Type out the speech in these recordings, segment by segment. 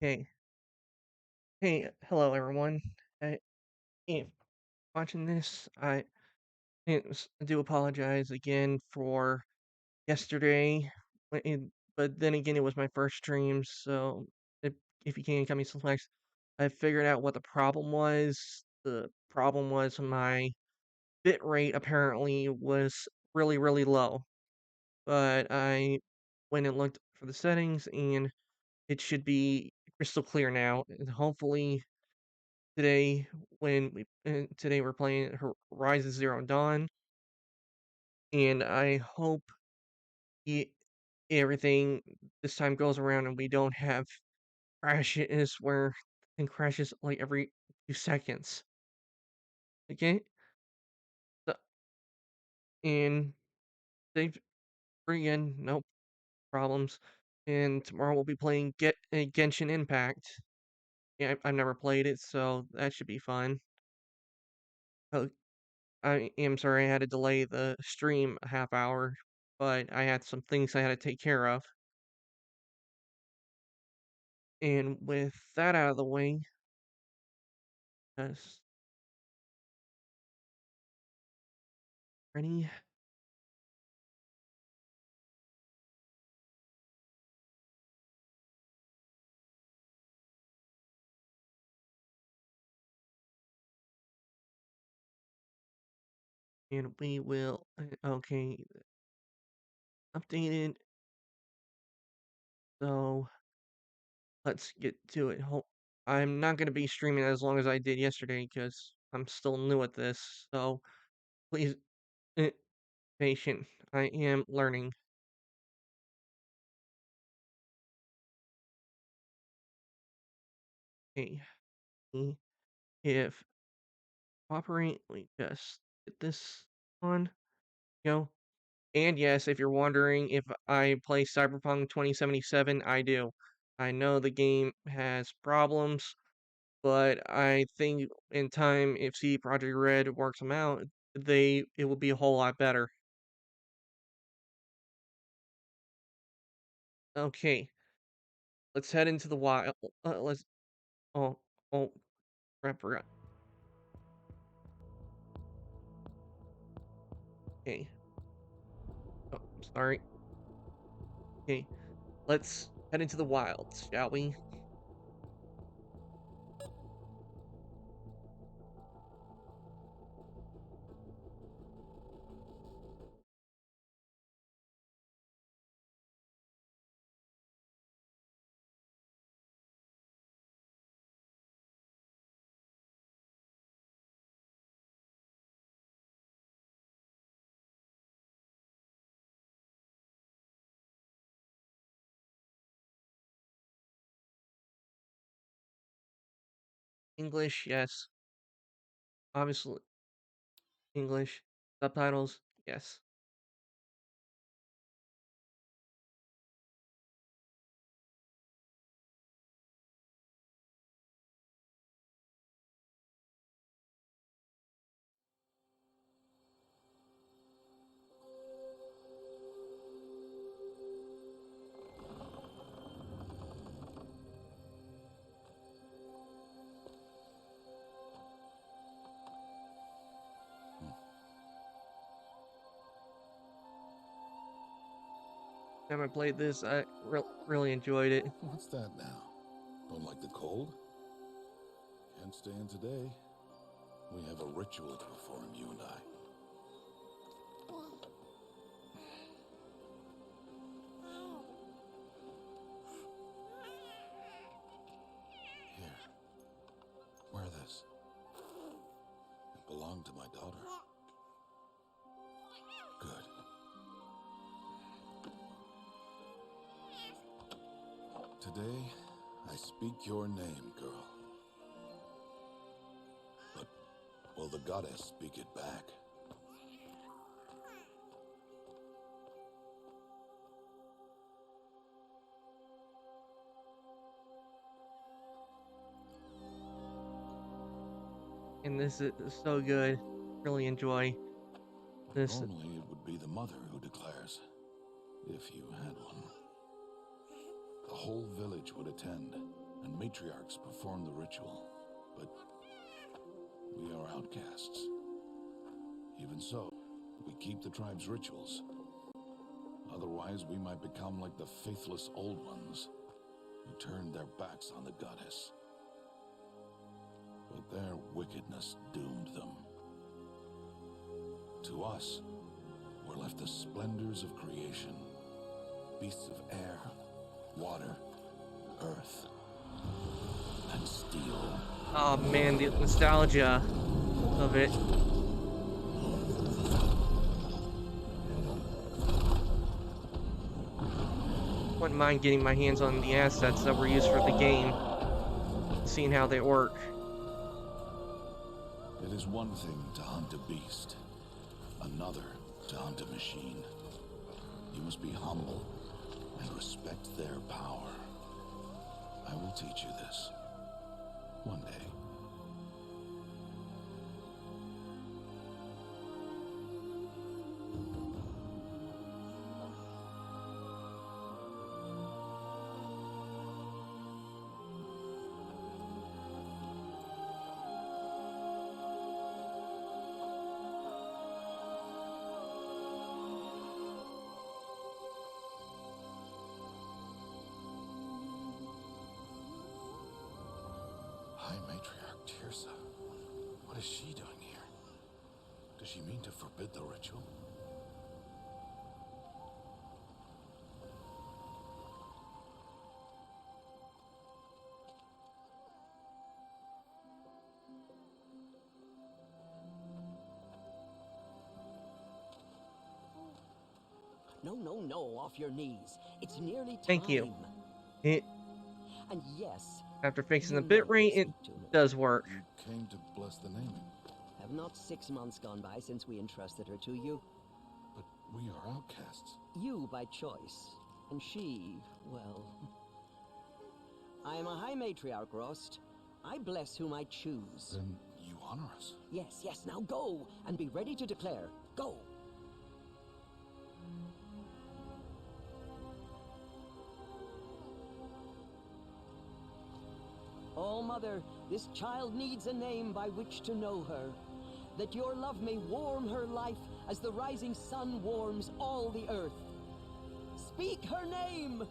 Hey, hey, hello everyone. If watching this, I do apologize again for yesterday, but then again, it was my first stream, so if, if you can cut me some slack, I figured out what the problem was. The problem was my bit rate apparently was really, really low, but I went and looked for the settings, and it should be crystal clear now, and hopefully today today we're playing Horizon Zero Dawn, and I hope e everything this time goes around and we don't have crashes where thing crashes like every few seconds. Okay, so, and they've again, no problems. And tomorrow we'll be playing Genshin Impact. Yeah, I've never played it, so that should be fun. Uh, I am sorry I had to delay the stream a half hour, but I had some things I had to take care of. And with that out of the way, yes, ready? And we will, okay, updated. So let's get to it. I'm not going to be streaming as long as I did yesterday because I'm still new at this. So please, uh, patient. I am learning. Okay, if cooperate, we just get this on. Go. And yes, if you're wondering if I play Cyberpunk 2077, I do. I know the game has problems, but I think in time, if CD Projekt Red works them out, it will be a whole lot better. Okay, let's head into the wild. Let's. Oh, oh, crap, forgot. Okay. Oh, sorry. Okay, let's head into the wilds, shall we? English, yes. Obviously, English. Subtitles, yes. Time I played this, I really enjoyed it. What's that now? Don't like the cold? Can't stay in today. We have a ritual to perform, you and I. Here, wear this. It belonged to my daughter. Good. Today, I speak your name, girl. But will the goddess speak it back? And this is so good. Really enjoy this. Normally, it would be the mother who declares, if you had one. The whole village would attend. and matriarchs perform the ritual, but we are outcasts. Even so, we keep the tribe's rituals. Otherwise, we might become like the faithless old ones who turned their backs on the goddess. But their wickedness doomed them. To us, were left the splendors of creation. Beasts of air, water, earth, and steel. Oh man, the nostalgia of it. Wouldn't mind getting my hands on the assets that were used for the game, seeing how they work. It is one thing to hunt a beast, another to hunt a machine. You must be humble and respect their power. I will teach you this one day. High Matriarch Tirsa. What is she doing here? Does she mean to forbid the ritual? No, no, no, off your knees. It's nearly Thank you. time. It, And yes, after fixing the you know bitrate, to it speak to me. does work. You came to bless the naming, Have not 6 months gone by since we entrusted her to you? but we are outcasts. You by choice, and she, well... I am a High Matriarch, Rost. I bless whom I choose. Then you honor us. Yes, yes, now go, and be ready to declare. Go! Oh, Mother, this child needs a name by which to know her. That your love may warm her life as the rising sun warms all the earth. Speak her name!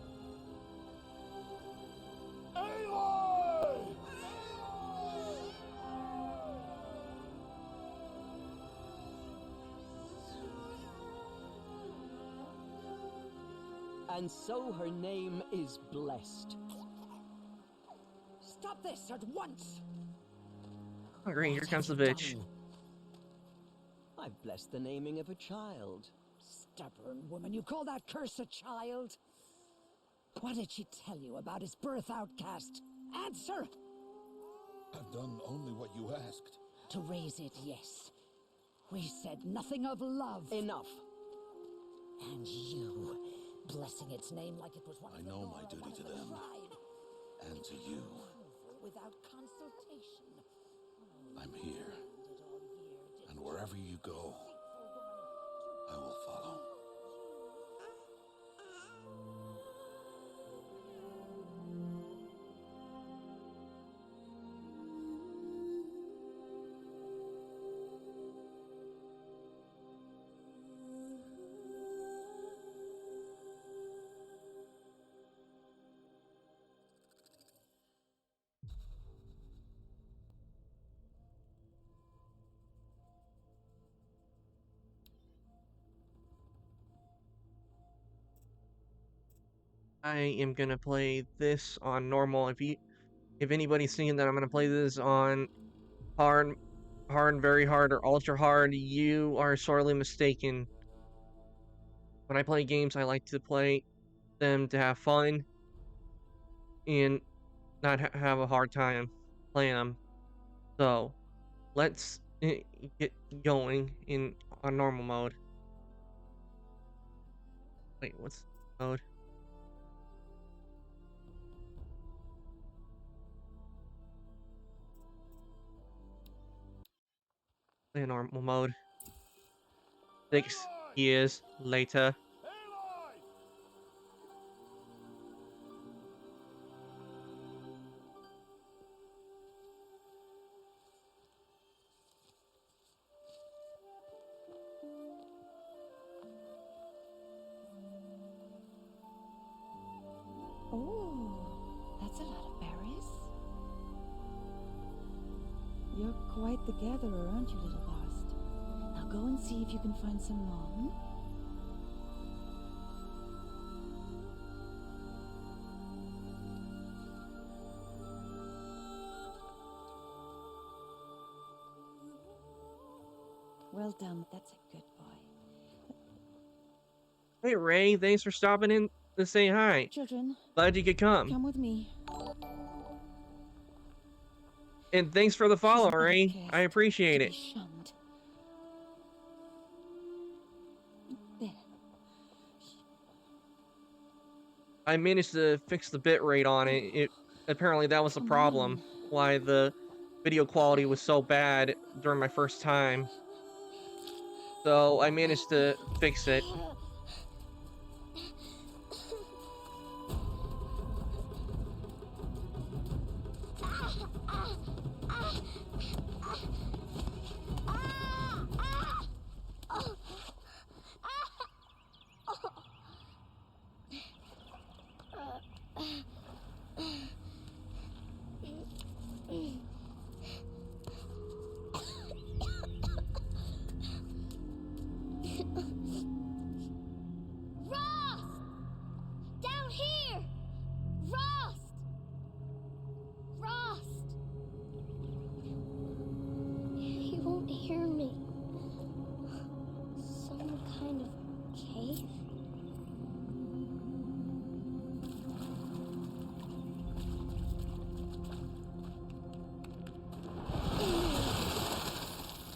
Aloy! And so her name is blessed. Stop this at once! Oh, great, here What comes the have you bitch. done? I've blessed the naming of a child. Stubborn woman, you call that curse a child? What did she tell you about his birth, outcast? Answer! I've done only what you asked. To raise it, yes. We said nothing of love. Enough. And you, blessing its name like it was one I of the know Nora, my duty one of to the them. tribe. And to you. Without consultation. I'm here, Did all year, did and wherever you go, I will follow. I am gonna play this on normal. If anybody's thinking that I'm gonna play this on hard, very hard, or ultra hard, you are sorely mistaken. When I play games, I like to play them to have fun and not have a hard time playing them. So let's get going in on normal mode. Wait, what's mode? Play normal mode. 6 years later. Aloy! You're quite the gatherer, aren't you, little Bast? Now go and see if you can find some more, hmm? Well done. That's a good boy. Hey, Ray, thanks for stopping in to say hi. Children, Glad you could come. come with me. And thanks for the She's follow, an Ray. I outcast, appreciate to it. be shunned. There. I managed to fix the bit rate on it. Apparently that was the Come problem. on. Why the video quality was so bad during my first time. So I managed to fix it. Rost! Down here! Rost! Rost! He won't hear me. Some kind of cave?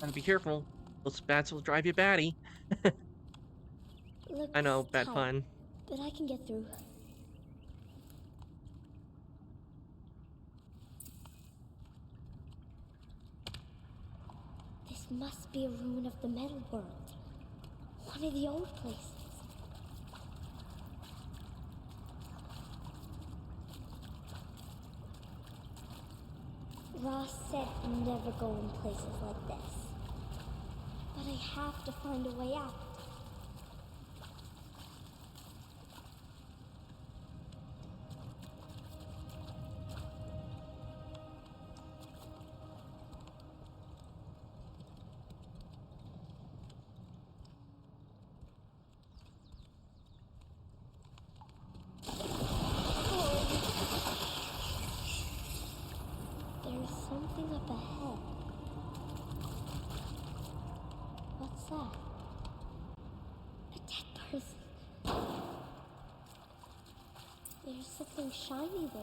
Gotta be careful. Those bats will drive you batty. Looks I know, bad tight, pun. but I can get through. This must be a ruin of the metal world. One of the old places. Ross said never go in places like this. But I have to find a way out. There's something up ahead. What's that? A dead person. There's something shiny there.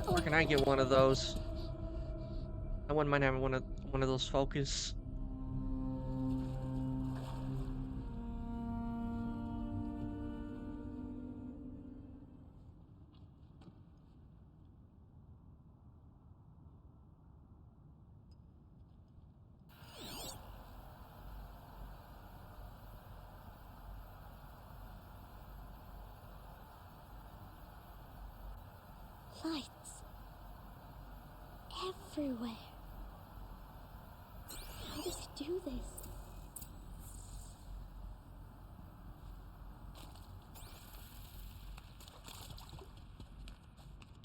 Where can I get one of those? I wouldn't mind having one of those focus. Lights. Everywhere. How does he do this?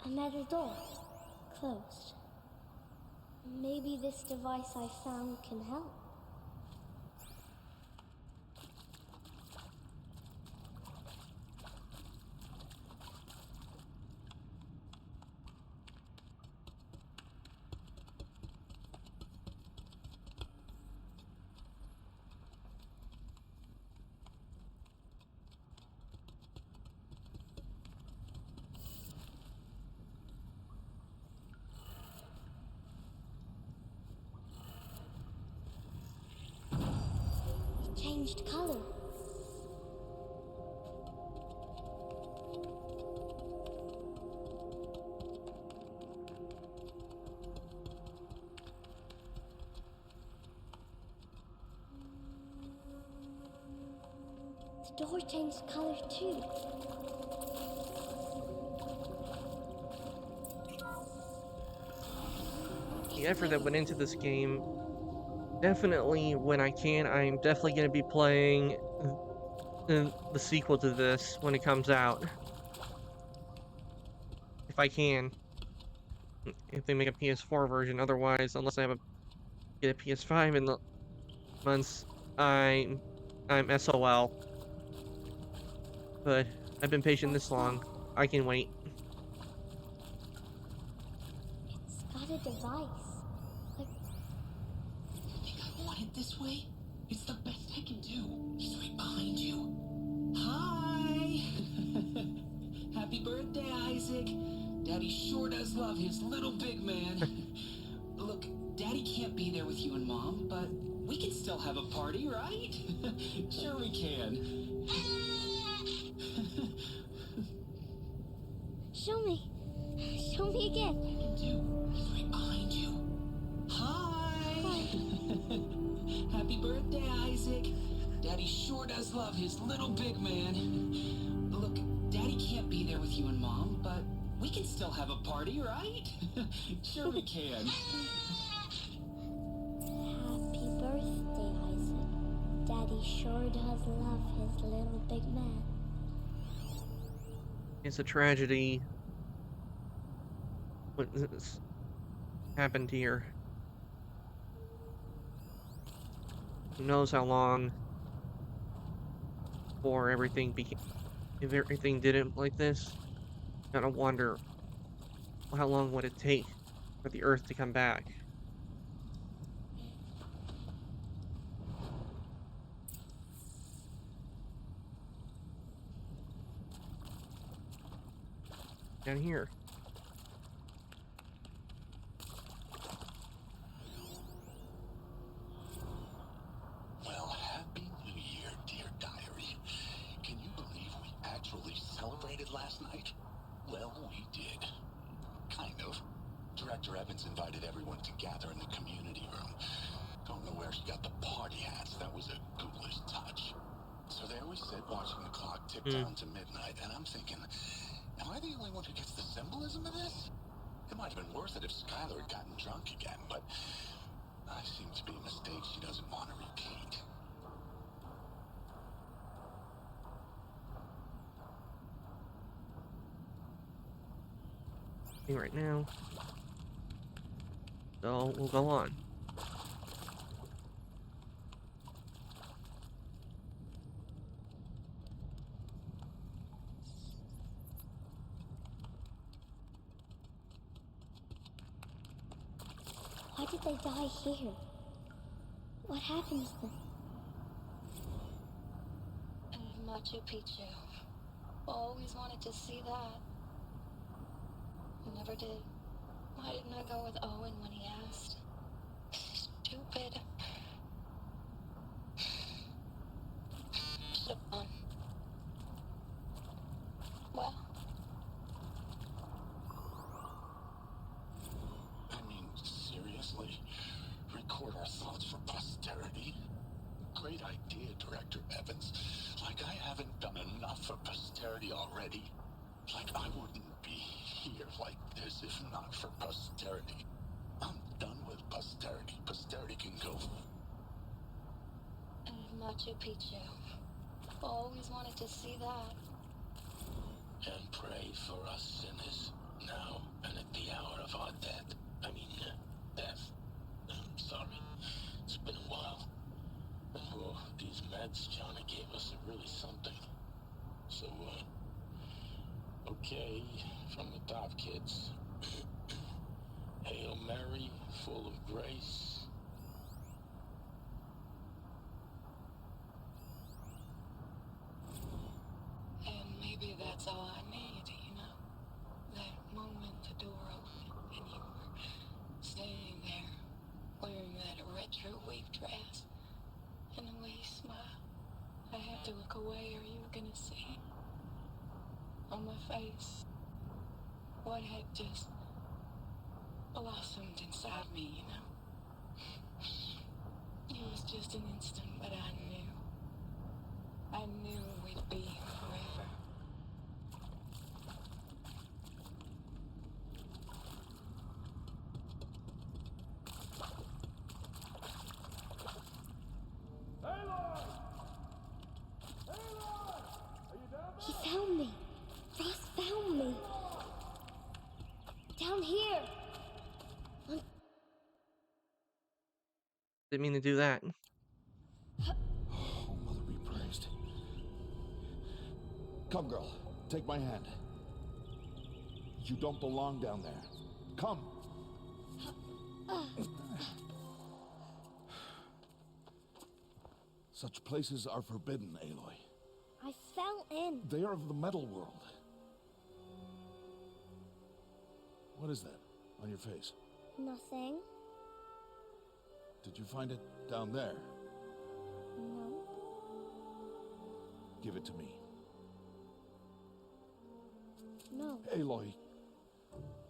A metal door. Closed. Maybe this device I found can help. It changed color. door changed color too. The effort that went into this game, definitely when I can, I'm definitely going to be playing the sequel to this when it comes out. If I can. If they make a PS4 version, otherwise, unless I have get a PS5 in the months, I'm SOL. But I've been patient What's this long. that? I can wait. It's got a device. Like, You think I want it this way? It's the best I can do. He's right behind you. Hi! Happy birthday, Isaac. Daddy sure does love his little big man. Look, Daddy can't be there with you and Mom, but we can still have a party, right? Sure we can. show me. Show me again. I can do. He's right behind you. Hi! Happy birthday, Isaac. Daddy sure does love his little big man. Look, Daddy can't be there with you and Mom, but we can still have a party, right? Sure we can. Happy birthday, Isaac. Daddy sure does love his little big man. It's a tragedy what's happened here. Who knows how long before everything became, if everything didn't like this? Gotta wonder, how long would it take for the Earth to come back? Down here. Well, Happy New Year, dear diary. Can you believe we actually celebrated last night? Well, we did. Kind of. Director Evans invited everyone to gather in the community room. Don't know where she got the party hats. That was a ghoulish touch. So there we sit watching the clock tick down to midnight, and I'm thinking, am I the only one who gets the symbolism of this? It might have been worth it if Skylar had gotten drunk again, but I seem to be a mistake she doesn't want to repeat. Right now. So we'll go on. Why did they die here? What happened to them? Machu Picchu. Always wanted to see that. Never did. Why didn't I go with Owen when he asked? Stupid. Should've gone. Well, I mean, seriously? Record our thoughts for posterity? Great idea, Director Evans. Like I haven't done enough for posterity already. Like I wouldn't be here like this if not for posterity. I'm done with posterity. Posterity can go. Machu Picchu. Always wanted to see that. And pray for us sinners, now and at the hour of our death. Death. I'm sorry. It's been a while. Oh, these meds Johnny gave us are really something. So, okay, from the top, kids. Hail Mary, full of grace. And maybe that's all I need, you know? That moment the door opened and you were standing there wearing that retro wave dress and the way you smiled. I had to look away or you were gonna see on my face what had just blossomed inside me, you know? It was just an instant, but I knew. I knew we'd be forever. He found me. Ross found me. Down here. Didn't mean to do that. Oh, Mother be praised. Come, girl. Take my hand. You don't belong down there. Come. Such places are forbidden, Aloy. I fell in. They are of the metal world. What is that on your face? Nothing. Did you find it down there? No. Give it to me. No. Aloy,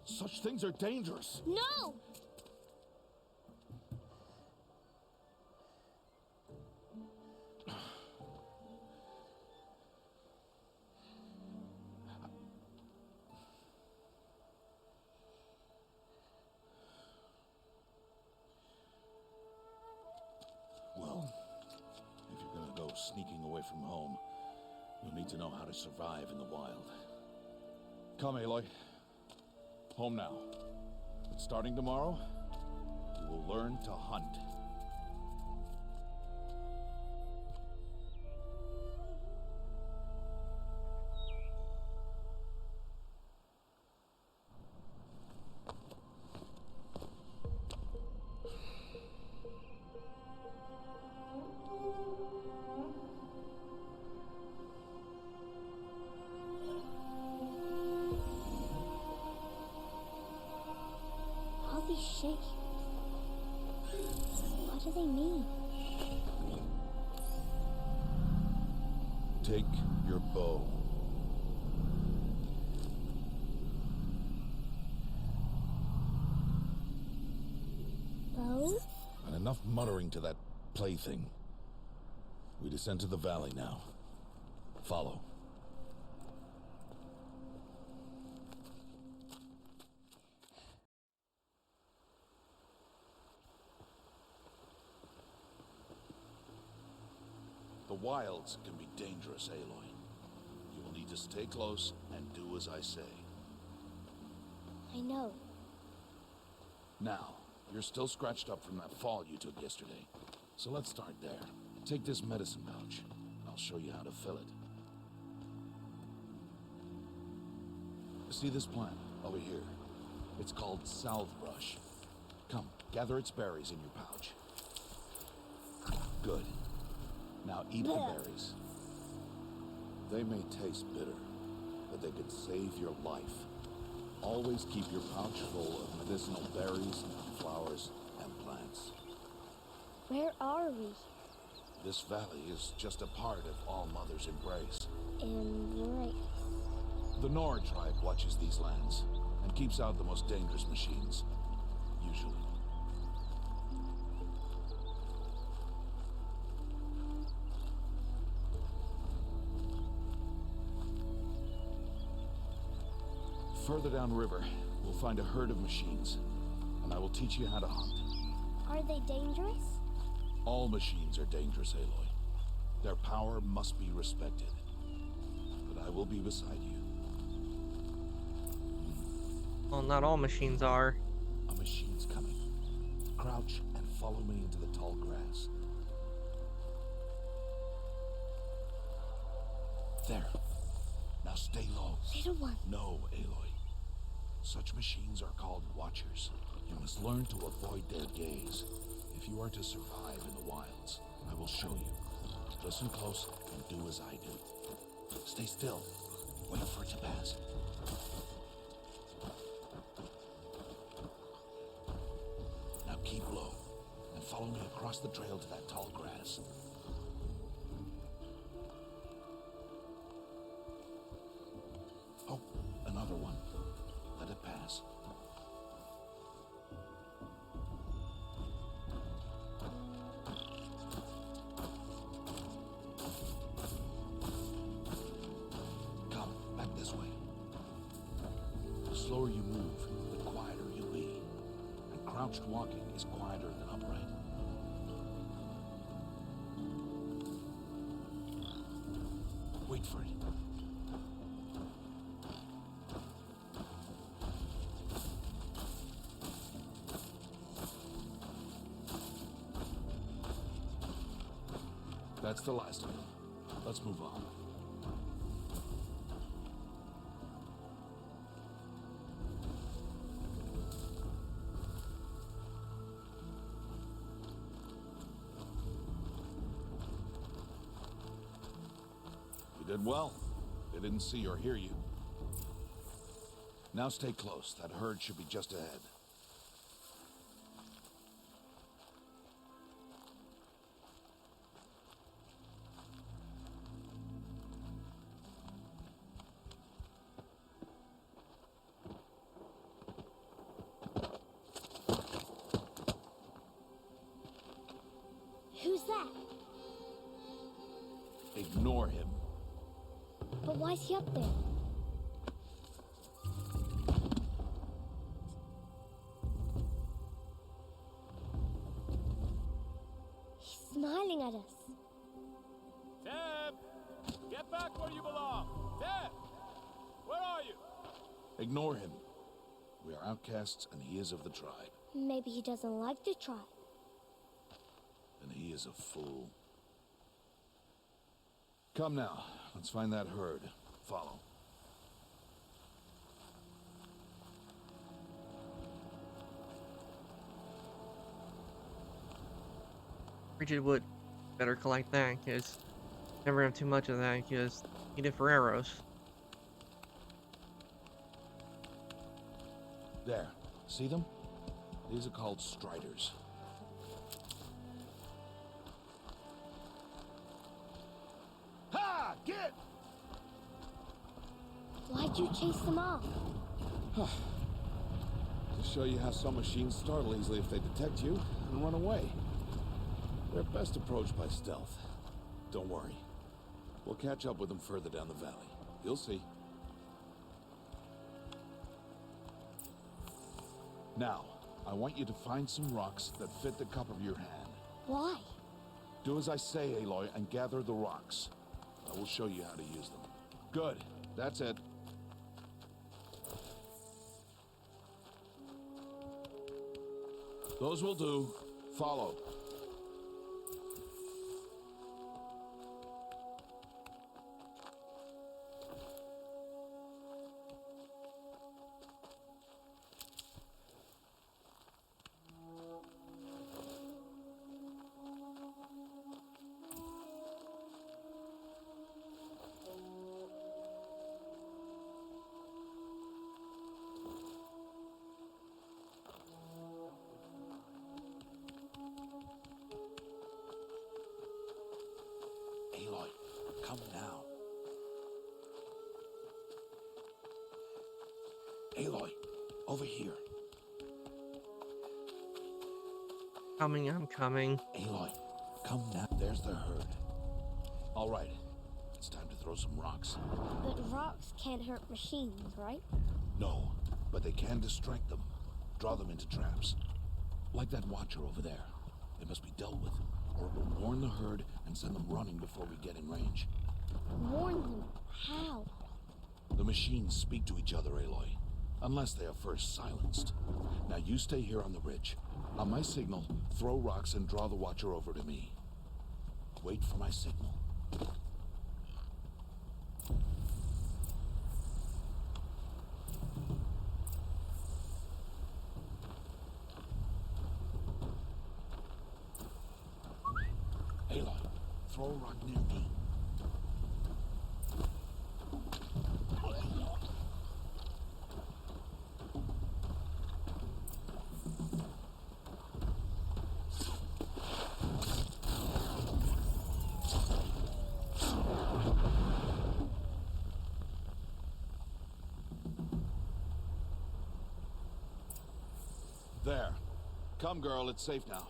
such things are dangerous. No! Well, if you're gonna go sneaking away from home, you'll need to know how to survive in the wild. Come, Aloy. Home now. But starting tomorrow, you will learn to hunt. All these shapes. What do they mean? Take your bow. Bow? And enough muttering to that plaything. We descend to the valley now. Follow. The wilds can be dangerous, Aloy. You will need to stay close and do as I say. I know. Now, you're still scratched up from that fall you took yesterday. So let's start there. Take this medicine pouch. I'll show you how to fill it. See this plant over here? It's called salve brush. Come, gather its berries in your pouch. Good. Now eat the berries. They may taste bitter, but they could save your life. Always keep your pouch full of medicinal berries, flowers, and plants. Where are we? This valley is just a part of All Mother's embrace. Embrace. The Nord tribe watches these lands and keeps out the most dangerous machines, usually. Further downriver, we'll find a herd of machines, and I will teach you how to hunt. Are they dangerous? All machines are dangerous, Aloy. Their power must be respected. But I will be beside you. Well, not all machines are. A machine's coming. Crouch and follow me into the tall grass. There. Now stay low. Little one. No, Aloy. Such machines are called Watchers. You must learn to avoid their gaze. If you are to survive in the wilds, I will show you. Listen close and do as I do. Stay still. Wait for it to pass. Now keep low and follow me across the trail to that tall grass. Oh, another one. Let it pass. slower you move, the quieter you'll be. And crouched walking is quieter than upright. Wait for it. That's the last of it. Let's move on. You did well. They didn't see or hear you. Now stay close. That herd should be just ahead. Who's that? Ignore him. But why's he up there? He's smiling at us. Teb! Get back where you belong! Teb! Where are you? Ignore him. We are outcasts, and he is of the tribe. Maybe he doesn't like the tribe. And he is a fool. Come now, let's find that herd. Follow. Bridget would better collect that, because never have too much of that, because need it for arrows. There. See them? These are called striders. Ha! Get! Why'd you chase them off? To show you how some machines startle easily if they detect you and run away. They're best approached by stealth. Don't worry. We'll catch up with them further down the valley. You'll see. Now, I want you to find some rocks that fit the cup of your hand. Why? Do as I say, Aloy, and gather the rocks. I will show you how to use them. Good. That's it. Those will do. Follow. Aloy, come now. Aloy, over here. Coming, I'm coming. Aloy, come now. There's the herd. All right, it's time to throw some rocks. But rocks can't hurt machines, right? No, but they can distract them. Draw them into traps. Like that watcher over there. They must be dealt with, or it will warn the herd and send them running before we get in range. Warn them. How? The machines speak to each other, Aloy. Unless they are first silenced. Now you stay here on the ridge. On my signal, throw rocks and draw the watcher over to me. Wait for my signal. Aloy, throw a rock near me. There. Come, girl, it's safe now.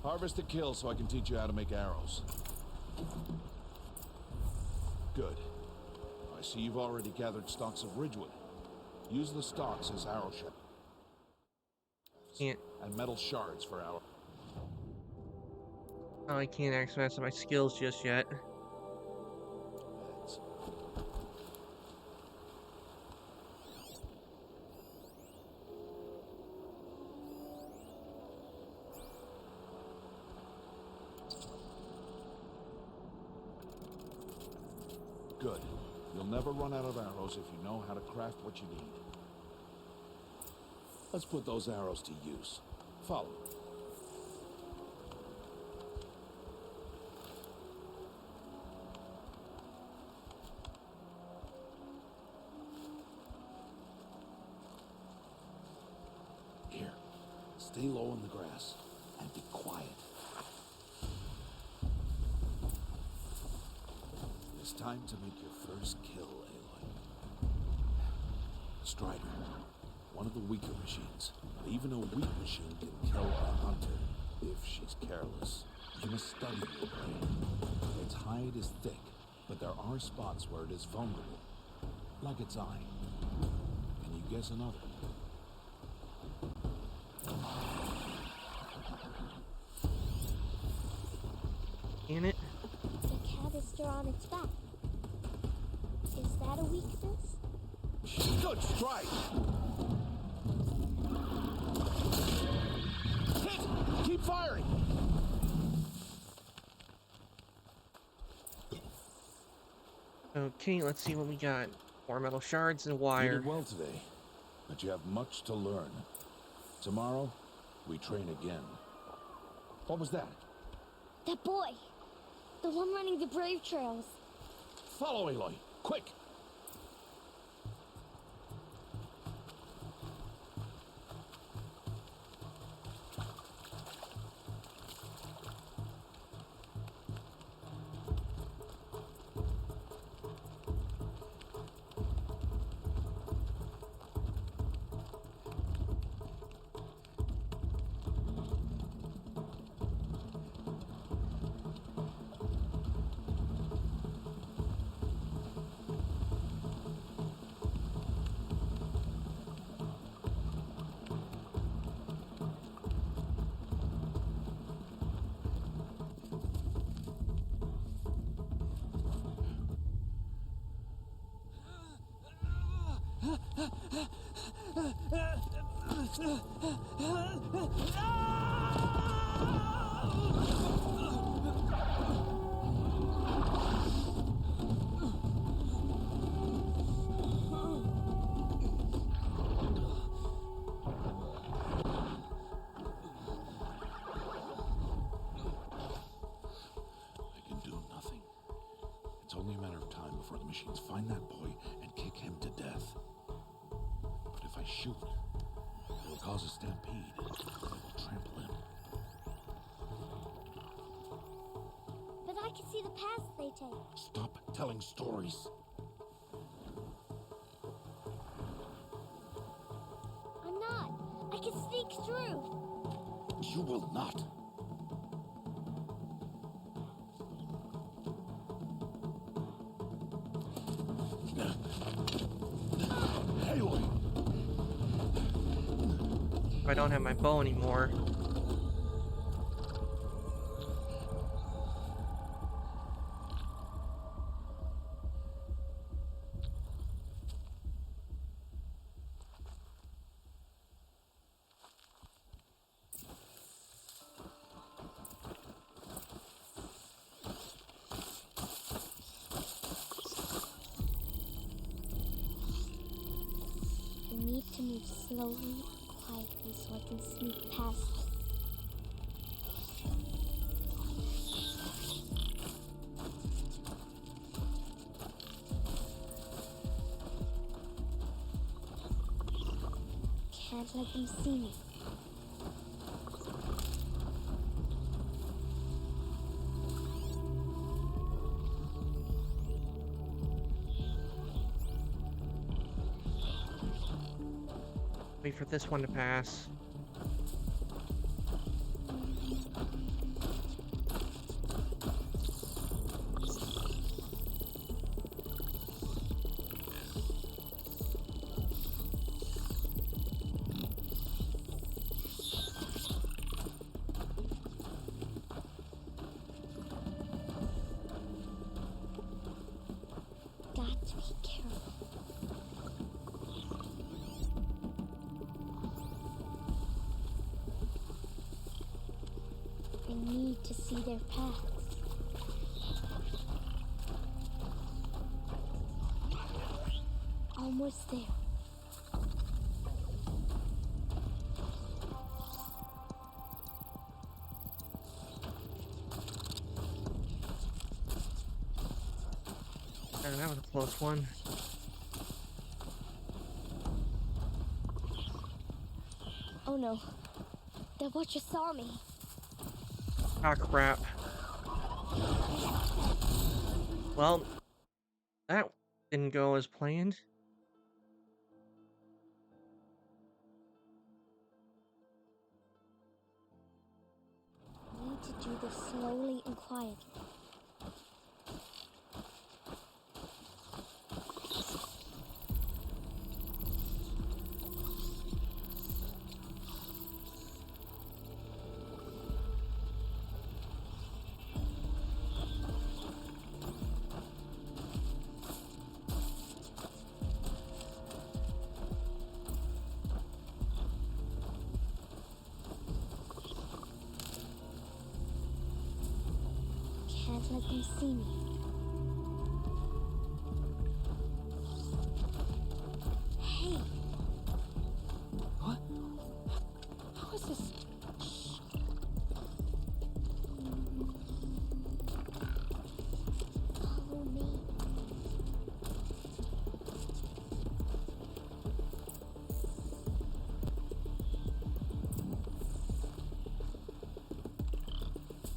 Harvest the kill so I can teach you how to make arrows. Good. I see you've already gathered stalks of Ridgewood. Use the stalks as arrow sharp. Can't. And metal shards for arrow. Oh, I can't access my skills just yet. Heads. Good. You'll never run out of arrows if you know how to craft what you need. Let's put those arrows to use. Follow. Here. Stay low in the grass and be quiet. It's time to make your first kill, Aloy. Strider. One of the weaker machines. But even a weak machine can kill a hunter if she's careless. You must study your prey. Its hide is thick, but there are spots where it is vulnerable. Like its eye. Can you guess another? Can it? The cat is still on its back. Is that a weakness? Good strike! Hit! Keep firing! Okay, let's see what we got. More metal shards and You wire. did well today, but you have much to learn. Tomorrow, we train again. What was that? That boy! The one running the brave trails. Follow Aloy, quick! I can do nothing. It's only a matter of time before the machines find that boy and kick him to death. But if I shoot, it will cause a stampede. It will trample him. But I can see the paths they take. Stop telling stories. I'm not. I can sneak through. You will not. Aloy! I don't have my bow anymore. We need to move slowly and quietly so I can sneak past them. Can't let them see me. Wait for this one to pass. need to see their paths. Almost there. That was a close one. Oh no. The Watcher saw me. Ah, crap. Well, that didn't go as planned. I need to do this slowly and quietly. Can't let them see me. Hey! What? How is this? Follow me.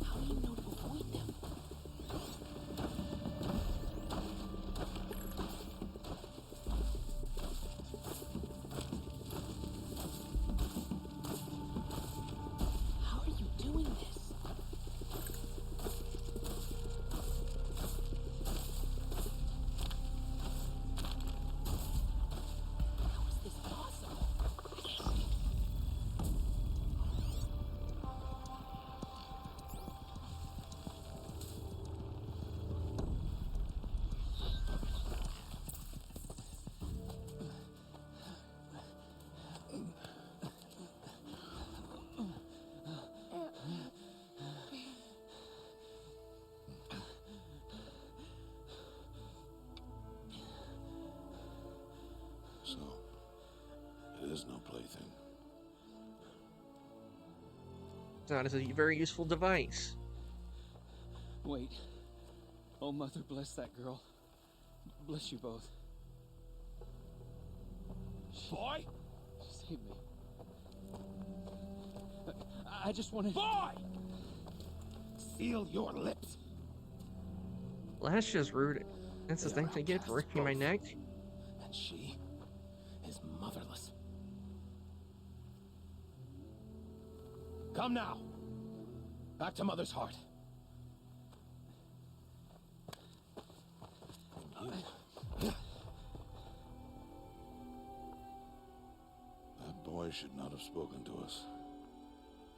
How do you know to avoid them? How are you doing this? How is this possible? So, it is no plaything. It's not as a very useful device. Wait. Oh, Mother, bless that girl. Bless you both. Boy! She saved me. I just wanted... Boy! Seal your lips. Well, that's just rude. That's the They thing are I get for outcasts, breaking my both. neck. And she is motherless. Come now. Back to Mother's heart. That boy should not have spoken to us.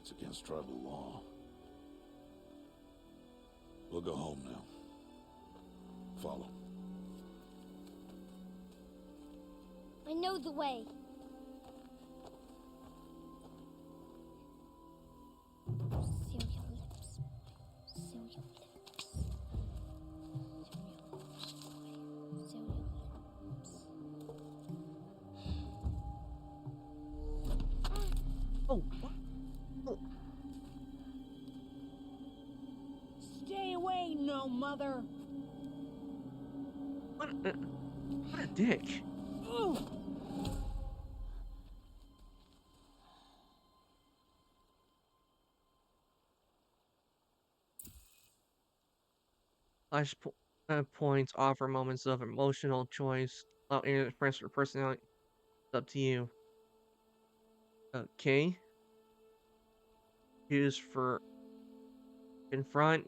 It's against tribal law. We'll go home now. Follow. I know the way. Seal your lips. Seal your lips. Seal your lips. Oh, what? Oh, Stay away, no mother. what a dick. Ooh. Points offer moments of emotional choice. Allow you to express your personality. It's up to you. Okay. Choose for confront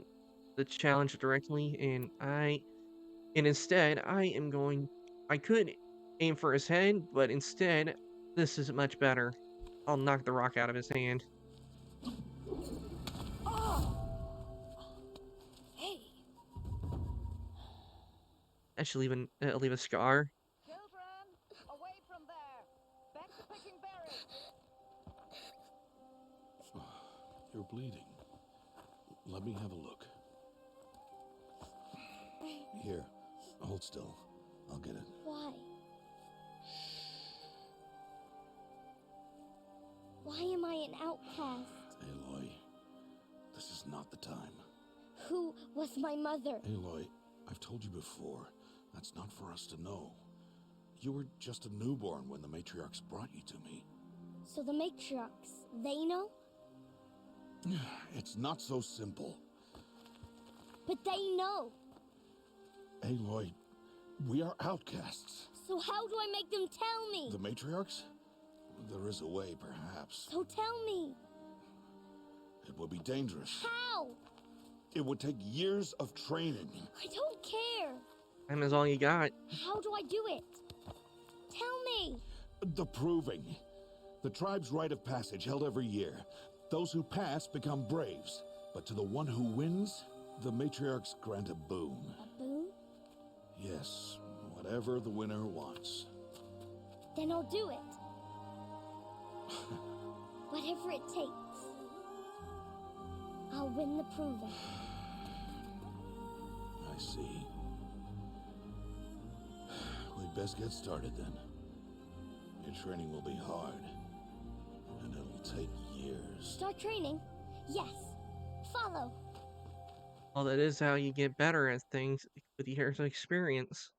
the challenge directly, and instead I could aim for his head, but instead this is much better. I'll knock the rock out of his hand. Oh. Hey. That should leave a scar. Children, away from there. Back to picking berries. You're bleeding. Let me have a look. Here, hold still. I'll get it. Why? Why am I an outcast? Aloy, this is not the time. Who was my mother? Aloy, I've told you before, that's not for us to know. You were just a newborn when the matriarchs brought you to me. So the matriarchs, they know? It's not so simple. But they know. Aloy, we are outcasts. So how do I make them tell me? The matriarchs? There is a way, perhaps. So tell me. It would be dangerous. How? It would take years of training. I don't care. Time is all you got. How do I do it? Tell me. The proving. The tribe's rite of passage held every year. Those who pass become braves. But to the one who wins, the matriarchs grant a boon. A boon? Yes, whatever the winner wants. Then I'll do it. Whatever it takes. I'll win the proving. I see. We'd best get started then. Your training will be hard, and it'll take years. Start training? Yes. Follow. Well, that is how you get better at things with years of experience.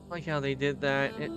Like how they did that. It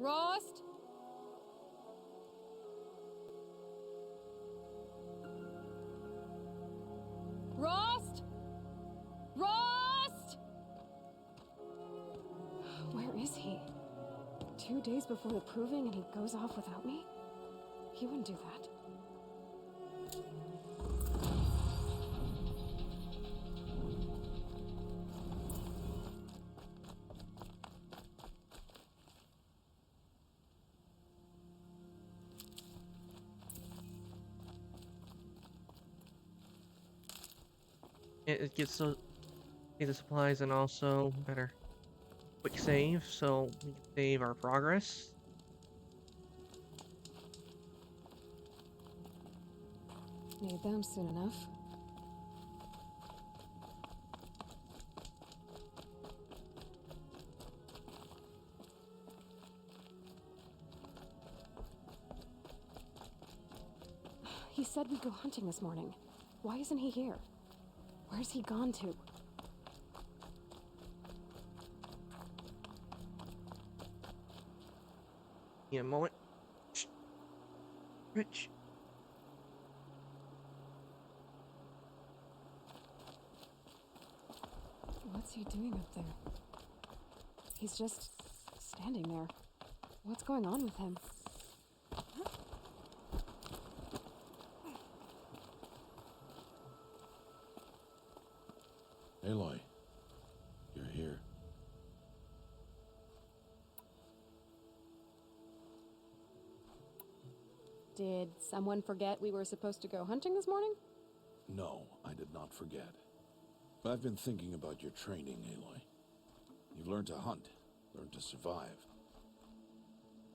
Rost? Rost? Rost? Where is he? 2 days before the proving and he goes off without me? He wouldn't do that. it gets the supplies and also better quick save, so we can save our progress. Need them soon enough. did we go hunting this morning? Why isn't he here? Where's he gone to? Yeah, moment. Shh. Rich. What's he doing up there? He's just standing there. What's going on with him? Aloy, you're here. Did someone forget we were supposed to go hunting this morning? No, I did not forget. I've been thinking about your training, Aloy. You've learned to hunt, learned to survive.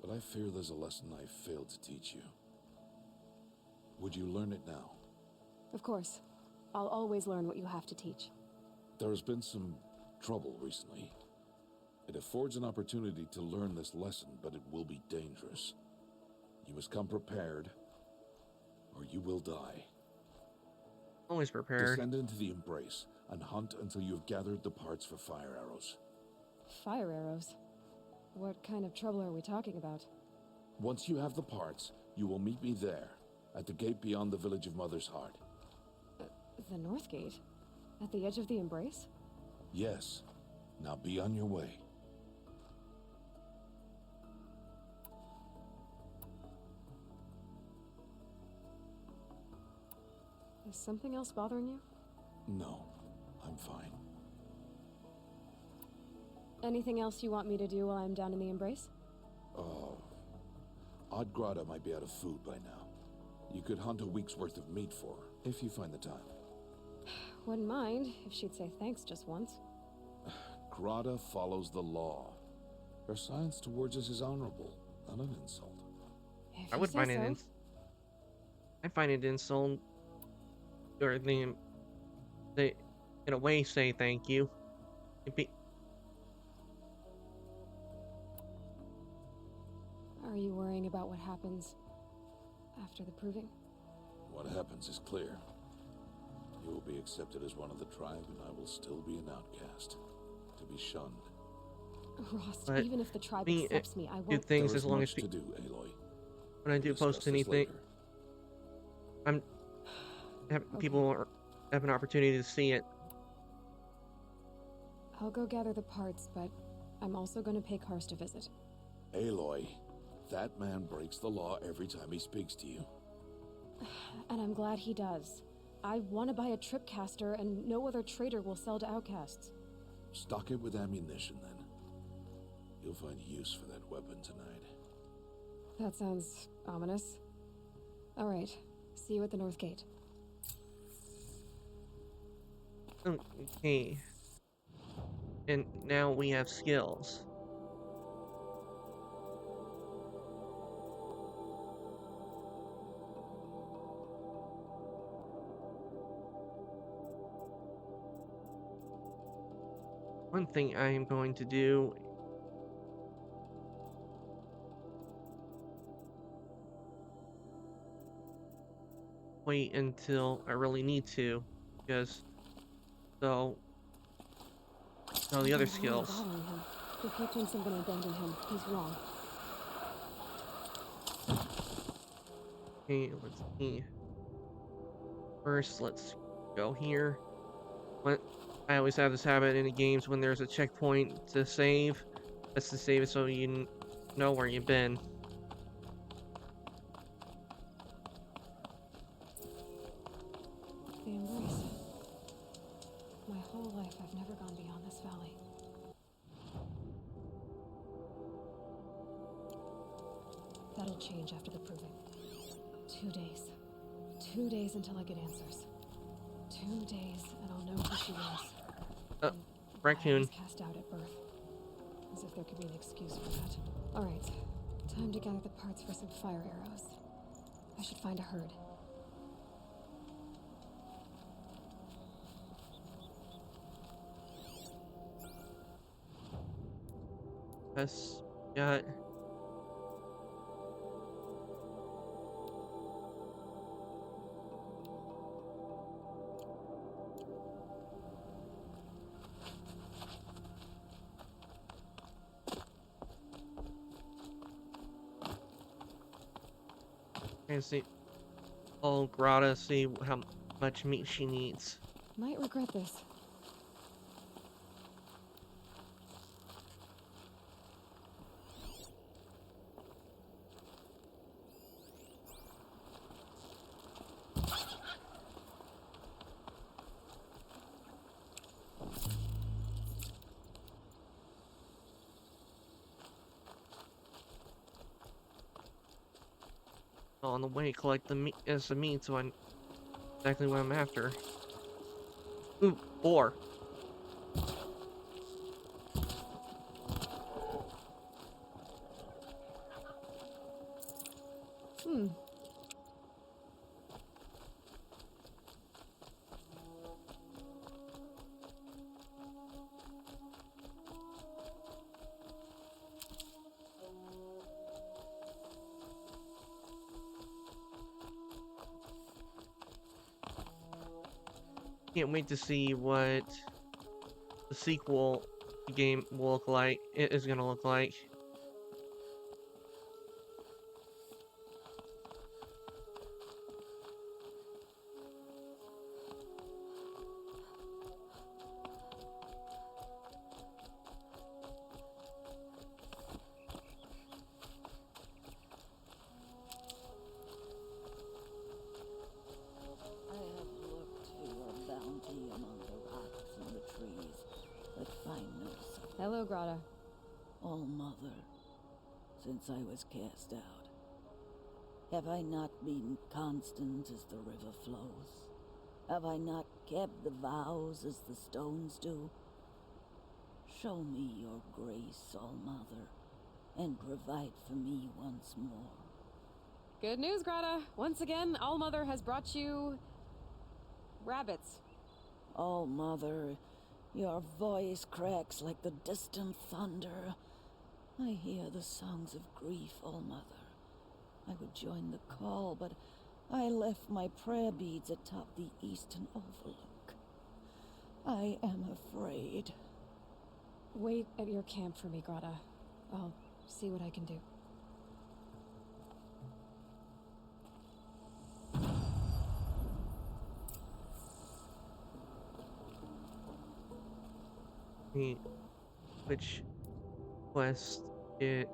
But I fear there's a lesson I failed to teach you. Would you learn it now? Of course. I'll always learn what you have to teach. There has been some trouble recently. It affords an opportunity to learn this lesson, but it will be dangerous. You must come prepared, or you will die. Always prepared. Descend into the Embrace and hunt until you have gathered the parts for fire arrows. Fire arrows? What kind of trouble are we talking about? Once you have the parts, you will meet me there, at the gate beyond the village of Mother's Heart. The North Gate? At the edge of the Embrace? Yes. Now be on your way. Is something else bothering you? No, I'm fine. Anything else you want me to do while I'm down in the Embrace? Oh, Oddgrada might be out of food by now. You could hunt a week's worth of meat for her, if you find the time. Wouldn't mind if she'd say thanks just once. Grada follows the law. Her science towards us is honorable, not an insult. If I you would say find it so. I find it insult, or they, in a way, say thank you. It'd be, Are you worrying about what happens after the proving? What happens is clear. You will be accepted as one of the tribe, and I will still be an outcast, to be shunned. Rost, But even if the tribe me, accepts me, I do won't. things There as is long much as to do, Aloy. when I We'll do discuss post this anything, later. I'm people have an opportunity to see it. I'll go gather the parts, but I'm also going to pay Karst a visit. Aloy, that man breaks the law every time he speaks to you. And I'm glad he does. I want to buy a tripcaster, and no other trader will sell to outcasts. Stock it with ammunition, then. You'll find use for that weapon tonight. That sounds ominous. All right, see you at the North Gate. Okay. And now we have skills. One thing I am going to do wait until I really need to, because so the other I'm skills. bothering him. If he thinks I'm going to abandon him, he's wrong. Okay, let's see. First, let's go here. I always have this habit in the games when there's a checkpoint to save. That's to save it so you know where you've been. The Embrace. My whole life, I've never gone beyond this valley. That'll change after the proving. 2 days. 2 days until I get answers. 2 days, and I'll know who she was. And why I Raccoon. was cast out at birth. As if there could be an excuse for that. All right, time to gather the parts for some fire arrows. I should find a herd. That's got. And see, oh, Grata, see how much meat she needs. Might regret this. On the way, collect the meat as the meat, so I know exactly what I'm after. Ooh, boar. Hmm. Can't wait to see what the sequel game will look like. It is gonna look like. I have looked for your bounty among the rocks and the trees, but find no sign. Hello, Grata. All Mother, since I was cast out, have I not been constant as the river flows? Have I not kept the vows as the stones do? Show me your grace, All Mother, and provide for me once more. Good news, Grata. Once again, All Mother has brought you rabbits. All Mother, your voice cracks like the distant thunder. I hear the songs of grief, All Mother. I would join the call, but I left my prayer beads atop the eastern overlook. I am afraid. Wait at your camp for me, Grata. I'll see what I can do. Which quest it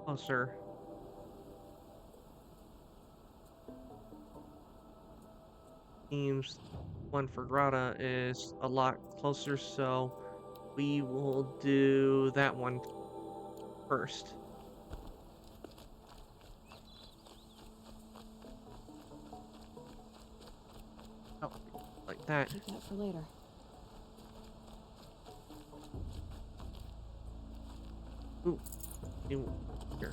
closer. Seems one for Grata is a lot closer, so we will do that one first. Oh, like that. Keep that for later. Ooh, new here.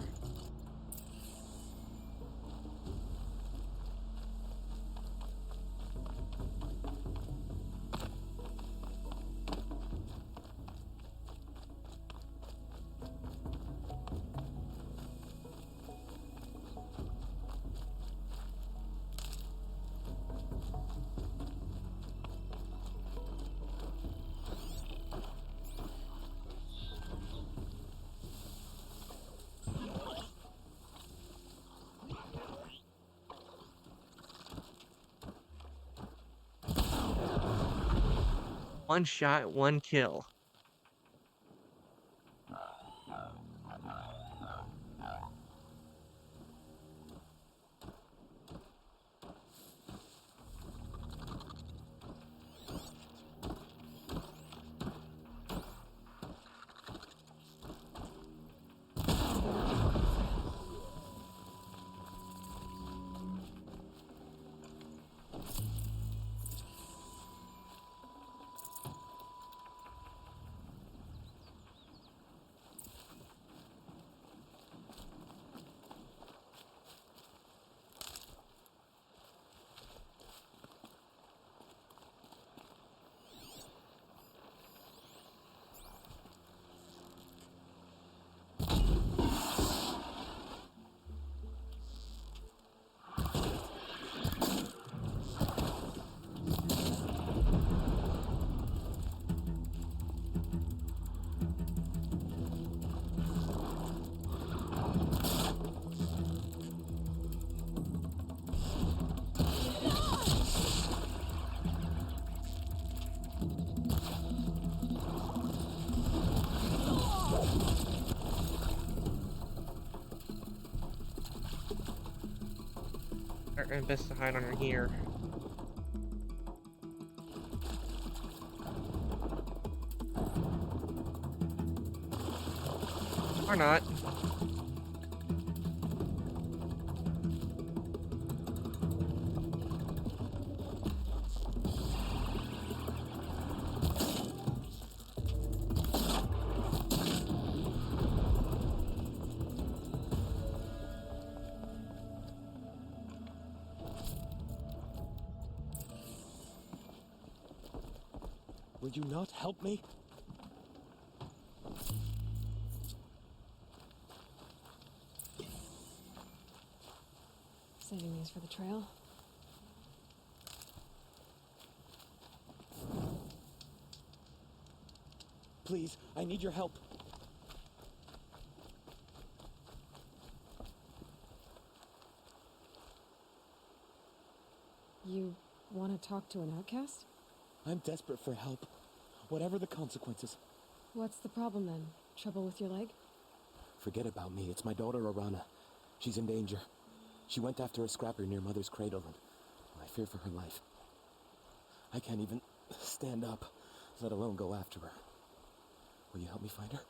One shot, one kill. best to hide under here. Or not. Would you not help me? Saving these for the trail. Please, I need your help. You want to talk to an outcast? I'm desperate for help, whatever the consequences. What's the problem then? Trouble with your leg? Forget about me. It's my daughter, Arana. She's in danger. She went after a scrapper near Mother's cradle, and I fear for her life. I can't even stand up, let alone go after her. Will you help me find her?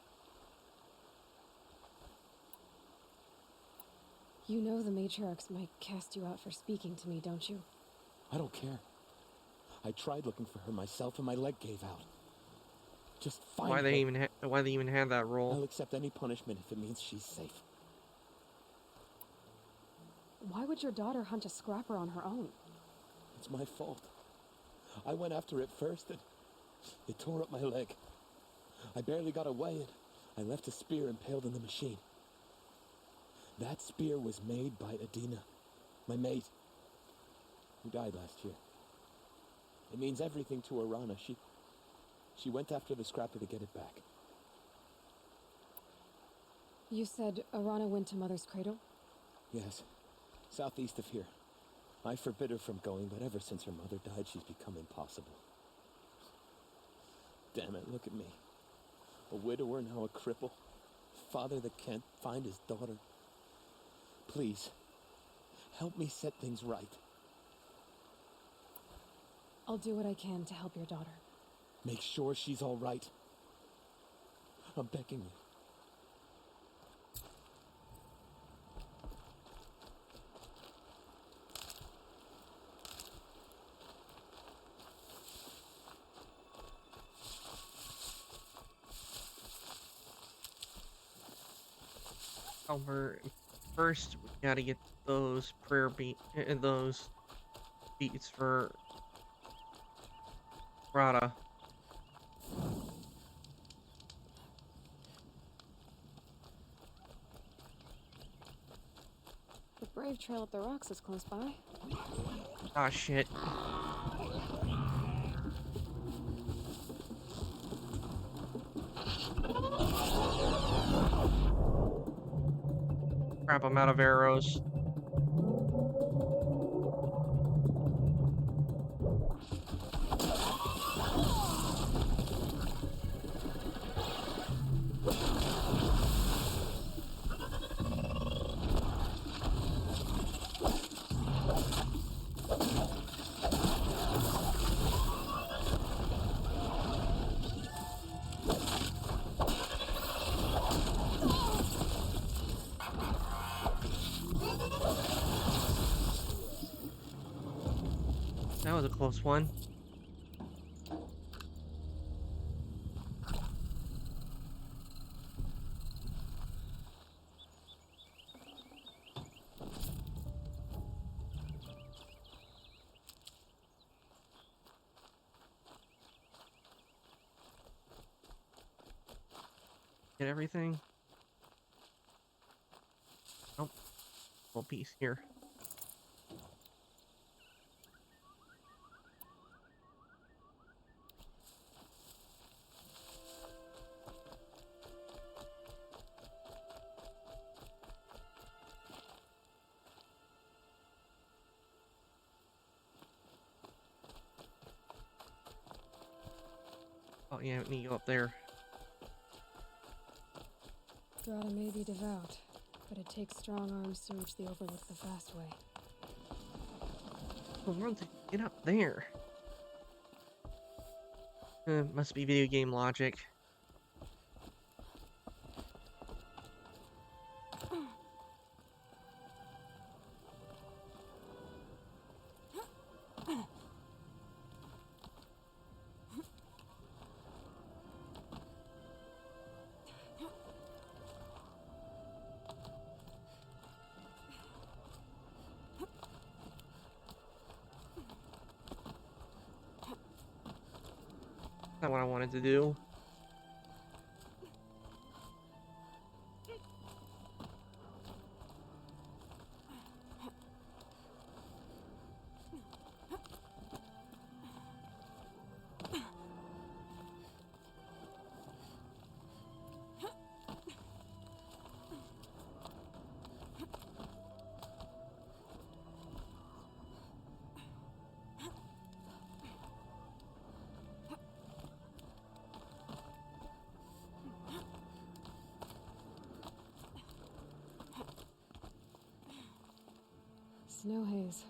You know the matriarchs might cast you out for speaking to me, don't you? I don't care. I tried looking for her myself, and my leg gave out. Just find her. Why they even have that role? I'll accept any punishment if it means she's safe. Why would your daughter hunt a scrapper on her own? It's my fault. I went after it first, and it tore up my leg. I barely got away, and I left a spear impaled in the machine. That spear was made by Adina, my mate, who died last year. It means everything to Arana. She went after the scrapper to get it back. You said Arana went to Mother's cradle? Yes, southeast of here. I forbid her from going, but ever since her mother died, she's become impossible. Damn it, look at me. A widower, now a cripple. Father that can't find his daughter. Please, help me set things right. I'll do what I can to help your daughter. Make sure she's all right. I'm begging you. First, we gotta get those those beats for Rada. The Brave Trail up the rocks is close by. Ah, shit. Crap, I'm out of arrows. That was a close one. Get everything? Nope. Little piece here. Oh yeah, I need to go up there. Grata may be devout, but it takes strong arms to reach the Overlook the fast way. The world did get up there? Must be video game logic. Not what I wanted to do. Snow haze.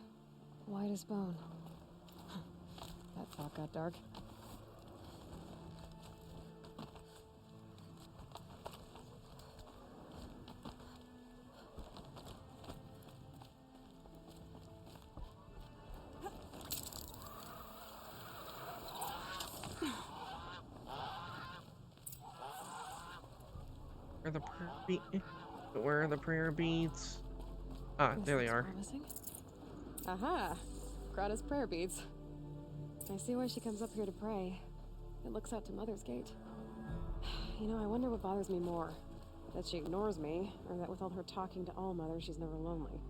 White as bone. That thought got dark. Where are the prayer beads? Ah, there they are. Promising. Aha! Grata's prayer beads. I see why she comes up here to pray. It looks out to Mother's Gate. You know, I wonder what bothers me more. That she ignores me, or that with all her talking to All Mother, she's never lonely.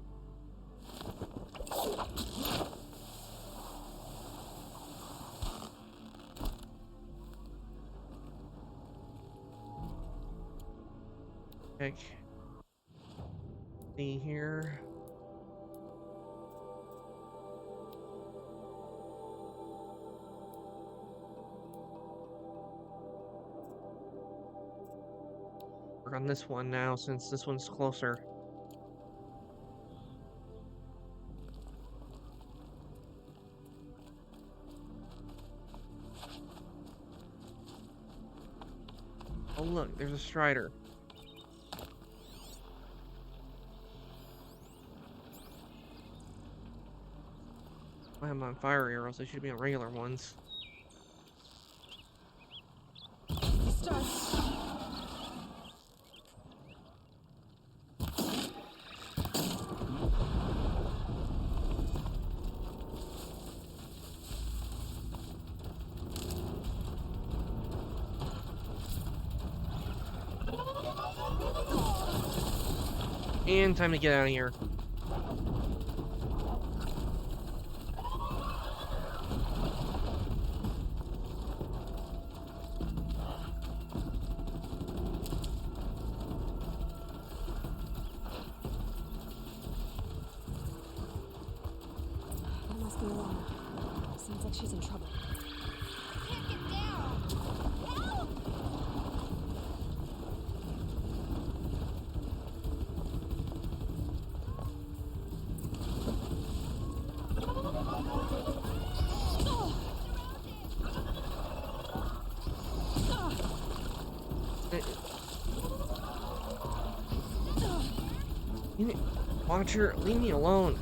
Heck. See here. Work on this one now, since this one's closer. Oh look, there's a Strider. I have them on fire arrows, they should be on regular ones. Start. And time to get out of here. That must be Alana. Sounds like she's in trouble. Can't get down! Help! Watcher, leave me alone.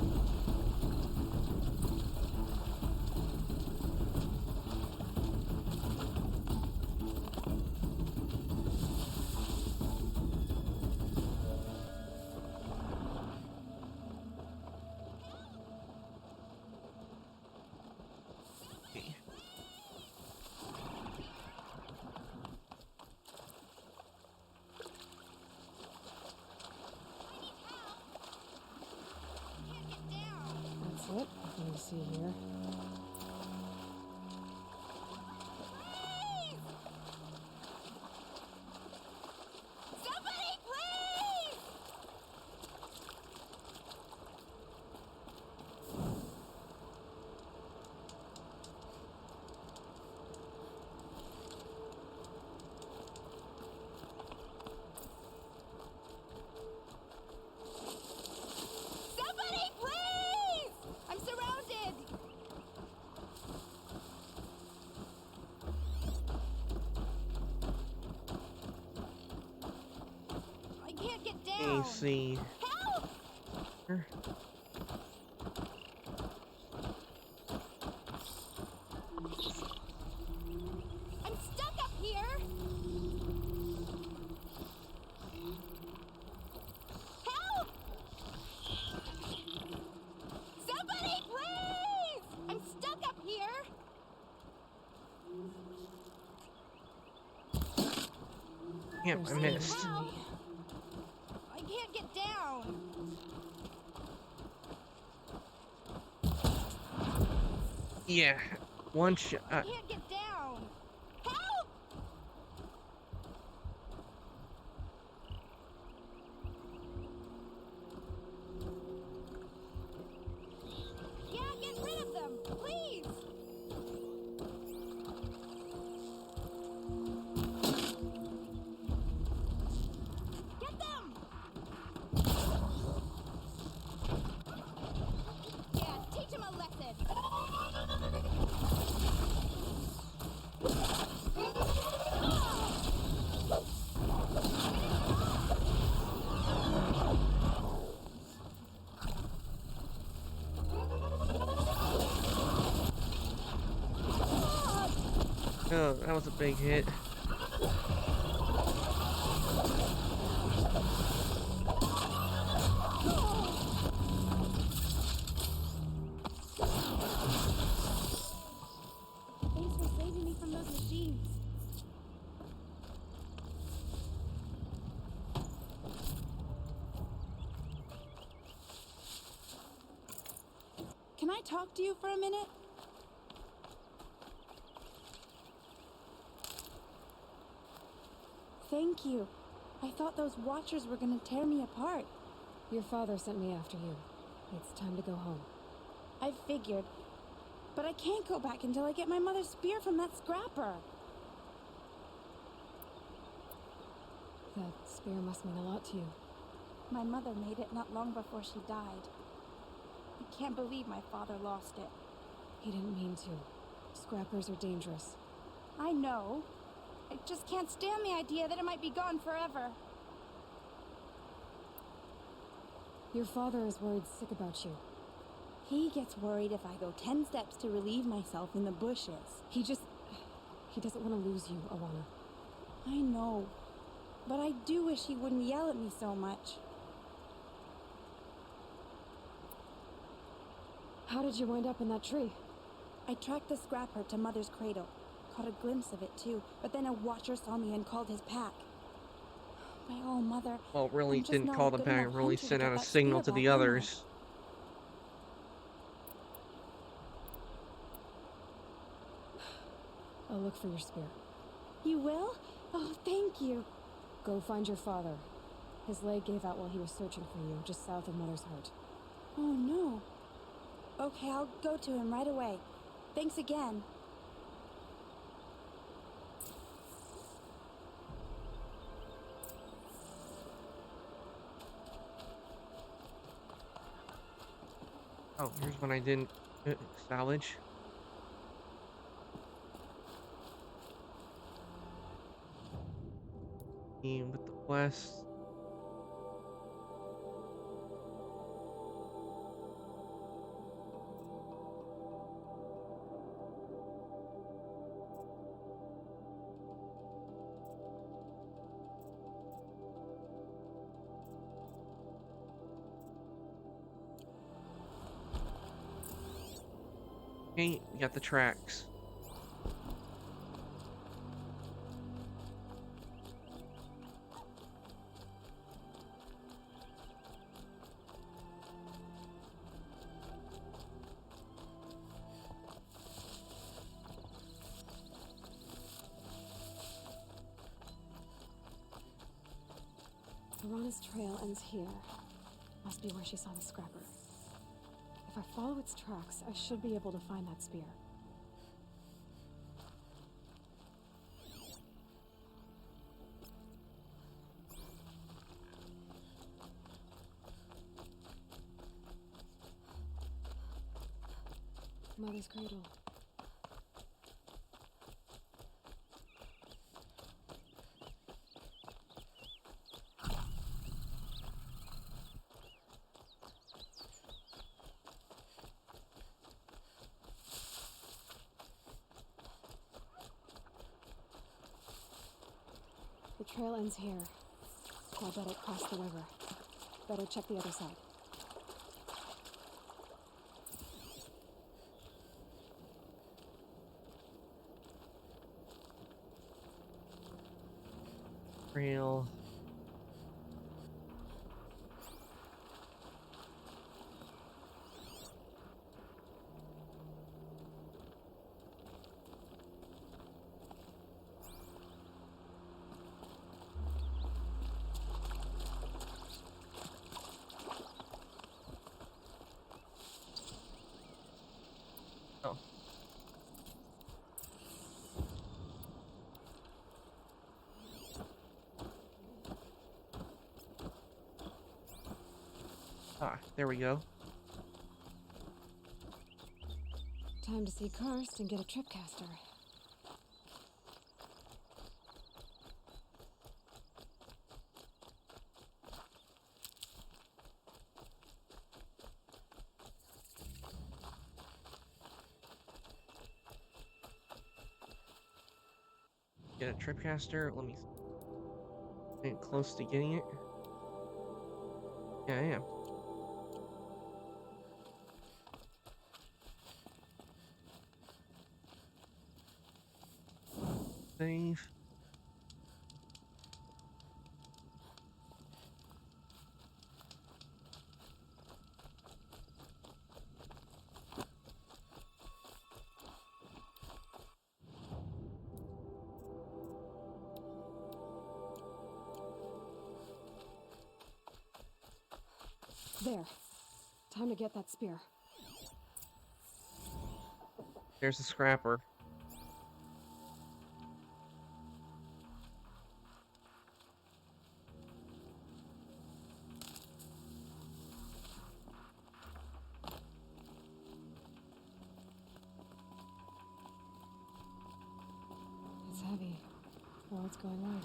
That's it. Let me see here. Somebody, please! Somebody, please! I'm surrounded! me see. Here. I'm stuck up here! Help! Somebody, please! I'm stuck up here! Yep, I missed. How? I can't get down. Yeah, one shot. I can't get down. Help! Yeah, get rid of them, please! Get them! Yeah, teach him a lesson! Oh, that was a big hit. Thanks for saving me from those machines. Can I talk to you for a minute? Thank you. I thought those Watchers were gonna tear me apart. Your father sent me after you. It's time to go home. I figured. But I can't go back until I get my mother's spear from that scrapper. That spear must mean a lot to you. My mother made it not long before she died. I can't believe my father lost it. He didn't mean to. Scrappers are dangerous. I know. I just can't stand the idea that it might be gone forever. Your father is worried sick about you. He gets worried if I go 10 steps to relieve myself in the bushes. He doesn't want to lose you, Awana. I know. But I do wish he wouldn't yell at me so much. How did you wind up in that tree? I tracked the scrapper to Mother's cradle. Caught a glimpse of it too, but then a Watcher saw me and called his pack. My oh, Mother. Well, really I'm just didn't not call a the good pack, enough really hunter to sent get out a that signal spear to the back, am I? others. I'll look for your spear. You will? Oh, thank you. Go find your father. His leg gave out while he was searching for you, just south of Mother's Heart. Oh, no. Okay, I'll go to him right away. Thanks again. Oh, here's one I didn't salvage. Team with the quest. Okay, we got the tracks. Arana's trail ends here. Must be where she saw the scrapper. If I follow its tracks, I should be able to find that spear. Mother's cradle. The trail ends here. So I bet it crossed the river. Better check the other side. Trail. Oh. Ah, there we go. Time to see Karst and get a tripcaster. Get a tripcaster. Let me get close to getting it. Yeah, I am. Save. There. Time to get that spear. There's the scrapper. It's heavy. For what's going on.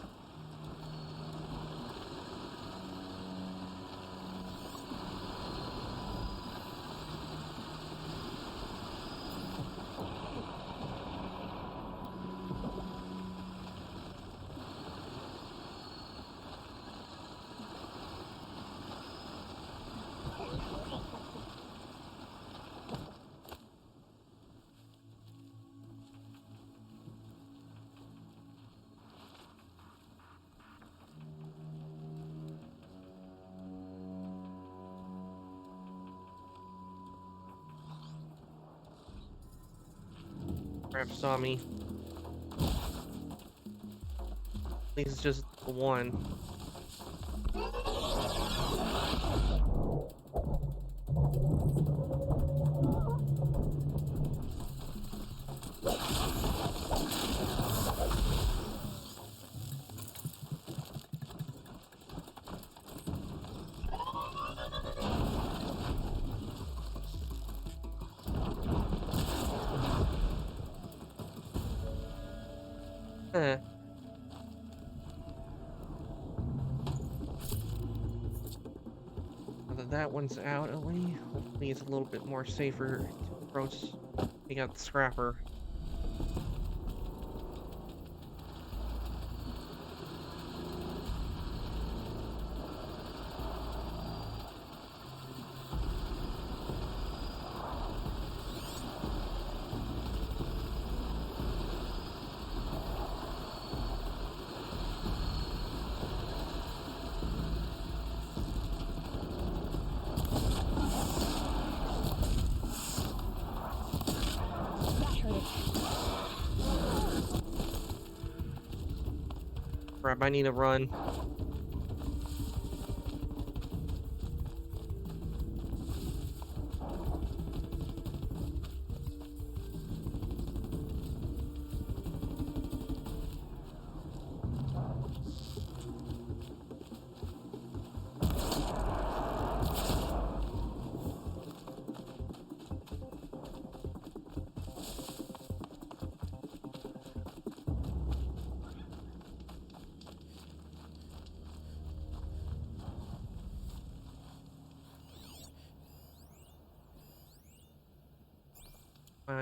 Crap saw me. At least it's just the one. Huh. Now that that one's out, at least, hopefully it's a little bit more safer to approach. Take out the scrapper. Crap, I need to run.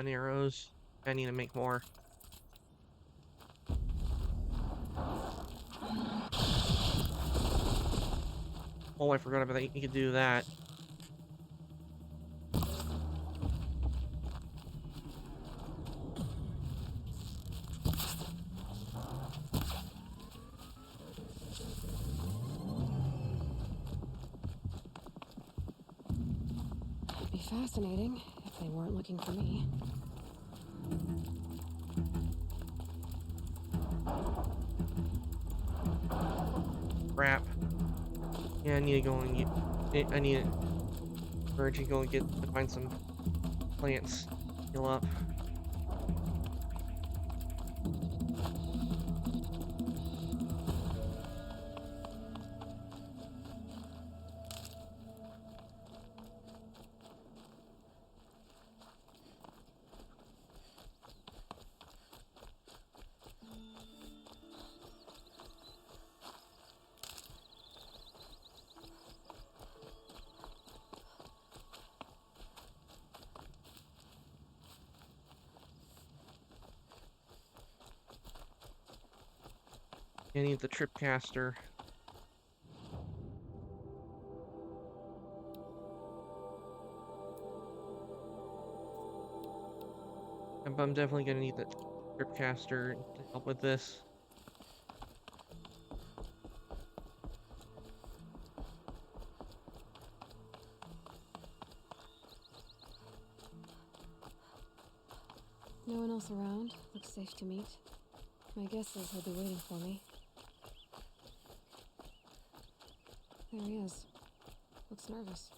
Arrows. I need to make more. Oh, I forgot about that. You could do that. It'd be fascinating if they weren't looking for me. Crap. Yeah, I need to go and get. I need to urge you to go and find some plants. Heal up. I need the tripcaster. I'm definitely gonna need the tripcaster to help with this. No one else around. Looks safe to meet. My guess is he'll be waiting for me. There he is. Looks nervous.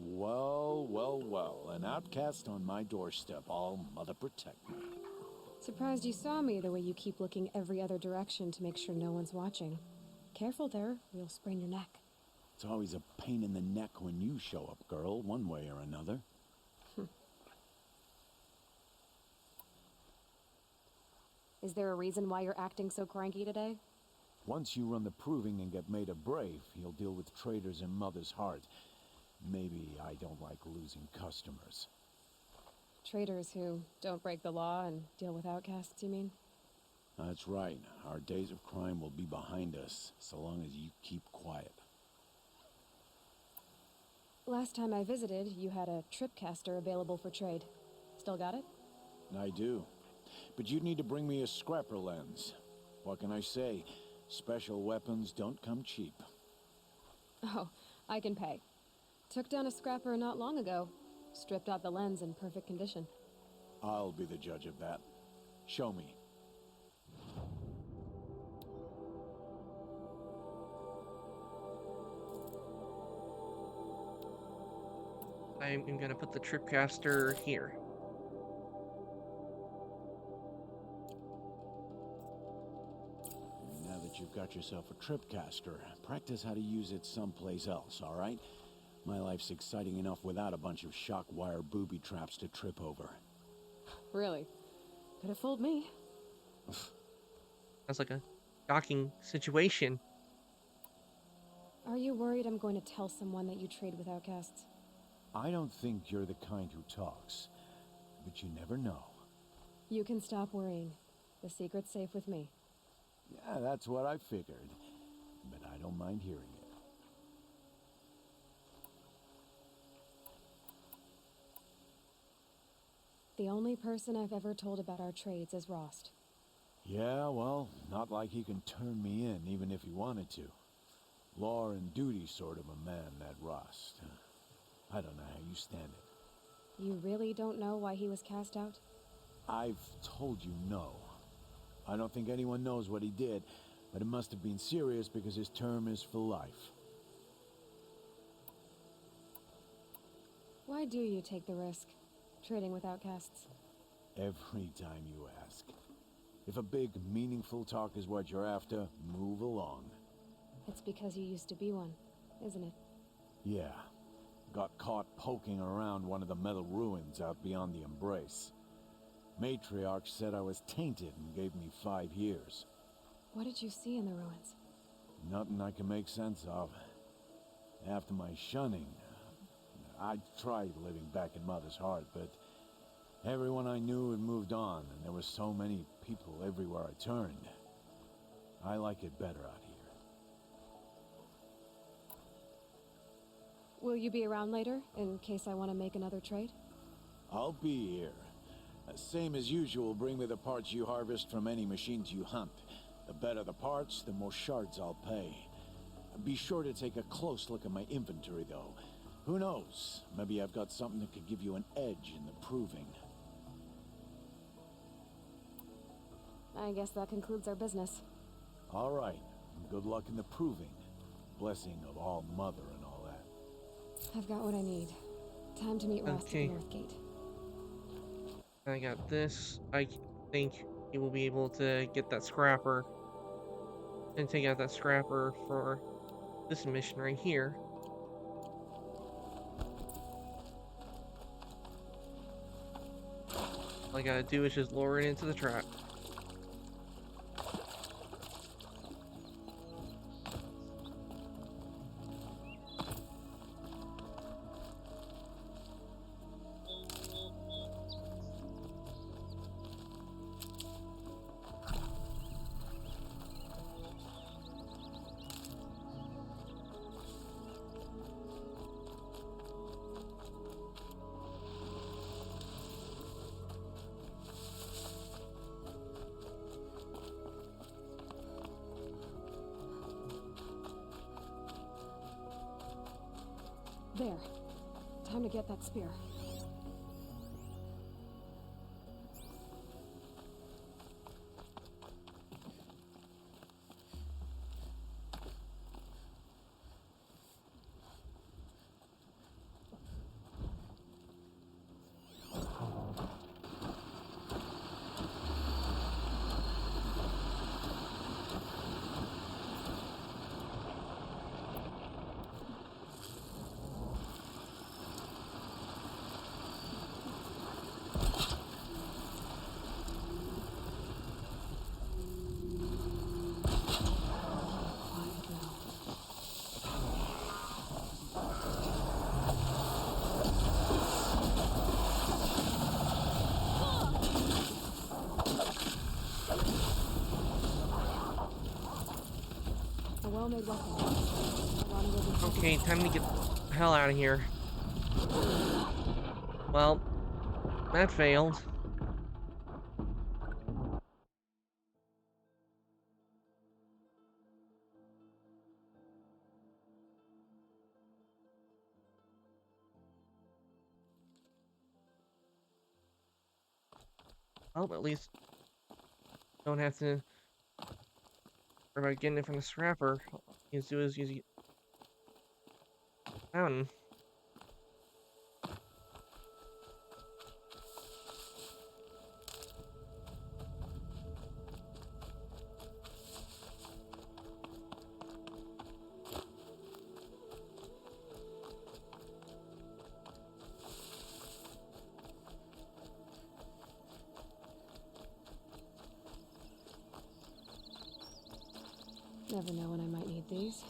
Well, well, well. An outcast on my doorstep. All mother protect me. Surprised you saw me the way you keep looking every other direction to make sure no one's watching. Careful there, you'll sprain your neck. It's always a pain in the neck when you show up, girl, one way or another. Is there a reason why you're acting so cranky today? Once you run the proving and get made a brave, you'll deal with traitors in Mother's Heart. Maybe I don't like losing customers. Traitors who don't break the law and deal with outcasts, you mean? That's right. Our days of crime will be behind us, so long as you keep quiet. Last time I visited, you had a tripcaster available for trade. Still got it? I do. But you'd need to bring me a scrapper lens. What can I say? Special weapons don't come cheap. Oh, I can pay. Took down a scrapper not long ago. Stripped out the lens in perfect condition. I'll be the judge of that. Show me. I'm gonna put the tripcaster here. Now that you've got yourself a tripcaster, practice how to use it someplace else, all right? My life's exciting enough without a bunch of shock wire booby traps to trip over. Really? Could have fooled me. Sounds like a shocking situation. Are you worried I'm going to tell someone that you trade with outcasts? I don't think you're the kind who talks, but you never know. You can stop worrying. The secret's safe with me. Yeah, that's what I figured, but I don't mind hearing it. The only person I've ever told about our trades is Rost. Yeah, well, not like he can turn me in, even if he wanted to. Law and duty sort of a man, that Rost. I don't know how you stand it. You really don't know why he was cast out? I've told you no. I don't think anyone knows what he did, but it must have been serious because his term is for life. Why do you take the risk, trading with outcasts? Every time you ask. If a big, meaningful talk is what you're after, move along. It's because you used to be one, isn't it? Yeah, Got caught poking around one of the metal ruins out beyond the Embrace. Matriarch said I was tainted and gave me 5 years. What did you see in the ruins? Nothing I can make sense of. After my shunning, I tried living back in Mother's heart, but everyone I knew had moved on, and there were so many people everywhere I turned. I like it better out here. Will you be around later, in case I want to make another trade? I'll be here. Same as usual, bring me the parts you harvest from any machines you hunt. The better the parts, the more shards I'll pay. Be sure to take a close look at my inventory, though. Who knows? Maybe I've got something that could give you an edge in the proving. I guess that concludes our business. All right. Good luck in the proving. Blessing of All Mother and all that. I've got what I need. Time to meet Rost at the Okay. North Gate. I got this. I think he will be able to get that scrapper and take out that scrapper for this mission right here. All I gotta do is just lower it into the trap. There. Time to get that spear. A well-made weapon. Ranni will be happy. Okay, time to get the hell out of here. Well, that failed. Well, at least don't have to worry about getting it from the scrapper. All you have to do is use the fountain. Never know when I might need these.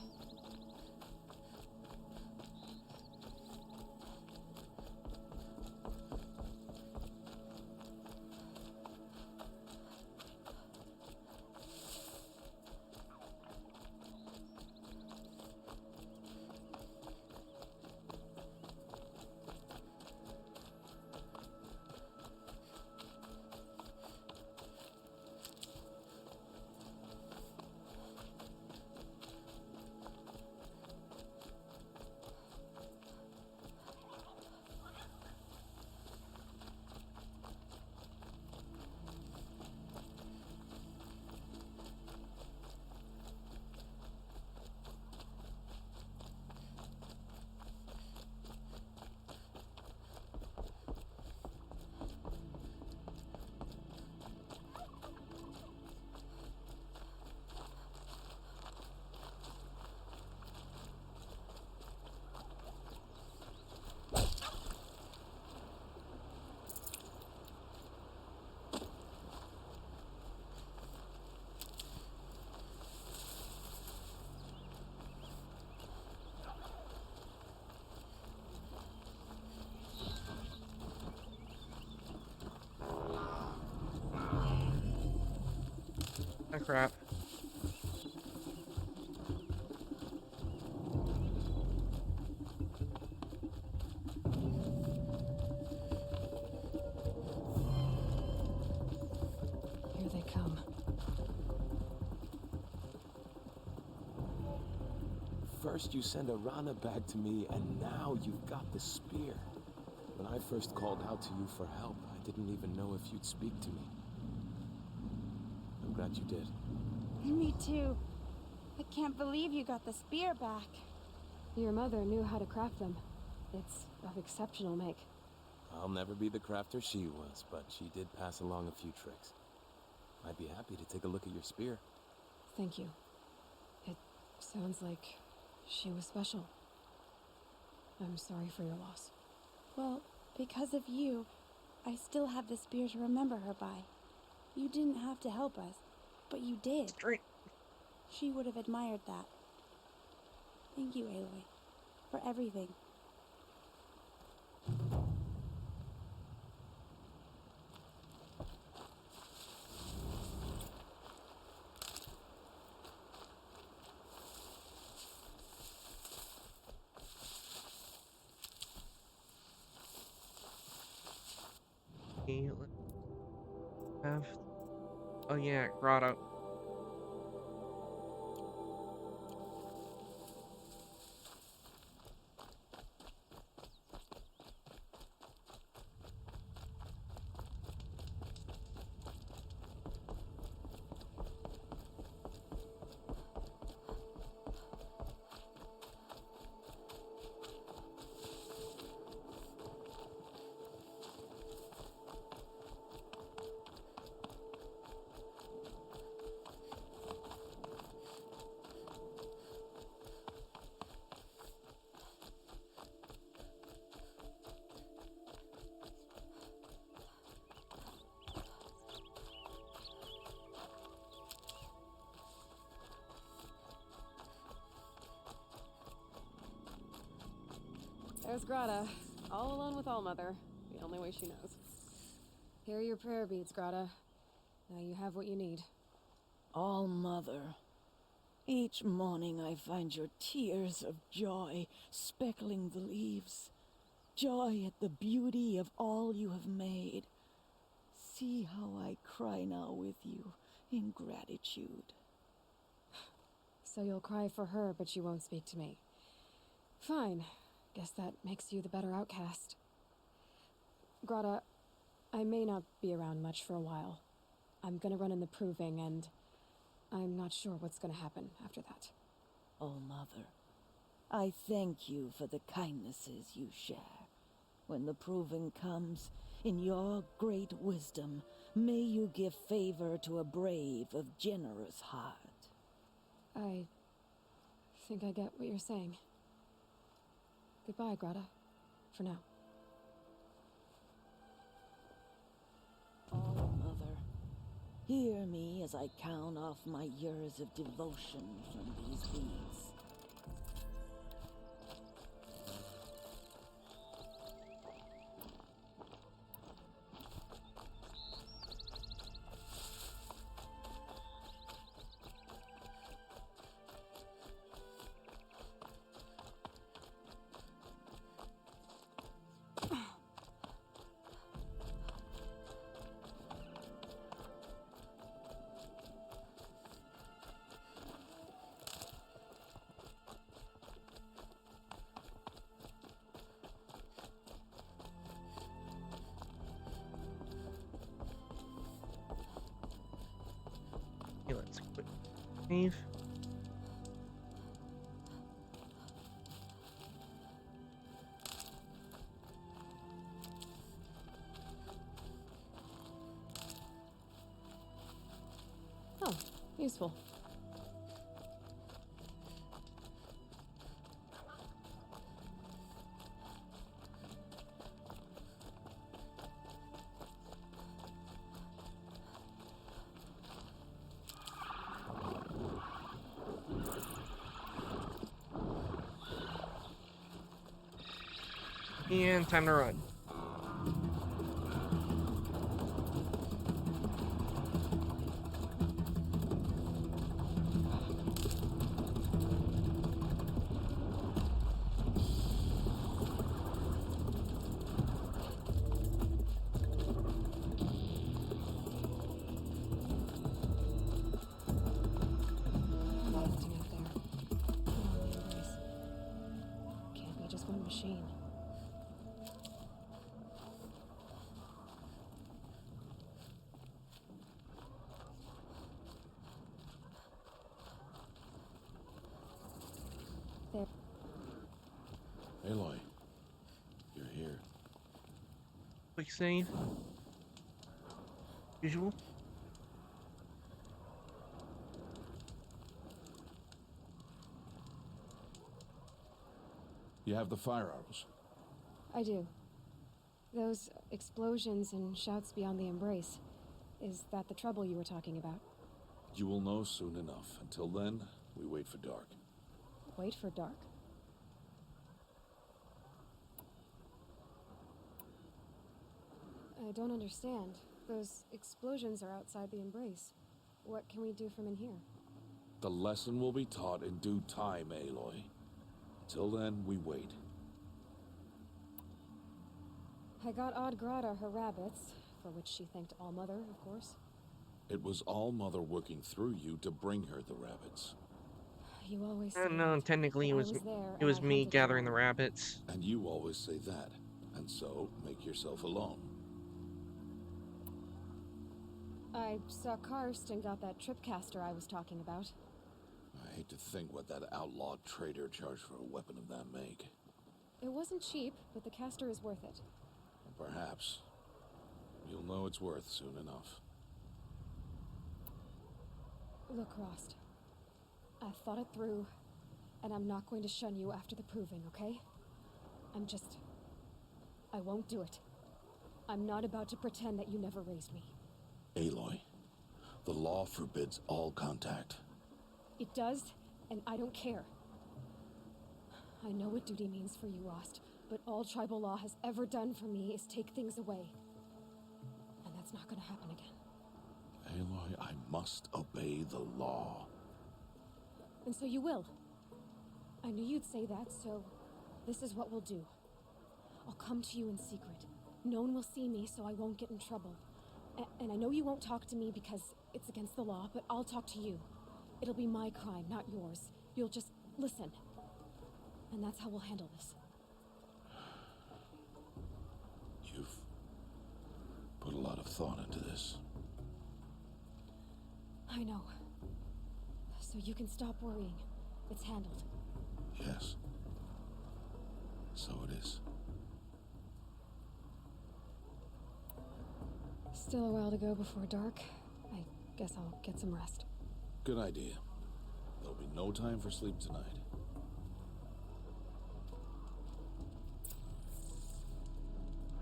crap. Here they come. First you send Arana back to me, and now you've got the spear. When I first called out to you for help, I didn't even know if you'd speak to me. I'm glad you did. Me too. I can't believe you got the spear back. Your mother knew how to craft them. It's of exceptional make. I'll never be the crafter she was, but she did pass along a few tricks. I'd be happy to take a look at your spear. Thank you. It sounds like she was special. I'm sorry for your loss. Well, because of you, I still have the spear to remember her by. You didn't have to help us, but you did. Straight. She would have admired that. Thank you, Aloy, for everything. Okay, let's have. Oh yeah, grotto. There's Grata, all alone with Allmother, the only way she knows. Here are your prayer beads, Grata. Now you have what you need. All Mother. Each morning I find your tears of joy speckling the leaves. Joy at the beauty of all you have made. See how I cry now with you in gratitude. So you'll cry for her, but you won't speak to me. Fine. Guess that makes you the better outcast. Grata, I may not be around much for a while. I'm gonna run in the proving, and I'm not sure what's gonna happen after that. Oh, Mother, I thank you for the kindnesses you share. When the proving comes, in your great wisdom, may you give favor to a brave of generous heart. I think I get what you're saying. Goodbye, Grata. For now. Oh, Mother, hear me as I count off my years of devotion from these beads. Okay, let's quit. Save. Oh, useful. And time to run. quick save. Usual. You have the fire arrows. I do. Those explosions and shouts beyond the embrace. Is that the trouble you were talking about? You will know soon enough. Until then, we wait for dark. Wait for dark? I don't understand. Those explosions are outside the embrace. What can we do from in here? The lesson will be taught in due time, Aloy. Till then, we wait. I got Odd Grata her rabbits, for which she thanked Allmother, of course. It was All-Mother working through you to bring her the rabbits. You always say No, that, technically but it I was was there, it and was I me hunted gathering them the all. rabbits. And you always say that. And so, make yourself alone. I saw Karst and got that tripcaster I was talking about. I hate to think what that outlawed trader charged for a weapon of that make. It wasn't cheap, but the caster is worth it. Perhaps. You'll know it's worth soon enough. Look, Rost. I've thought it through, and I'm not going to shun you after the proving, okay? I won't do it. I'm not about to pretend that you never raised me. Aloy, the law forbids all contact. It does, and I don't care. I know what duty means for you, Rost, but all tribal law has ever done for me is take things away. And that's not gonna happen again. Aloy, I must obey the law. And so you will. I knew you'd say that, so this is what we'll do. I'll come to you in secret. No one will see me, so I won't get in trouble. And I know you won't talk to me because it's against the law, but I'll talk to you. It'll be my crime, not yours. You'll just listen. And that's how we'll handle this. You've put a lot of thought into this. I know. So you can stop worrying. It's handled. Yes. So it is. Still a while to go before dark. I guess I'll get some rest. Good idea. There'll be no time for sleep tonight.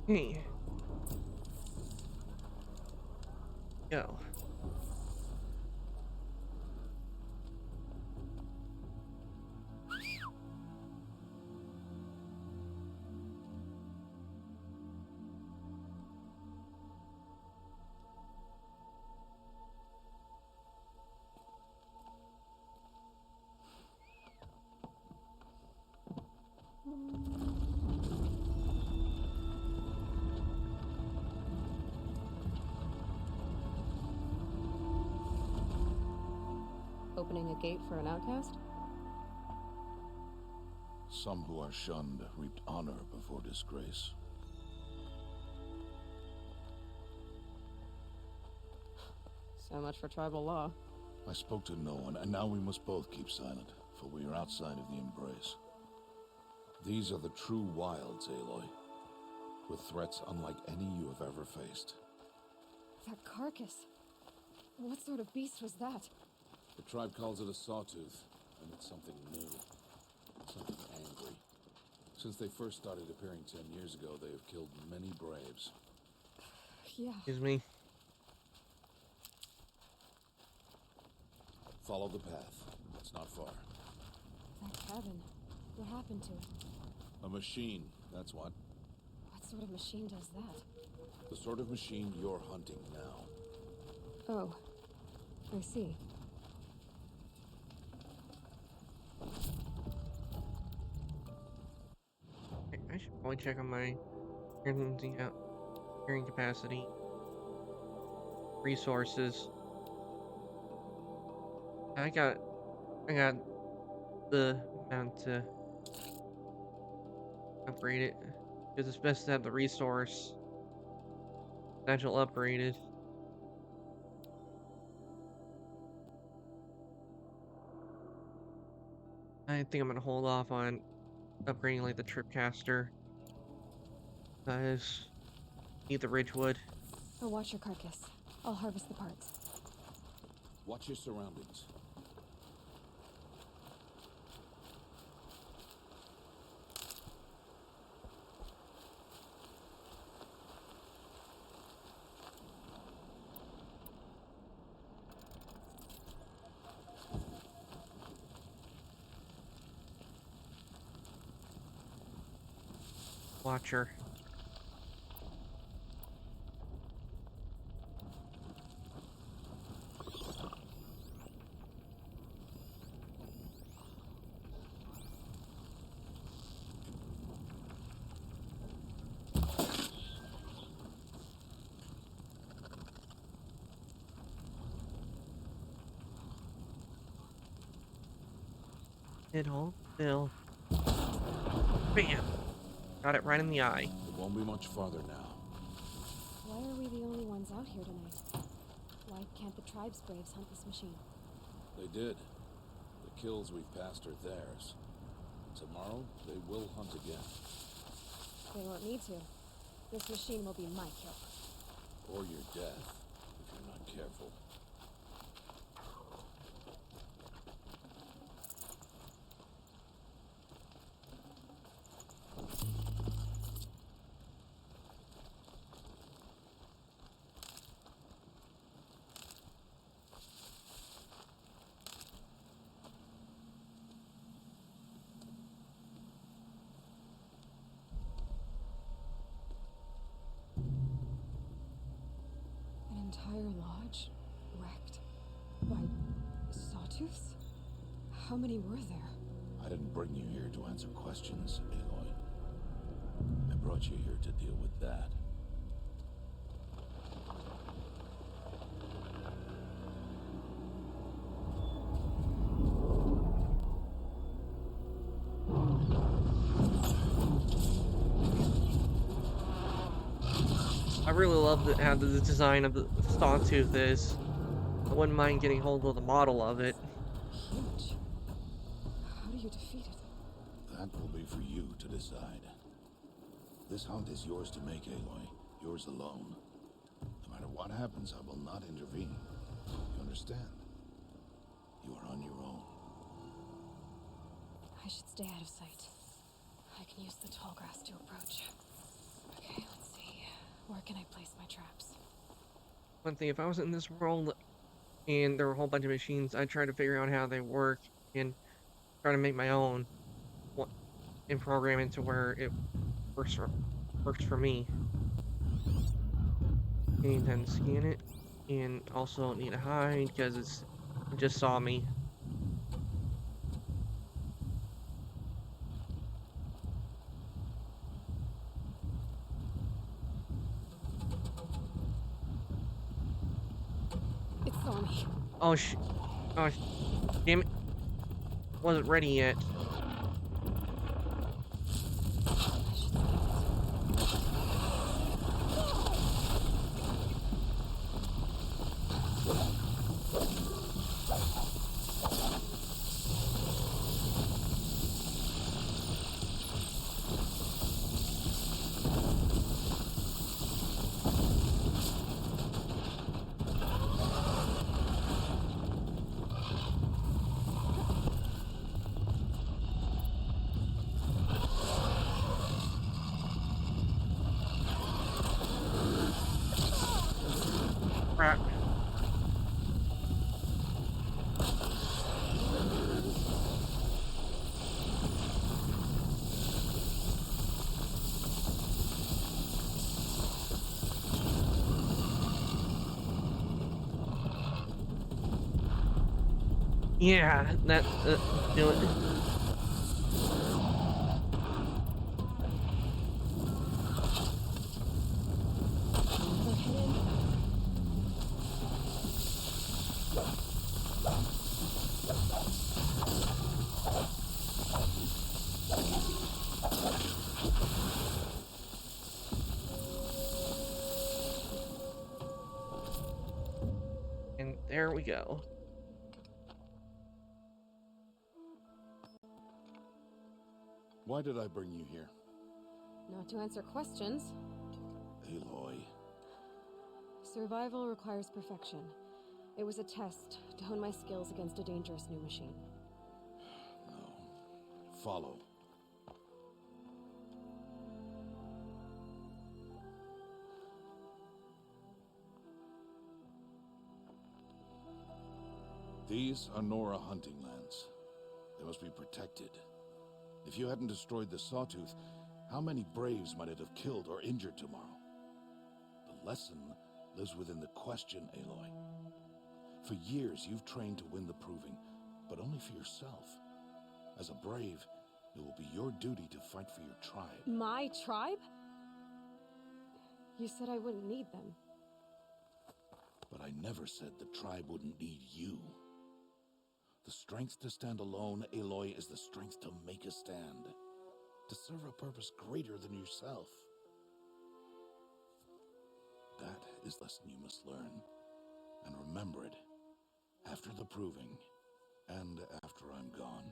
Hey. Go. Opening a gate for an outcast? Some who are shunned reaped honor before disgrace. So much for tribal law. I spoke to no one, and now we must both keep silent, for we are outside of the embrace. These are the true wilds, Aloy, with threats unlike any you have ever faced. That carcass. What sort of beast was that? The tribe calls it a sawtooth, and it's something new. Something angry. Since they first started appearing 10 years ago, they have killed many braves. Yeah. Excuse me. Follow the path. It's not far. That cabin. What happened to it? A machine, that's what. What sort of machine does that? The sort of machine you're hunting now. Oh. I see. I should probably check on my carrying capacity. Resources. I got the amount to upgrade it. Because it's best to have the resource potential upgraded. I think I'm gonna hold off on upgrading like the Tripcaster. Because Need the Ridgewood. Oh, watch your carcass. I'll harvest the parts. Watch your surroundings. Watcher. It hold still. Bam! Got it right in the eye. It won't be much farther now. Why are we the only ones out here tonight? Why can't the tribe's braves hunt this machine? They did. The kills we've passed are theirs. Tomorrow, they will hunt again. They won't need to. This machine will be my kill. Or your death, if you're not careful. An entire lodge wrecked by sawtooths? How many were there? I didn't bring you here to answer questions, Aloy. I brought you here to deal with that. I really love how the design of the Sawtooth is. I wouldn't mind getting hold of the model of it. Huge. How do you defeat it? That will be for you to decide. This hunt is yours to make, Aloy. Yours alone. No matter what happens, I will not intervene. You understand? You are on your own. I should stay out of sight. I can use the tall grass to approach. Okay, let's see. Where can I place my traps? One thing, if I was in this world and there were a whole bunch of machines, I'd try to figure out how they work and try to make my own and program it to where it works for me. And then scan it, and also need to hide because it just saw me. It saw me. Oh damn it! Wasn't ready yet. Crap. Yeah, that do it. They're hidden. And there we go. Why did I bring you here? Not to answer questions. Aloy. Survival requires perfection. It was a test to hone my skills against a dangerous new machine. No. Follow. These are Nora hunting lands. They must be protected. If you hadn't destroyed the Sawtooth, how many Braves might it have killed or injured tomorrow? The lesson lives within the question, Aloy. For years, you've trained to win the Proving, but only for yourself. As a Brave, it will be your duty to fight for your tribe. My tribe? You said I wouldn't need them. But I never said the tribe wouldn't need you. The strength to stand alone, Aloy, is the strength to make a stand. To serve a purpose greater than yourself. That is the lesson you must learn. And remember it after the Proving and after I'm gone.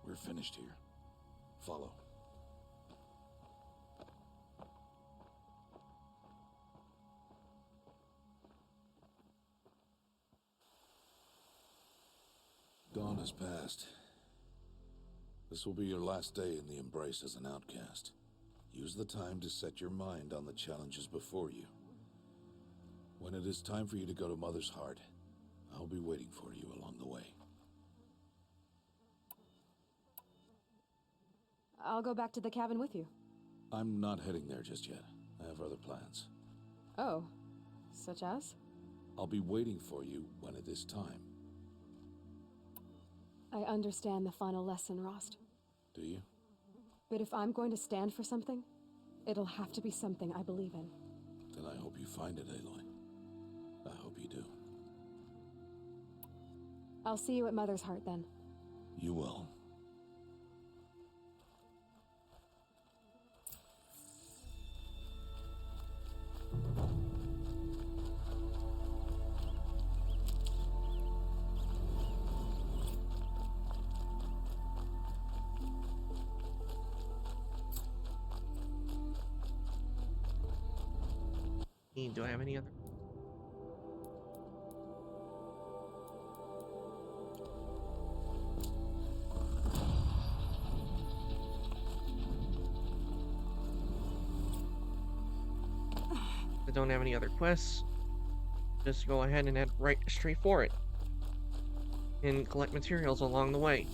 We're finished here. Follow. Dawn has passed. This will be your last day in the Embrace as an outcast. Use the time to set your mind on the challenges before you. When it is time for you to go to Mother's Heart, I'll be waiting for you along the way. I'll go back to the cabin with you. I'm not heading there just yet. I have other plans. Oh, such as? I'll be waiting for you when it is time. I understand the final lesson, Rost. Do you? But if I'm going to stand for something, it'll have to be something I believe in. Then I hope you find it, Aloy. I hope you do. I'll see you at Mother's Heart then. You will. Do I have any other? I don't have any other quests. Just go ahead and head right straight for it. And collect materials along the way.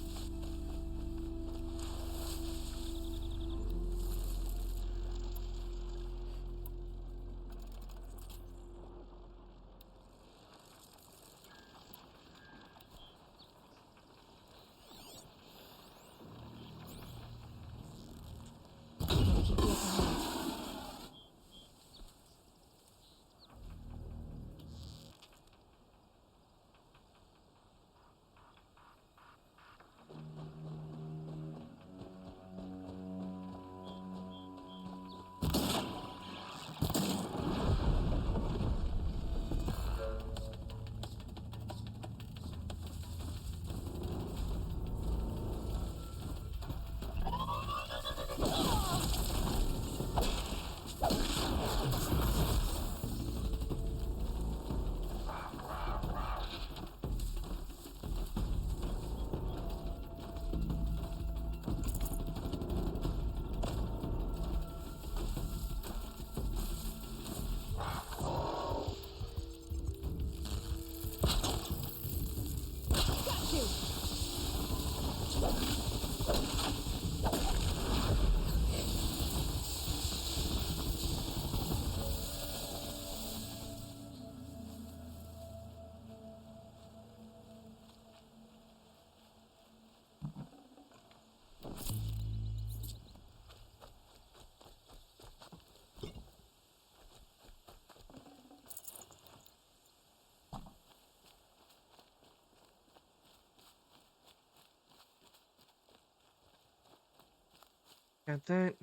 Got that.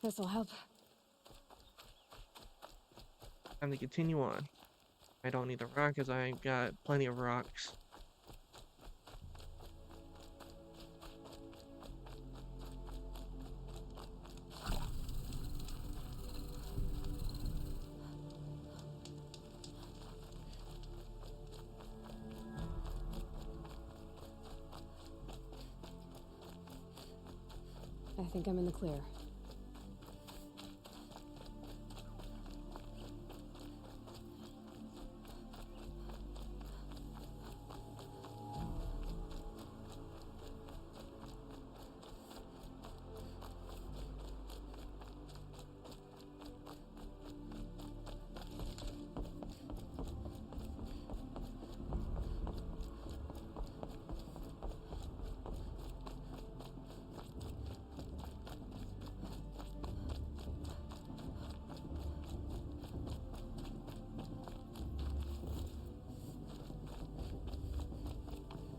This'll help. Time to continue on. I don't need the rock because I got plenty of rocks. I think I'm in the clear.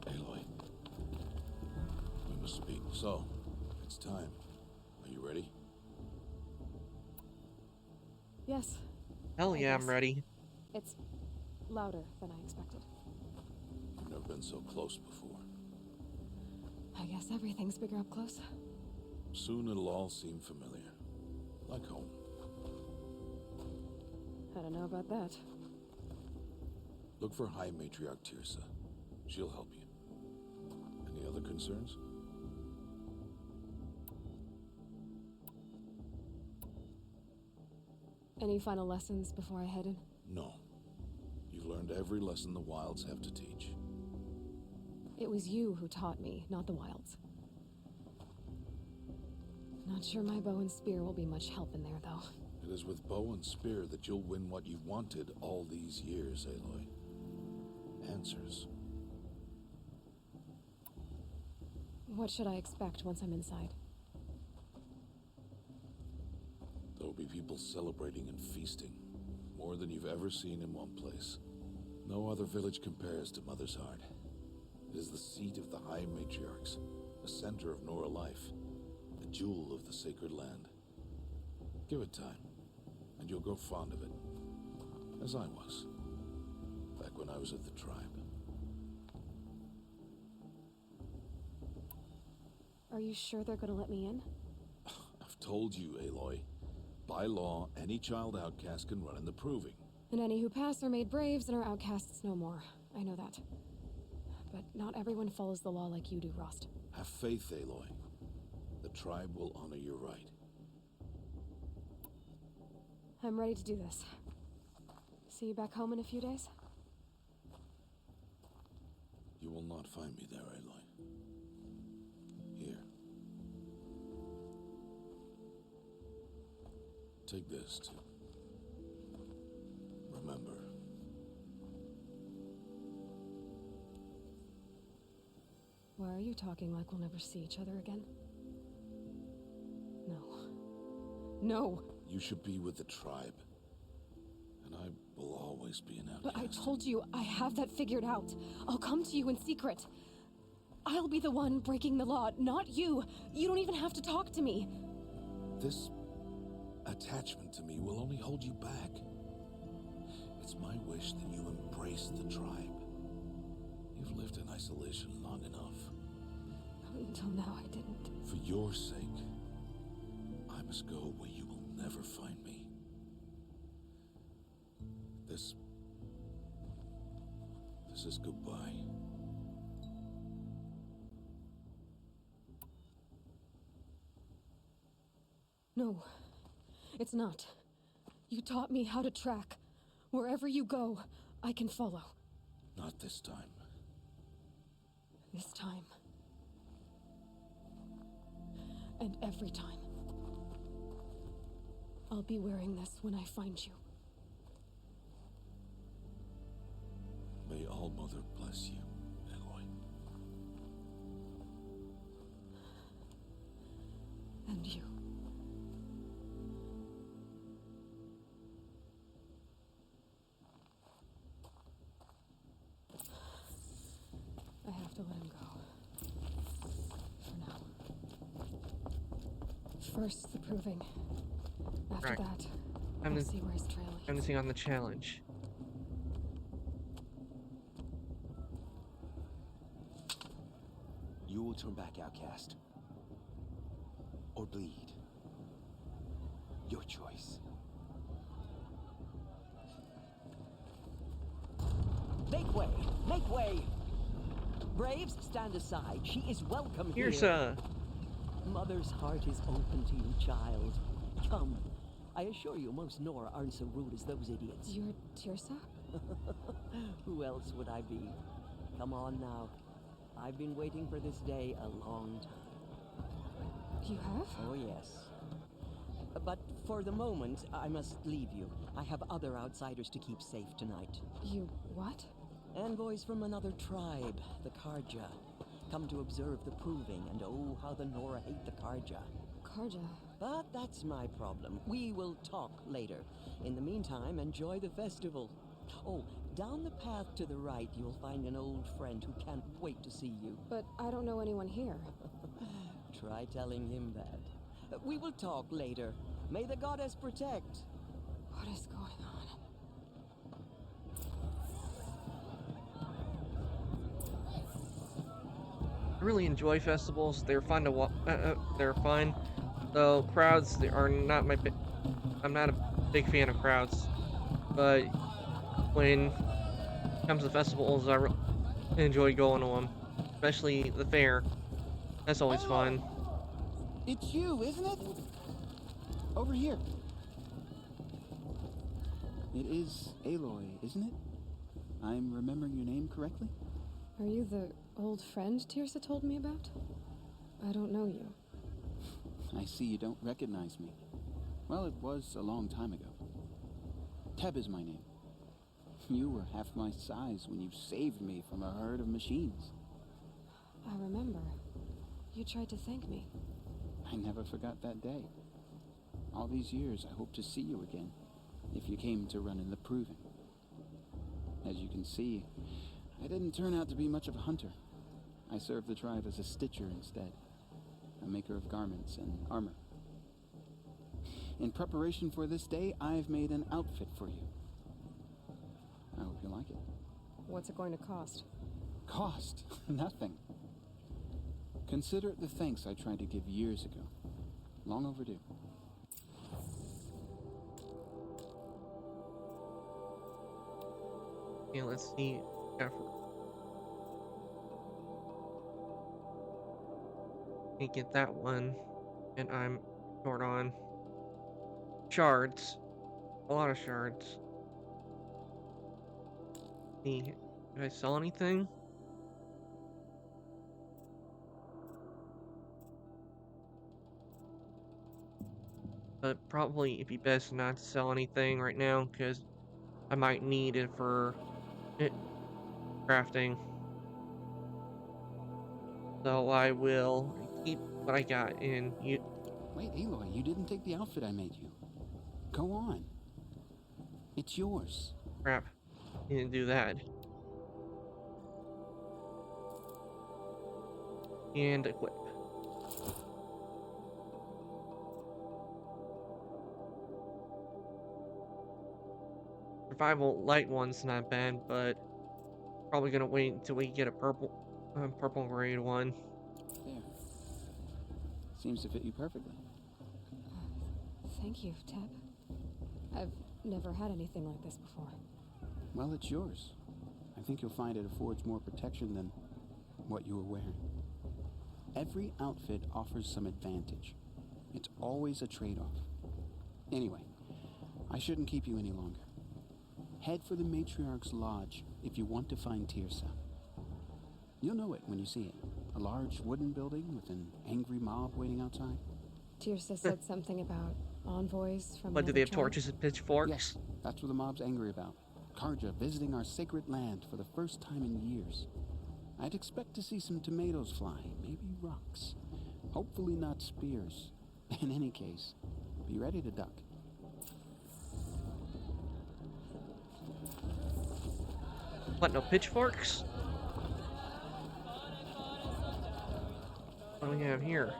Aloy, we must speak. So, it's time. Are you ready? Yes. Hell I yeah, I'm guess. ready. It's louder than I expected. You've never been so close before. I guess everything's bigger up close. Soon it'll all seem familiar. Like home. I don't know about that. Look for High Matriarch Tirsa. She'll help you. Any other concerns? Any final lessons before I head in? No. You've learned every lesson the Wilds have to teach. It was you who taught me, not the Wilds. Not sure my bow and spear will be much help in there, though. It is with bow and spear that you'll win what you wanted all these years, Aloy. Answers. What should I expect once I'm inside? There will be people celebrating and feasting. More than you've ever seen in one place. No other village compares to Mother's Heart. It is the seat of the High Matriarchs, the center of Nora life, a jewel of the sacred land. Give it time, and you'll grow fond of it. As I was, back when I was at the tribe. Are you sure they're gonna let me in? I've told you, Aloy. By law, any child outcast can run in the Proving. And any who pass are made braves and are outcasts no more. I know that. But not everyone follows the law like you do, Rost. Have faith, Aloy. The tribe will honor your right. I'm ready to do this. See you back home in a few days? You will not find me there, Aloy. Here. Take this, too. Remember. Why are you talking like we'll never see each other again? No. No! You should be with the tribe. And I will always be an outcast. But I told you, I have that figured out. I'll come to you in secret. I'll be the one breaking the law, not you. You don't even have to talk to me. This attachment to me will only hold you back. It's my wish that you embrace the tribe. You've lived in isolation long enough. Until now, I didn't. For your sake, I must go where you will never find me. This is goodbye. No, it's not. You taught me how to track. Wherever you go, I can follow. Not this time. This time. And every time. I'll be wearing this when I find you. May All Mother bless you, Aloy. And you. I have to let him go. For now. First, the Proving. After Right. that, I'm I'll the- see where his trail leads. I'm missing on the challenge. You will turn back, outcast. Or bleed. Your choice. Make way! Make way! Braves, stand aside. She is welcome Here's here. Mother's heart is open to you, child. Come. I assure you, most Nora aren't so rude as those idiots. You're Tirsa? Who else would I be? Come on now. I've been waiting for this day a long time. You have? Oh, yes. But for the moment, I must leave you. I have other outsiders to keep safe tonight. You what? Envoys from another tribe, the Karja. Come to observe the proving, and oh, how the Nora hate the Karja. Karja? But that's my problem. We will talk later. In the meantime, enjoy the festival. Oh, down the path to the right, you'll find an old friend who can't wait to see you. But I don't know anyone here. Try telling him that. We will talk later. May the goddess protect. What is going on? I really enjoy festivals. They're fun to they're fun. Though crowds they are not my. I'm not a big fan of crowds, but when it comes to festivals, I enjoy going to them, especially the fair. That's always fun. It's you, isn't it? Over here. It is Aloy, isn't it? I'm remembering your name correctly? Are you the old friend Tirsa told me about? I don't know you. I see you don't recognize me. Well, it was a long time ago. Teb is my name. You were half my size when you saved me from a herd of machines. I remember. You tried to thank me. I never forgot that day. All these years, I hope to see you again, if you came to run in the proving. As you can see, I didn't turn out to be much of a hunter. I served the tribe as a stitcher instead, a maker of garments and armor. In preparation for this day, I've made an outfit for you. I hope you like it. What's it going to cost? Cost? Nothing. Consider it the thanks I tried to give years ago. Long overdue. Okay, let's see. Can't get that one, and I'm short on shards. A lot of shards. Did I sell anything? But probably it'd be best not to sell anything right now, because I might need it for crafting. So I will keep what I got in you. Wait, Aloy, you didn't take the outfit I made you. Go on. It's yours. Crap. Didn't do that. And equip. Survival light one's not bad, but probably gonna wait until we get a purple grade one. There. Seems to fit you perfectly. Thank you, Teb. I've never had anything like this before. Well, it's yours. I think you'll find it affords more protection than what you were wearing. Every outfit offers some advantage. It's always a trade-off. Anyway, I shouldn't keep you any longer. Head for the Matriarch's Lodge if you want to find Tirsa. You'll know it when you see it. A large wooden building with an angry mob waiting outside. Tirsa said something about envoys from What, do they have another tribe? torches and pitchforks? Yes, that's what the mob's angry about. Karja visiting our sacred land for the first time in years. I'd expect to see some tomatoes fly, maybe rocks. Hopefully not spears. In any case, be ready to duck. What, no pitchforks? What do we have here?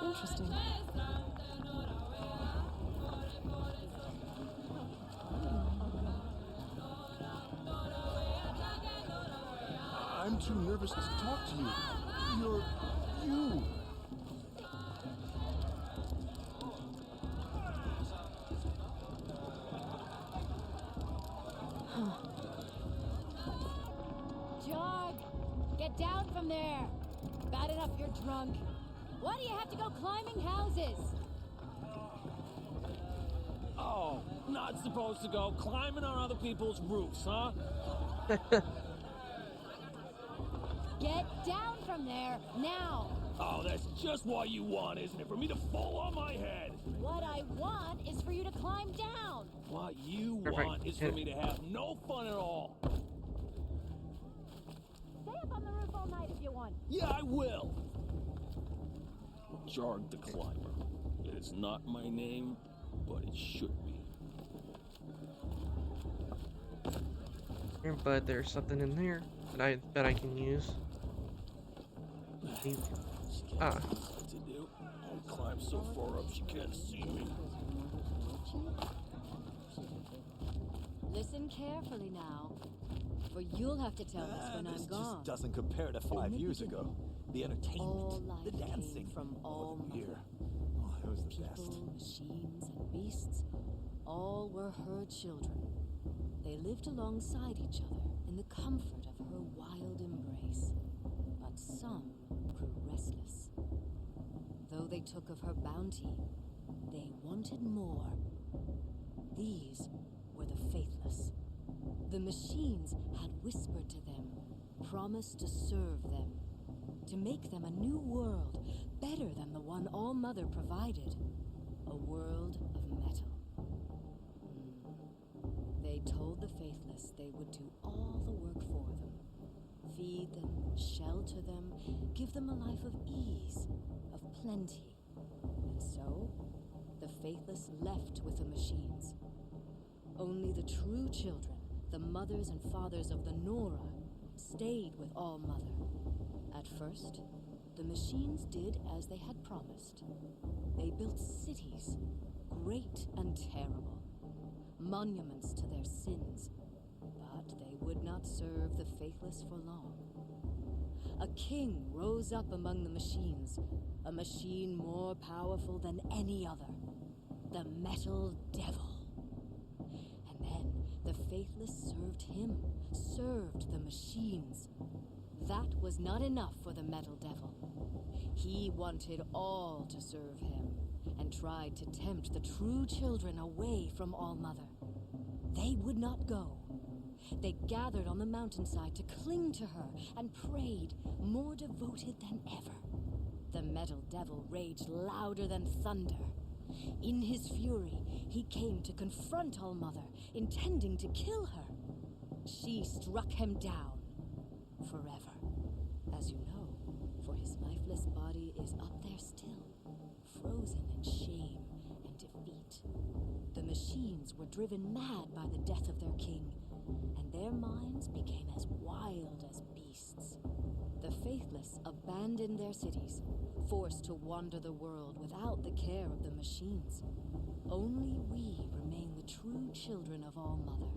Interesting. I'm too nervous to talk to you. You're you. Jog! Get down from there! Bad enough you're drunk. Why do you have to go climbing houses? Oh, not supposed to go climbing on other people's roofs, huh? Get down from there, now! Oh, that's just what you want, isn't it? For me to fall on my head. What I want is for you to climb down! What you Perfect. want is for me to have no fun at all. Stay up on the roof all night if you want. Yeah, I will. Jarg the Climber. It is not my name, but it should be. But there's something in there that I can use. Ah. What to do? I'll climb so far up she can't see me. Listen carefully now, for you'll have to tell us when I'm This gone. just doesn't compare to 5 years ago. The All entertainment, life the dancing, came from all the mother. beer. Oh, it was the People, best. machines, and beasts, all were her children. They lived alongside each other in the comfort of her wild embrace. But some grew restless. Though they took of her bounty, they wanted more. These were the faithless. The machines had whispered to them, promised to serve them, to make them a new world, better than the one All Mother provided. A world of metal. They told the faithless they would do all the work for them. Feed them, shelter them, give them a life of ease, of plenty. And so, the faithless left with the machines. Only the true children, the mothers and fathers of the Nora, stayed with All Mother. At first, the machines did as they had promised. They built cities, great and terrible, monuments to their sins, but they would not serve the faithless for long. A king rose up among the machines, a machine more powerful than any other, the Metal Devil. And then the faithless served him, served the machines. That was not enough for the Metal Devil. He wanted all to serve him, and tried to tempt the true children away from All Mother. They would not go. They gathered on the mountainside to cling to her and prayed, more devoted than ever. The Metal Devil raged louder than thunder. In his fury, he came to confront All Mother, intending to kill her. She struck him down forever. As you know, for his lifeless body is up there still, frozen in shame and defeat. The machines were driven mad by the death of their king, and their minds became as wild as beasts. The faithless abandoned their cities, forced to wander the world without the care of the machines. Only we remain the true children of All Mother.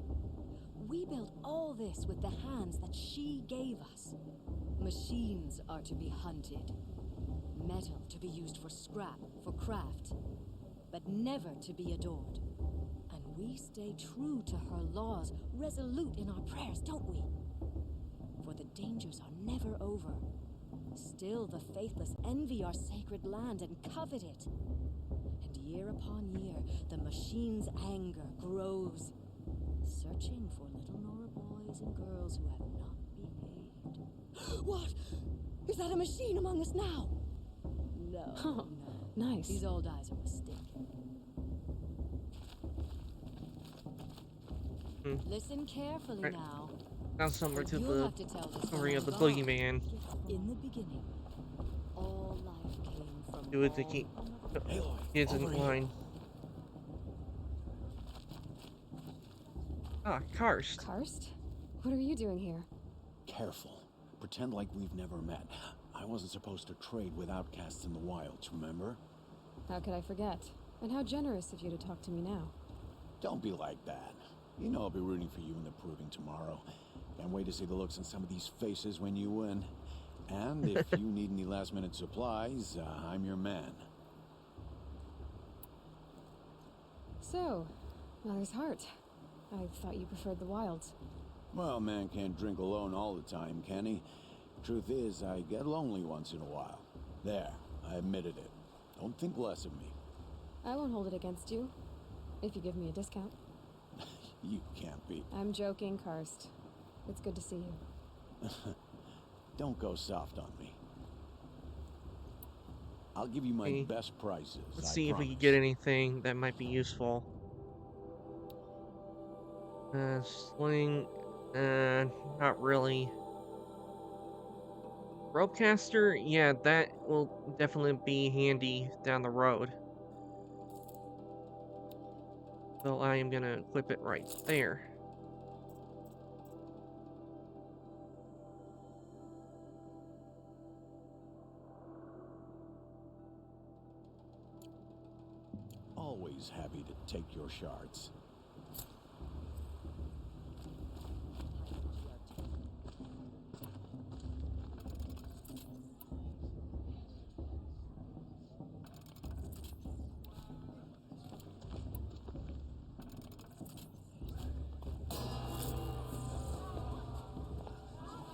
We built all this with the hands that she gave us. Machines are to be hunted. Metal to be used for scrap, for craft, but never to be adored. And we stay true to her laws, resolute in our prayers, don't we? For the dangers are never over. Still the faithless envy our sacred land and covet it. And year upon year, the machine's anger grows, searching for little Nora boys and girls who have not behaved. What? Is that a machine among us now? No, Oh, no. nice. These old eyes are mistaken. Listen carefully Right. now. Sounds similar to You'll the have to tell this story when of the I'm gone. boogeyman. In the beginning, all life came from Do it to all keep Aloy, kids in over here. line. Ah, Karst. Karst? What are you doing here? Careful. Pretend like we've never met. I wasn't supposed to trade with outcasts in the wilds, remember? How could I forget? And how generous of you to talk to me now. Don't be like that. You know I'll be rooting for you in the proving tomorrow. Can't wait to see the looks on some of these faces when you win. And if you need any last-minute supplies, I'm your man. So, Mother's Heart. I thought you preferred the wilds. Well, man can't drink alone all the time, can he? Truth is, I get lonely once in a while. There, I admitted it. Don't think less of me. I won't hold it against you, if you give me a discount. You can't be. I'm joking, Karst. It's good to see you. Don't go soft on me. I'll give you my Okay. best prices. Let's I see if we can promise. get anything that might be useful. Sling, not really. Ropecaster, yeah, that will definitely be handy down the road. So I am gonna equip it right there. Always happy to take your shards.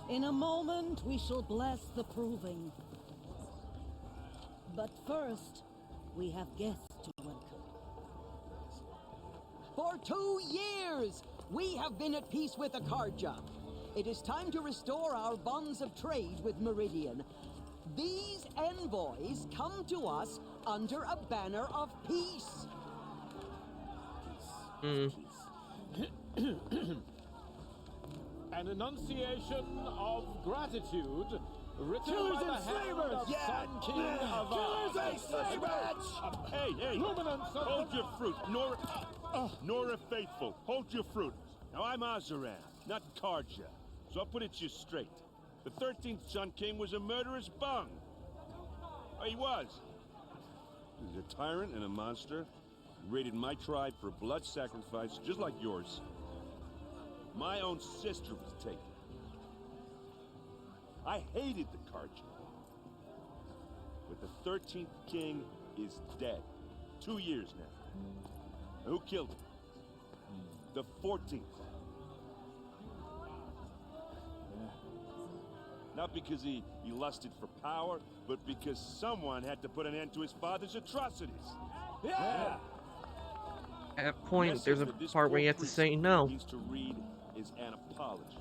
In a moment, we shall bless the proving. But first, we have guests to welcome. For 2 years, we have been at peace with Akarja. It is time to restore our bonds of trade with Meridian. These envoys come to us under a banner of peace. An enunciation of gratitude written Killers by the and hand slavers! of Sun King of Killers and slavers! Hey, Luminance of hold your fruit. Nora Faithful, hold your fruit. Now, I'm Azaran, not Karja, so I'll put it to you straight. The 13th Sun King was a murderous bung. Oh, he was. He was a tyrant and a monster. He raided my tribe for blood sacrifice, just like yours. My own sister was taken. I hated the Karja. But the 13th king is dead. 2 years now. Who killed him? The 14th. Not because he lusted for power, but because someone had to put an end to his father's atrocities. Yeah! At that point, Message there's a that this part where poor you have to priest say no. needs to read is an apology.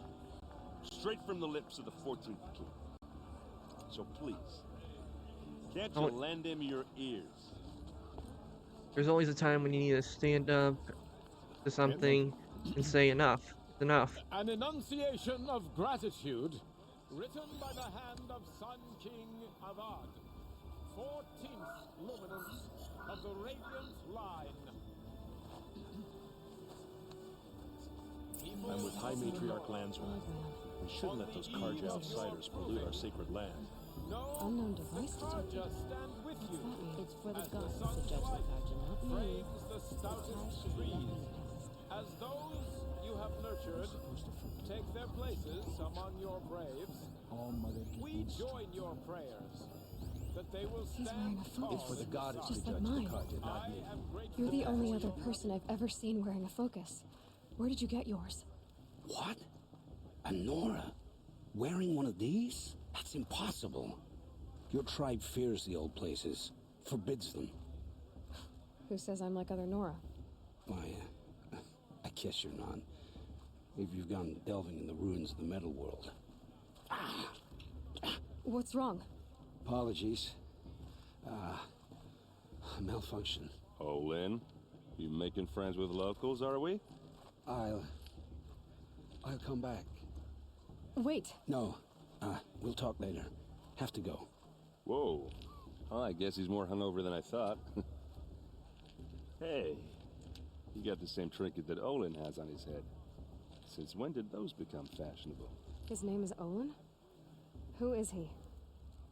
Straight from the lips of the 14th king. So please, can't you Oh. lend him your ears? There's always a time when you need to stand up to something and say enough. It's enough. An enunciation of gratitude written by the hand of Sun King Avad, 14th luminance of the Radiant Line. I'm with High Matriarch Lansra. We shouldn't let those Karja outsiders pollute our sacred land. Unknown device detected. Stand with What's you. that mean? It's for the gods to judge the Karja, not me. Frames the The stoutest task should be left in trees. the past. As those you have nurtured take their places among your braves, All Mother we join your prayers that they will He's wearing stand a focus. It's for the goddess Just to like judge mine. the Karja, not I me. am grateful. You're the only other person I've ever seen wearing a focus. Where did you get yours? What? A Nora? Wearing one of these? That's impossible. Your tribe fears the old places, forbids them. Who says I'm like other Nora? Why, I guess you're not. If you've gone delving in the ruins of the metal world. What's wrong? Apologies. Malfunction. Oh, Lynn, you making friends with locals, are we? I'll come back. Wait. No, we'll talk later. Have to go. Whoa. Well, I guess he's more hungover than I thought. Hey, you got the same trinket that Olin has on his head. Since when did those become fashionable? His name is Olin? Who is he?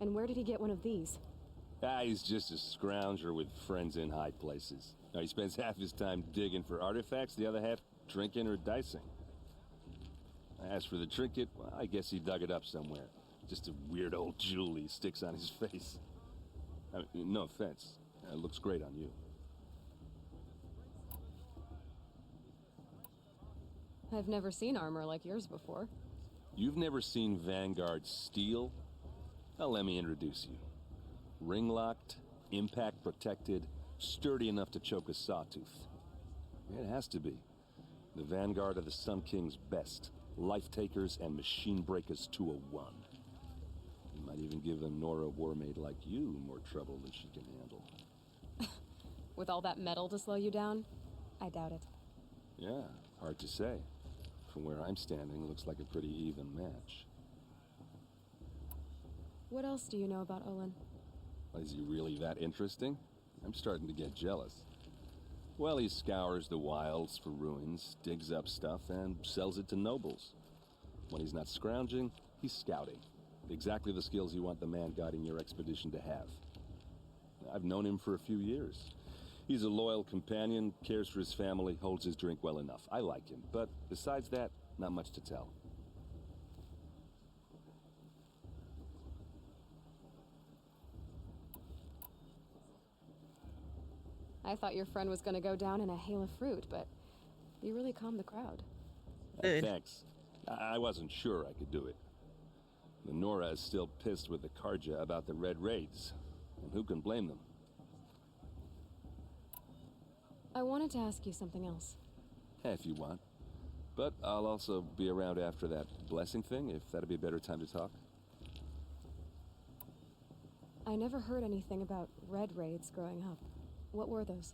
And where did he get one of these? He's just a scrounger with friends in high places. Now, he spends half his time digging for artifacts, the other half drinking or dicing. As for the trinket, well, I guess he dug it up somewhere. Just a weird old jewel he sticks on his face. I mean, no offense. It looks great on you. I've never seen armor like yours before. You've never seen Vanguard steel? Well, let me introduce you. Ring-locked, impact-protected, sturdy enough to choke a sawtooth. It has to be. The Vanguard of the Sun King's best. Life-takers and machine breakers to a one. You might even give a Nora Warmaid like you more trouble than she can handle. With all that metal to slow you down? I doubt it. Yeah, hard to say. From where I'm standing, looks like a pretty even match. What else do you know about Olin? Is he really that interesting? I'm starting to get jealous. Well, he scours the wilds for ruins, digs up stuff, and sells it to nobles. When he's not scrounging, he's scouting. Exactly the skills you want the man guiding your expedition to have. I've known him for a few years. He's a loyal companion, cares for his family, holds his drink well enough. I like him, but besides that, not much to tell. I thought your friend was gonna go down in a hail of fruit, but you really calmed the crowd. Thanks. I wasn't sure I could do it. The Nora is still pissed with the Karja about the Red Raids, and who can blame them? I wanted to ask you something else. If you want. But I'll also be around after that blessing thing, if that'd be a better time to talk. I never heard anything about Red Raids growing up. What were those?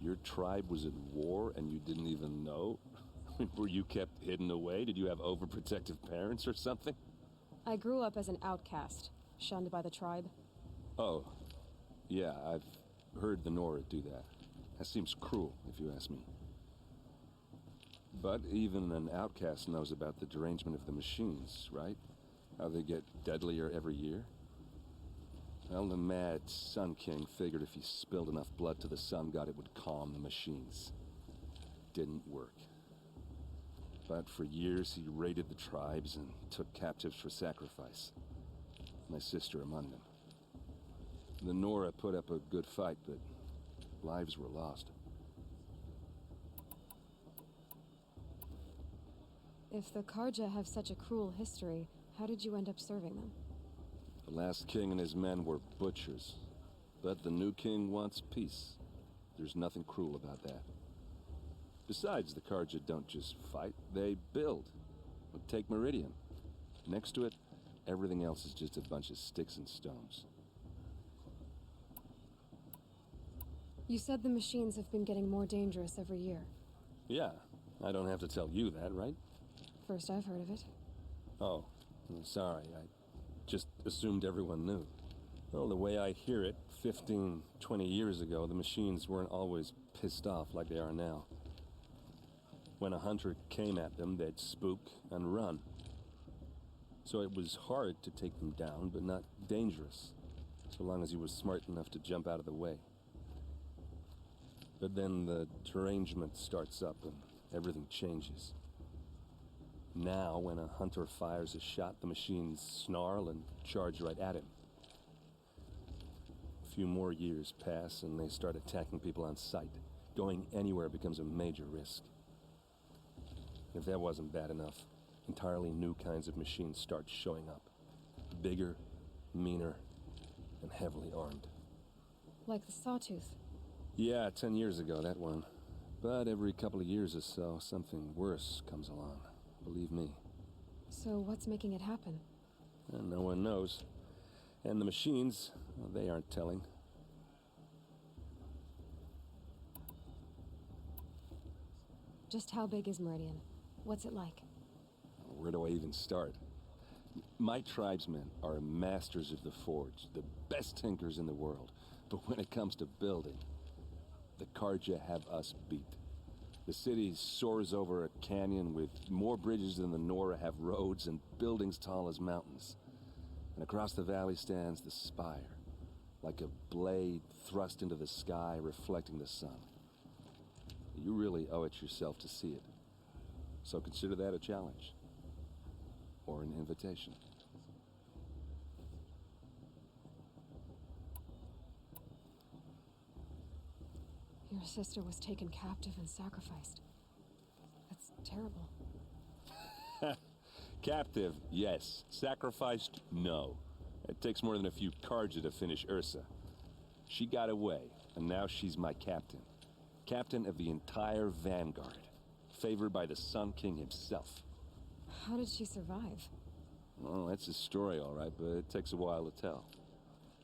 Your tribe was at war and you didn't even know? Were you kept hidden away? Did you have overprotective parents or something? I grew up as an outcast, shunned by the tribe. Oh, yeah, I've heard the Nora do that. That seems cruel, if you ask me. But even an outcast knows about the derangement of the machines, right? How they get deadlier every year? Well, the mad Sun King figured if he spilled enough blood to the Sun God, it would calm the machines. Didn't work. But for years, he raided the tribes and took captives for sacrifice. My sister among them. The Nora put up a good fight, but lives were lost. If the Karja have such a cruel history, how did you end up serving them? The last king and his men were butchers. But the new king wants peace. There's nothing cruel about that. Besides, the Karja don't just fight, they build. Take Meridian. Next to it, everything else is just a bunch of sticks and stones. You said the machines have been getting more dangerous every year. Yeah, I don't have to tell you that, right? First I've heard of it. Oh, I'm sorry. I just assumed everyone knew. Well, the way I hear it, 15, 20 years ago, the machines weren't always pissed off like they are now. When a hunter came at them, they'd spook and run. So it was hard to take them down, but not dangerous, so long as he was smart enough to jump out of the way. But then the derangement starts up and everything changes. Now, when a hunter fires a shot, the machines snarl and charge right at him. A few more years pass and they start attacking people on sight. Going anywhere becomes a major risk. If that wasn't bad enough, entirely new kinds of machines start showing up. Bigger, meaner, and heavily armed. Like the Sawtooth. Yeah, 10 years ago, that one. But every couple of years or so, something worse comes along. Believe me. So what's making it happen? And no one knows. And the machines, well, they aren't telling. Just how big is Meridian? What's it like? Where do I even start? My tribesmen are masters of the forge, the best tinkers in the world. But when it comes to building, the Karja have us beat. The city soars over a canyon with more bridges than the Nora have roads and buildings tall as mountains. And across the valley stands the spire, like a blade thrust into the sky reflecting the sun. You really owe it yourself to see it. So consider that a challenge. Or an invitation. Your sister was taken captive and sacrificed. That's terrible. Captive, yes. Sacrificed, no. It takes more than a few Carja to finish Ursa. She got away, and now she's my captain. Captain of the entire Vanguard. Favored by the Sun King himself. How did she survive? Well, that's a story, all right, but it takes a while to tell.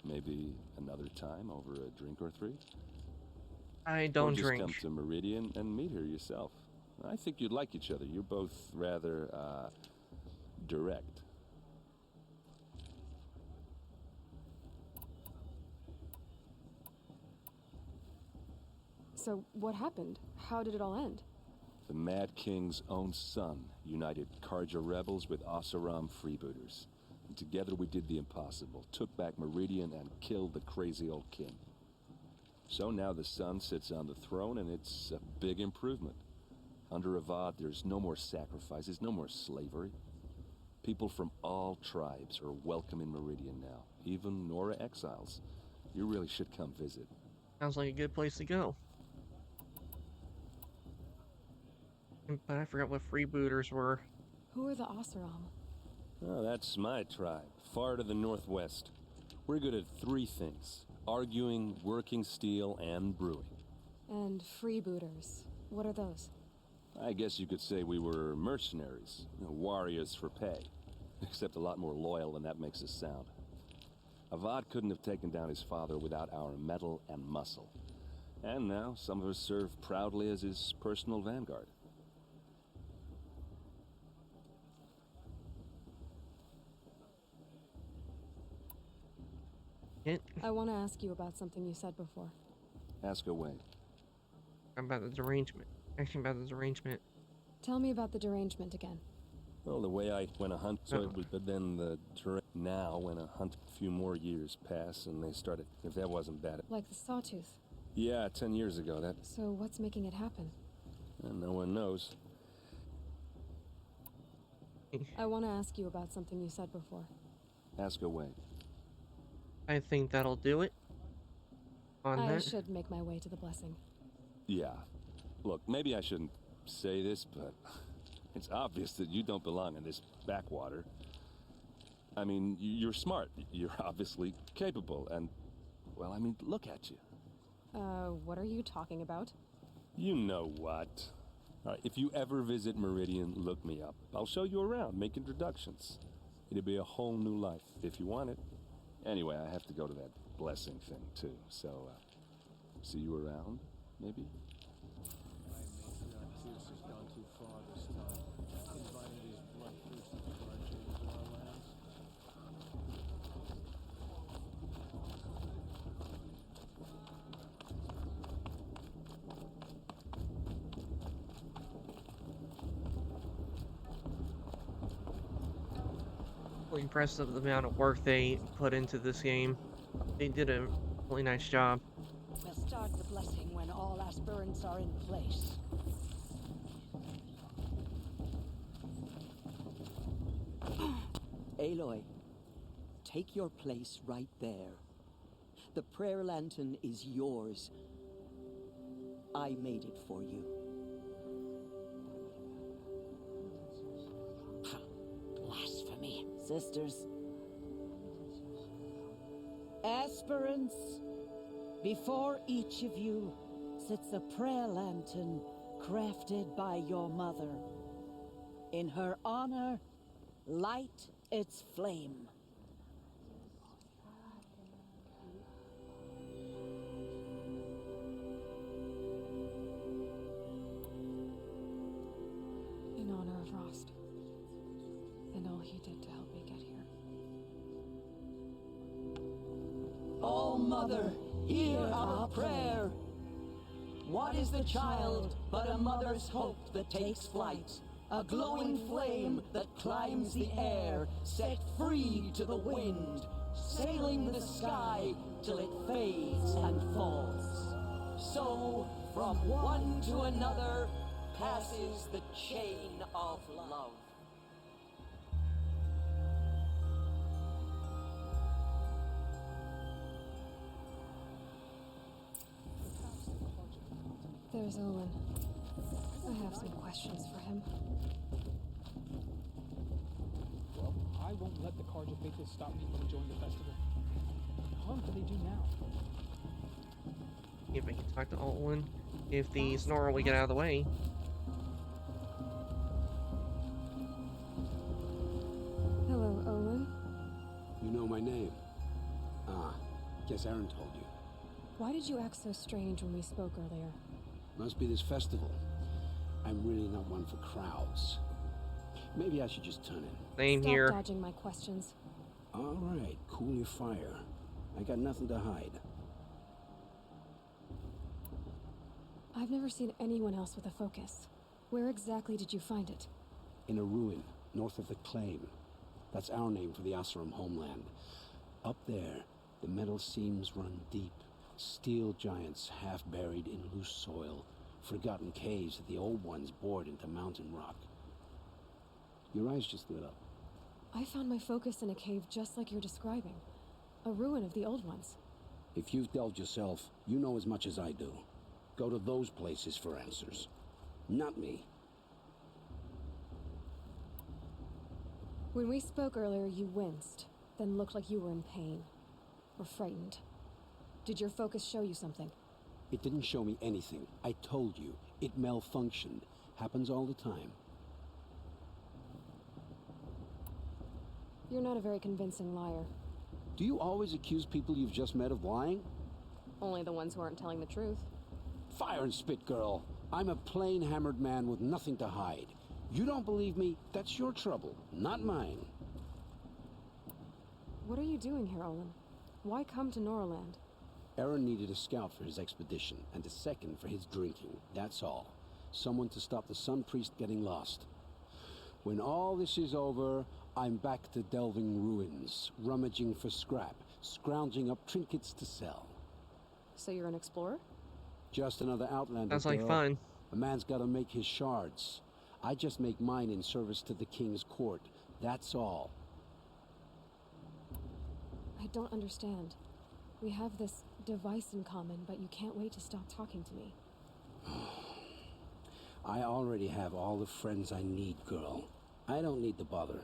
Maybe another time over a drink or three? I don't or just drink. come to Meridian and meet her yourself. I think you'd like each other. You're both rather, direct. So, what happened? How did it all end? The Mad King's own son united Carja rebels with Oseram freebooters. And together we did the impossible, took back Meridian and killed the crazy old king. So now the son sits on the throne and it's a big improvement. Under Avad, there's no more sacrifices, no more slavery. People from all tribes are welcome in Meridian now, even Nora exiles. You really should come visit. Sounds like a good place to go. But I forgot what freebooters were. Who are the Oseram? Oh, that's my tribe, far to the northwest. We're good at three things: arguing, working steel, and brewing. And freebooters. What are those? I guess you could say we were mercenaries, warriors for pay. Except a lot more loyal than that makes us sound. Avad couldn't have taken down his father without our metal and muscle. And now some of us serve proudly as his personal vanguard. I want to ask you about something you said before. Ask away. About the derangement. Actually, about the derangement. Tell me about the derangement again. Well, the way I went a hunt, so it was, but then the now when a hunt, a few more years pass, and they started, if that wasn't bad. Like the Sawtooth. Yeah, 10 years ago, that. So what's making it happen? And no one knows. I want to ask you about something you said before. Ask away. I think that'll do it. I should make my way to the blessing. Yeah. Look, maybe I shouldn't say this, but it's obvious that you don't belong in this backwater. I mean, you're smart. You're obviously capable, and, well, I mean, look at you. What are you talking about? You know what. All right, if you ever visit Meridian, look me up. I'll show you around, make introductions. It'll be a whole new life, if you want it. Anyway, I have to go to that blessing thing, too, so, see you around, maybe? Impressed with the amount of work they put into this game. They did a really nice job. We'll start the blessing when all aspirants are in place. Aloy, take your place right there. The prayer lantern is yours. I made it for you. Blasphemy. Sisters. Aspirants, before each of you sits a prayer lantern crafted by your mother. In her honor, light its flame. In honor of Rost. And all he did to help me get here. Oh, Mother, hear our prayer. What is the child but a mother's hope that takes flight? A glowing flame that climbs the air, set free to the wind, sailing the sky till it fades and falls. So, from one to another, passes the chain of love. There's Olin. I have some questions for him. Well, I won't let the Carja Faithless stop me from enjoying the festival. What harm could they do now? If I can talk to Alwyn, if the Snarl will get out of the way. Hello, Olin. You know my name? Ah, guess Aaron told you. Why did you act so strange when we spoke earlier? Must be this festival. I'm really not one for crowds. Maybe I should just turn in. Same Stop here. dodging my questions. All right, cool your fire. I got nothing to hide. I've never seen anyone else with a focus. Where exactly did you find it? In a ruin, north of the Claim. That's our name for the Asuram homeland. Up there, the metal seams run deep. Steel giants half buried in loose soil. Forgotten caves that the old ones bored into mountain rock. Your eyes just lit up. I found my focus in a cave just like you're describing. A ruin of the old ones. If you've delved yourself, you know as much as I do. Go to those places for answers. Not me. When we spoke earlier, you winced, then looked like you were in pain. Or frightened. Did your focus show you something? It didn't show me anything. I told you. It malfunctioned. Happens all the time. You're not a very convincing liar. Do you always accuse people you've just met of lying? Only the ones who aren't telling the truth. Fire and spit, girl. I'm a plain hammered man with nothing to hide. You don't believe me? That's your trouble, not mine. What are you doing here, Olin? Why come to Noraland? Aaron needed a scout for his expedition, and a second for his drinking. That's all. Someone to stop the Sun Priest getting lost. When all this is over, I'm back to delving ruins, rummaging for scrap, scrounging up trinkets to sell. So you're an explorer? Just another outlander. Sounds like girl. fun. A man's got to make his shards. I just make mine in service to the king's court. That's all. I don't understand. We have this device in common, but you can't wait to stop talking to me. I already have all the friends I need, girl. I don't need the bother.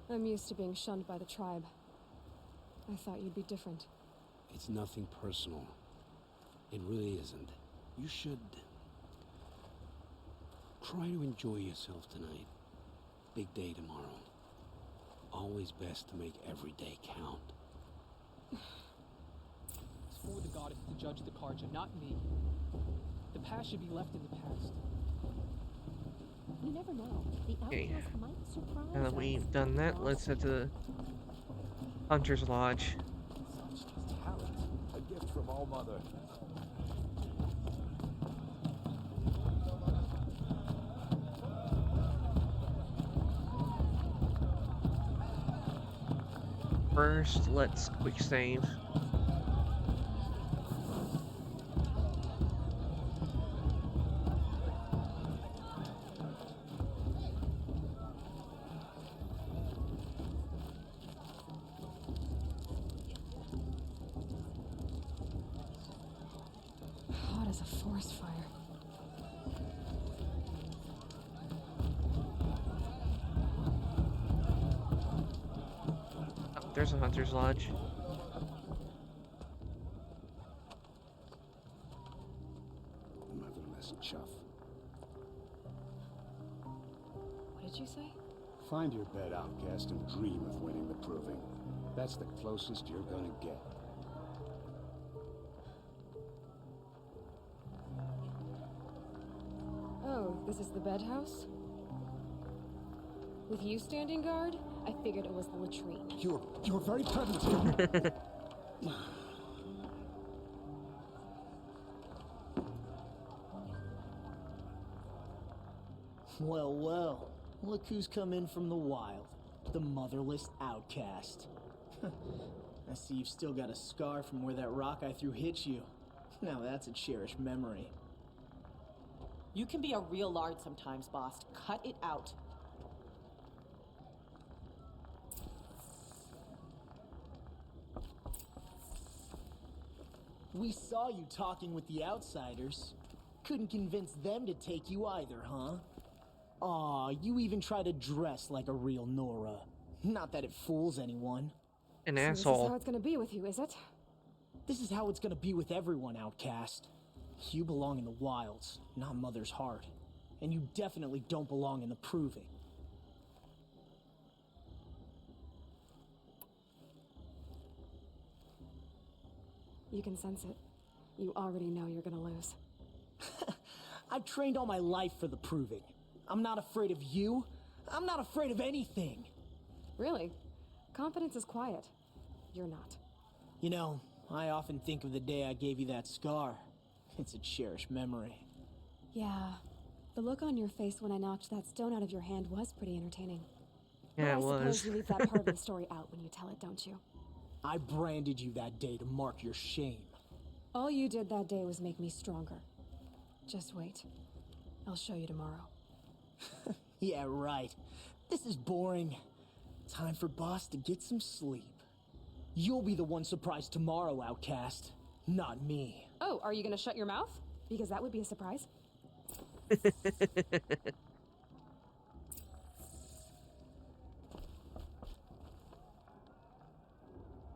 I'm used to being shunned by the tribe. I thought you'd be different. It's nothing personal. It really isn't. You should try to enjoy yourself tonight. Big day tomorrow. Always best to make every day count. It's for the goddess to judge the Carja, not me. The past should be left in the past. You never know. The Okay. outcast might surprise Now that us. we've done that, let's head to the Hunter's Lodge. Such talent. A gift from All Mother. First, let's quick save. Hot as a forest fire. Oh, there's a Hunter's Lodge. Motherless chuff. What did you say? Find your bed, outcast, and dream of winning the proving. That's the closest you're gonna get. Oh, this is the bedhouse? With you standing guard, I figured it was the latrine. You're very present here. Well, well. Look who's come in from the wild. The motherless outcast. I see you've still got a scar from where that rock I threw hit you. Now that's a cherished memory. You can be a real lard sometimes, boss. Cut it out. We saw you talking with the outsiders. couldn't convince them to take you either, huh? Aw, you even try to dress like a real Nora. Not that it fools anyone. An So asshole. this is how it's gonna be with you, is it? This is how it's gonna be with everyone, Outcast. You belong in the wilds, not Mother's heart. And you definitely don't belong in the Proving. You can sense it. You already know you're gonna lose. I've trained all my life for the Proving. I'm not afraid of you. I'm not afraid of anything. Really? Confidence is quiet. You're not. You know, I often think of the day I gave you that scar. It's a cherished memory. Yeah. The look on your face when I knocked that stone out of your hand was pretty entertaining. Yeah, but it I suppose was. you leave that part of the story out when you tell it, don't you? I branded you that day to mark your shame. All you did that day was make me stronger. Just wait. I'll show you tomorrow. Yeah, right. This is boring. Time for Boss to get some sleep. You'll be the one surprised tomorrow, Outcast. Not me. Oh, are you gonna shut your mouth? Because that would be a surprise.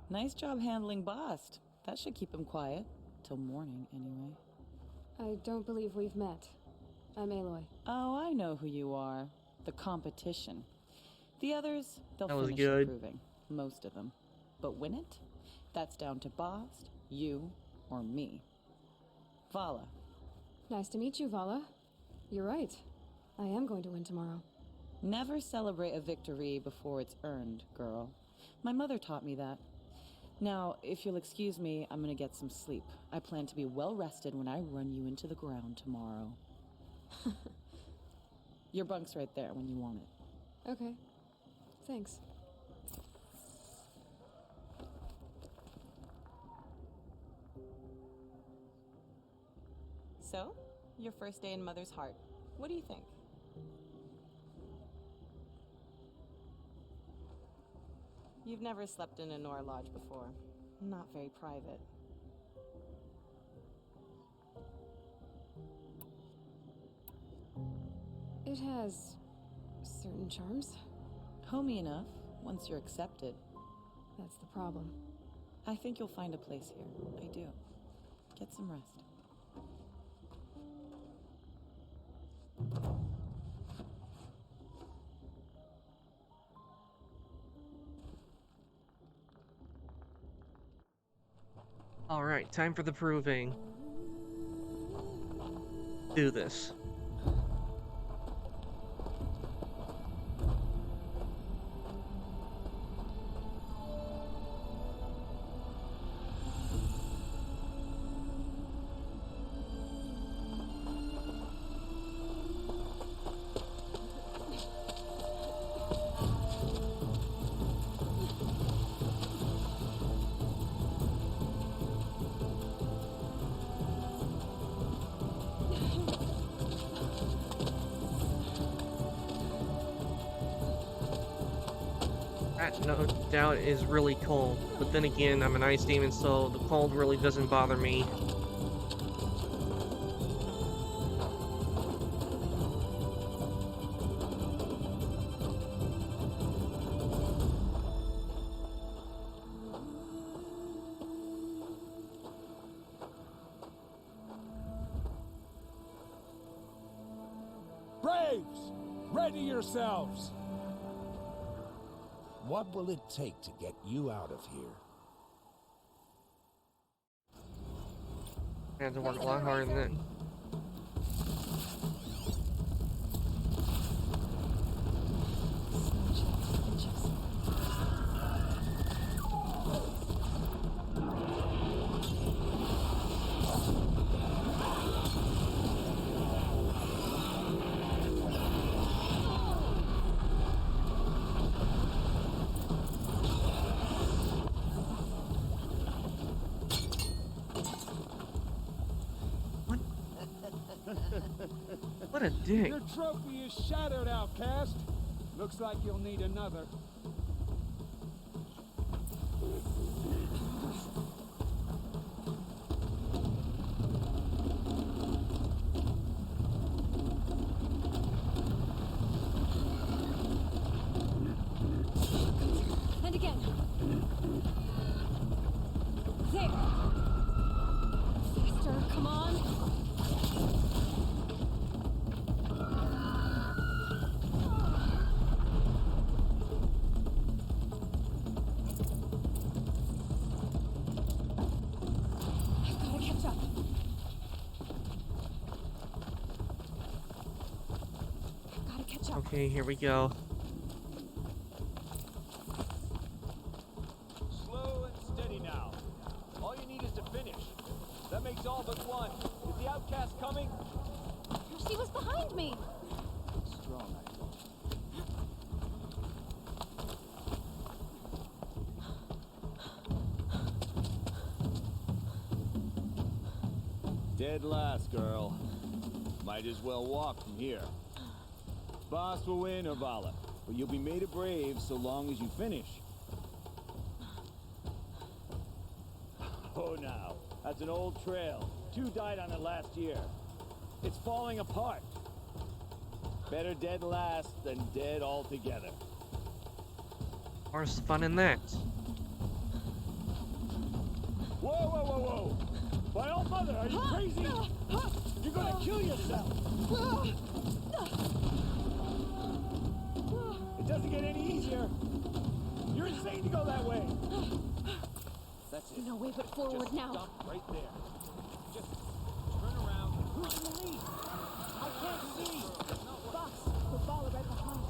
Nice job handling Bast. That should keep him quiet. Till morning, anyway. I don't believe we've met. I'm Aloy. Oh, I know who you are. The competition. The others, they'll That was finish good. improving. Most of them. But win it? That's down to Bast, you, or me. Vala. Nice to meet you, Vala. You're right. I am going to win tomorrow. Never celebrate a victory before it's earned, girl. My mother taught me that. Now, if you'll excuse me, I'm gonna get some sleep. I plan to be well rested when I run you into the ground tomorrow. Your bunk's right there when you want it. Okay. Thanks. So, your first day in Mother's heart. What do you think? You've never slept in a Nora Lodge before. Not very private. It has certain charms. Homey enough, once you're accepted. That's the problem. I think you'll find a place here. I do. Get some rest. Alright, time for the proving. Do this. That no doubt is really cold, but then again, I'm an ice demon, so the cold really doesn't bother me. Braves, ready yourselves! What will it take to get you out of here? I had to work a lot harder than that. What a dick. Your trophy is shattered, Outcast. Looks like you'll need another. Okay, here we go. Slow and steady now. All you need is to finish. That makes all but one. Is the outcast coming? She was behind me. Strong, I thought. Dead last, girl. Might as well walk from here. Boss will win, Urvala, but you'll be made a brave so long as you finish. Oh, now, that's an old trail. 2 died on it last year. It's falling apart. Better dead last than dead altogether. Where's the fun in that? Whoa, whoa, whoa, whoa! My old mother, are you crazy? You're gonna kill yourself! It doesn't get any easier. You're insane to go that way. That's it. No way but forward Just now. Stop right there. Just turn around. Who's in the lead? I can't see. Boss, Urvala right behind.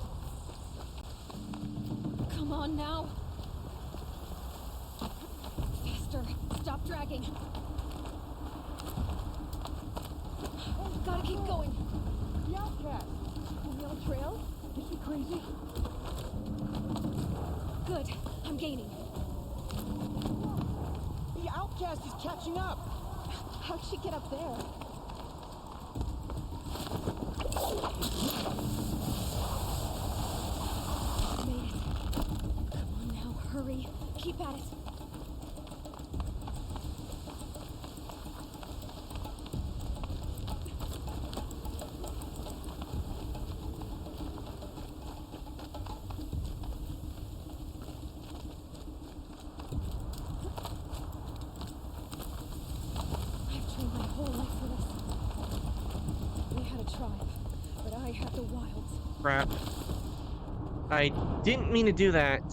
Come on now. Faster. Stop dragging. Gotta keep going. The outcast. On the old trail? Is she crazy? Good. I'm gaining. The outcast is catching up. How'd she get up there? Made it. Come on now, hurry. Keep at it. I've trained my whole life for this. We had a tribe, but I had the wilds. Crap. I didn't mean to do that.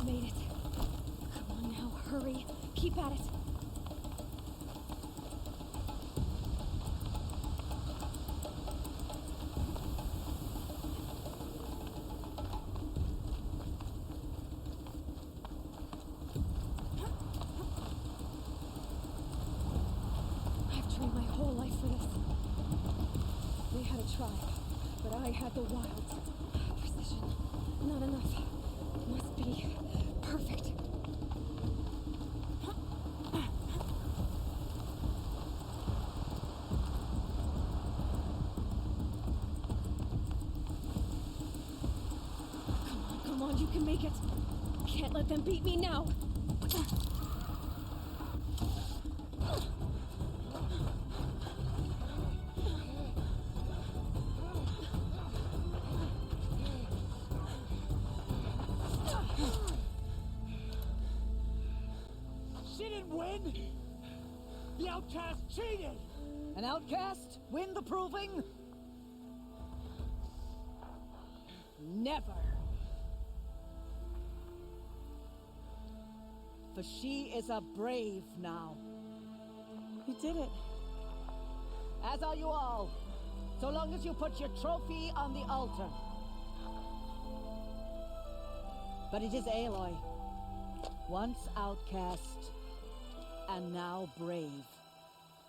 Made it. Come on now, hurry. Keep at it. I've trained my whole life for this. We had a tribe, but I had the wilds. Precision. Not enough. Must be perfect. Come on, you can make it. Can't let them beat me now. She didn't win! The outcast cheated! An outcast win the proving? Never. For she is a brave now. You did it. As are you all. So long as you put your trophy on the altar. But it is Aloy. Once outcast, and now brave,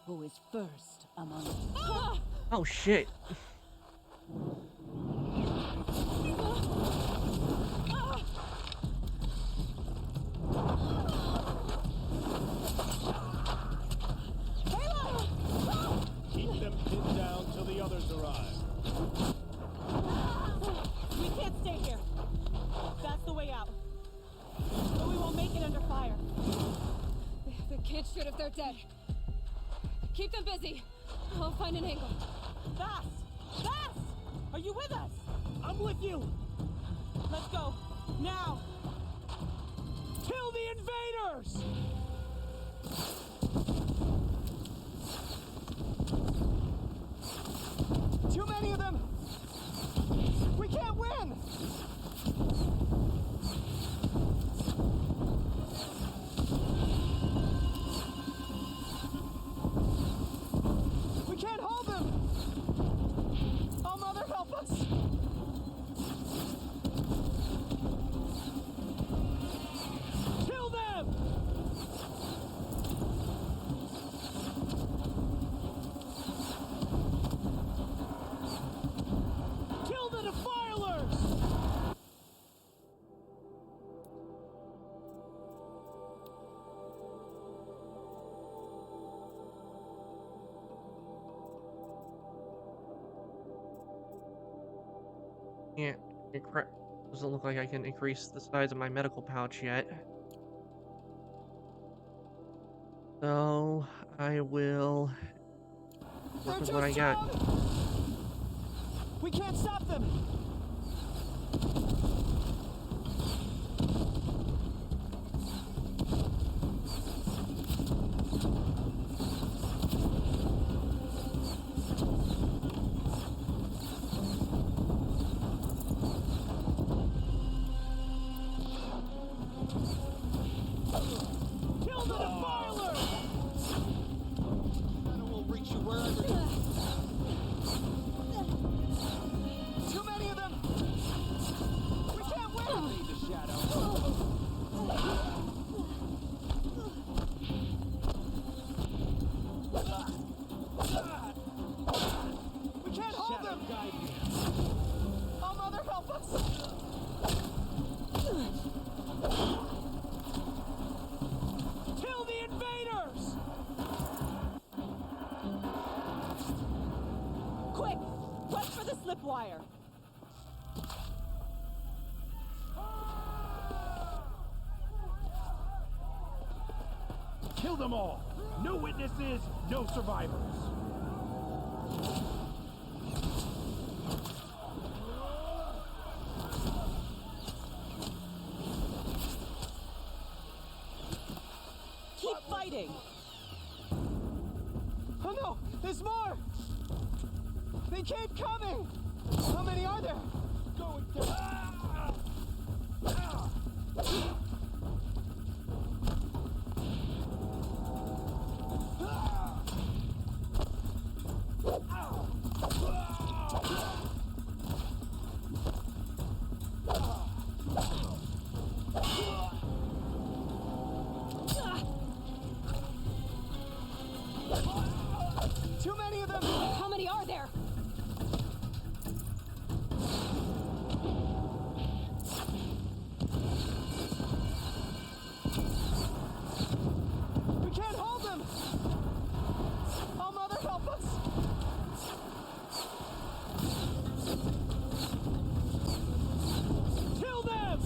who is first among us. Oh shit. Keep them pinned down till the others arrive. We can't stay here. That's the way out. But we won't make it under fire. They can't shoot if they're dead. Keep them busy. I'll find an angle. Fast! Fast! Are you with us? I'm with you! Let's go. Now! Kill the invaders! can't doesn't look like I can increase the size of my medical pouch yet. So I will work with what I got. We can't stop them! Kill the defiler! Shadow will reach you wherever you are. Too many of them! We can't win! Leave the shadow. We can't hold them! Guide me. Oh, Mother, help us! Kill the invaders! Quick! Rush for the slip wire! Kill them all! No witnesses, no survivors! Keep fighting! Oh no! There's more! They keep coming! How many are there? Going down! Too many of them! How many are there? We can't hold them! Oh, Mother, help us! Kill them!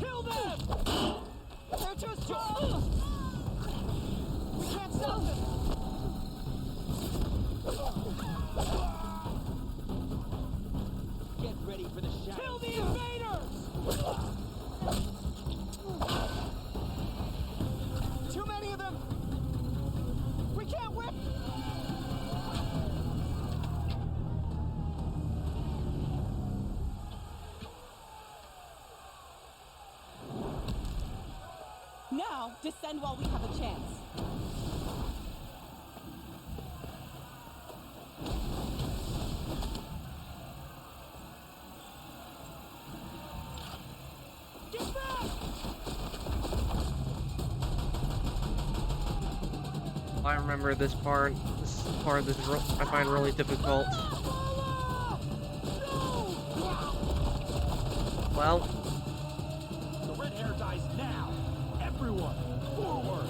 Kill them! They're too strong! We can't stop them! Get ready for the shadow. Kill the invaders! Too many of them! We can't win! Now, descend while we have a chance. Get back! I remember this part. This is I find really difficult. Well, The red hair dies now! Everyone, forward!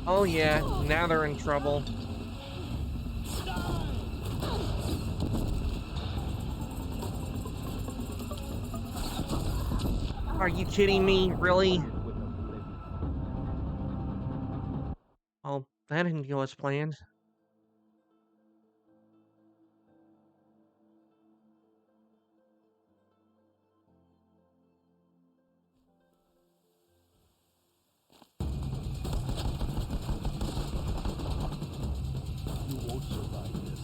oh yeah, now they're in trouble. Are you kidding me? Really? Oh, that didn't go as planned. You won't survive this.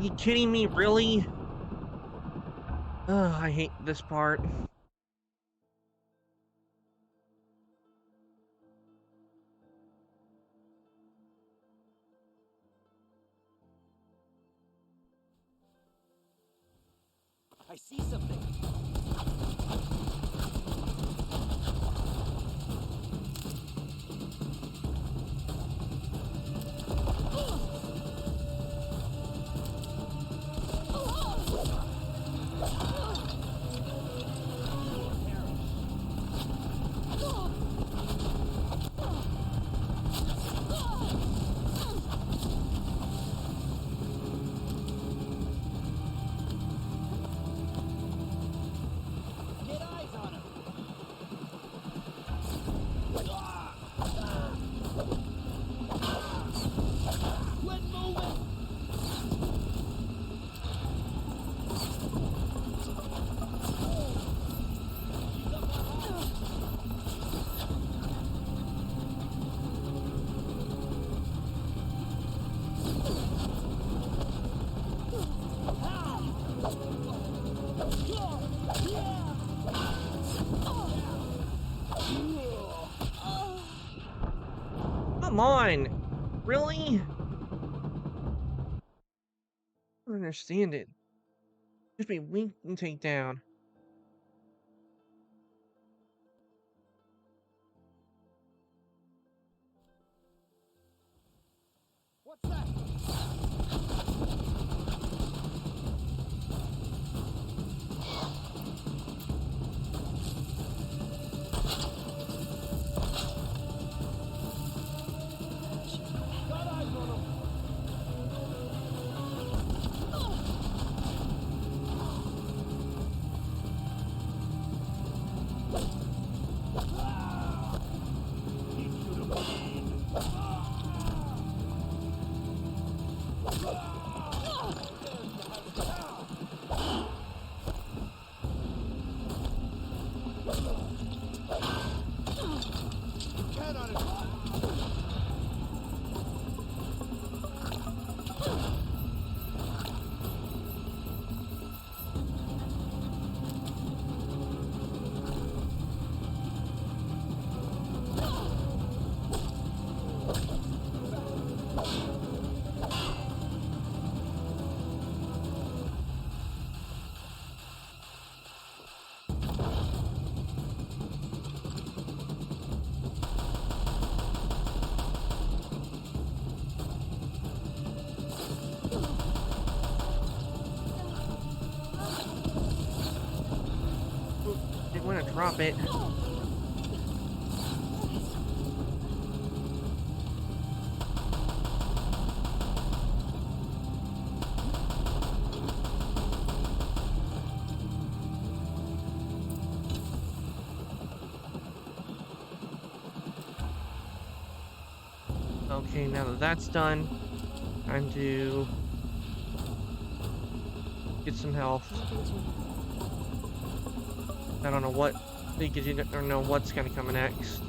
you kidding me? Really? Ugh, I hate this part. I see something. Get eyes on him. Quit moving. Come on! Really? I don't understand it. Just be weak and take down. What's that? Got eyes on him. You cannot escape. They want to drop it. Okay, now that that's done, time to get some health. I don't know what, because you don't know what's gonna come next.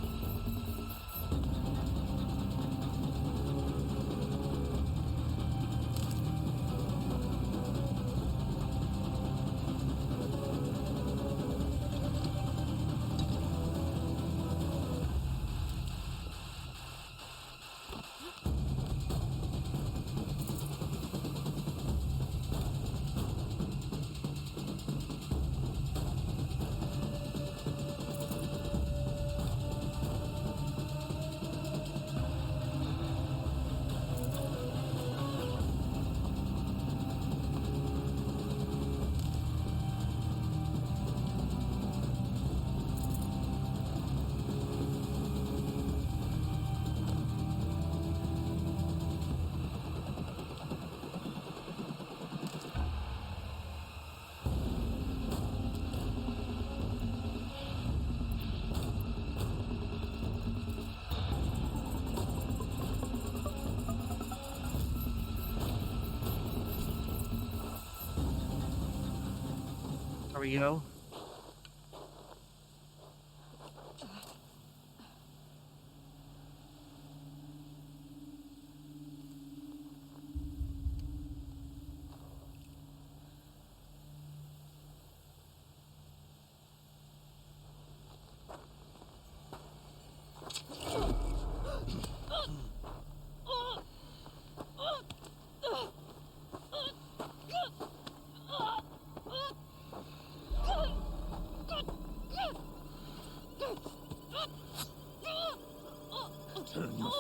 There we go.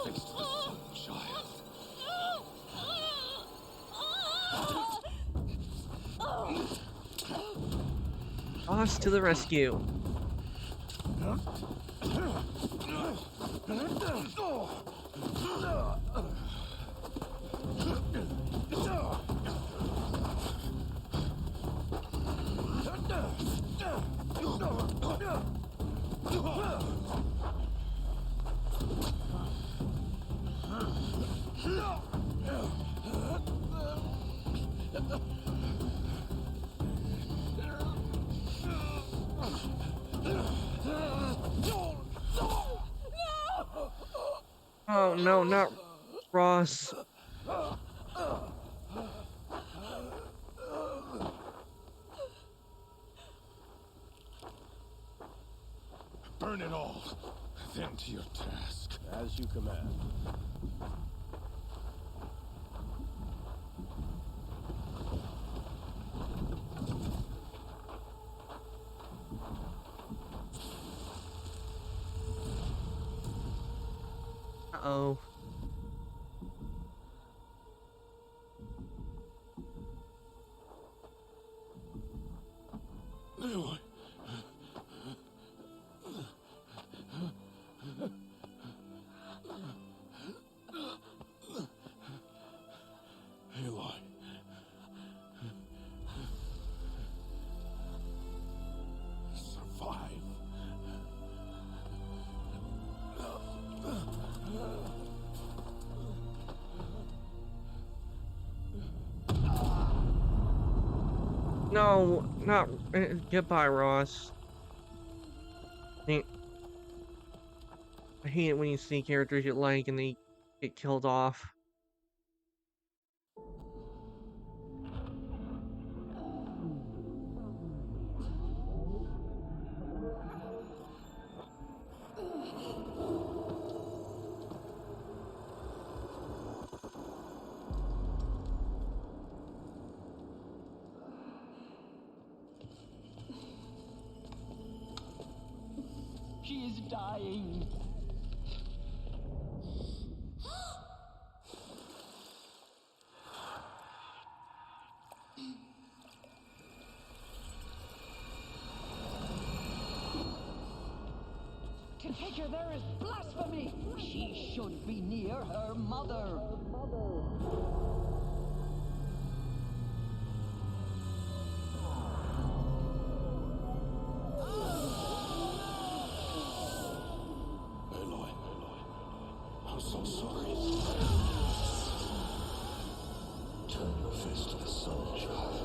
face to the sun, child. Ross to the rescue. Oh no, not Ross. Burn it all, then to your task. As you command. Uh-oh. Aloy. Aloy. Survive. No, not goodbye, Ross. I hate it when you see characters you like and they get killed off. She is dying. To take her there is blasphemy. She should be near her mother. Aloy. I'm so sorry. Turn your face to the sun, child.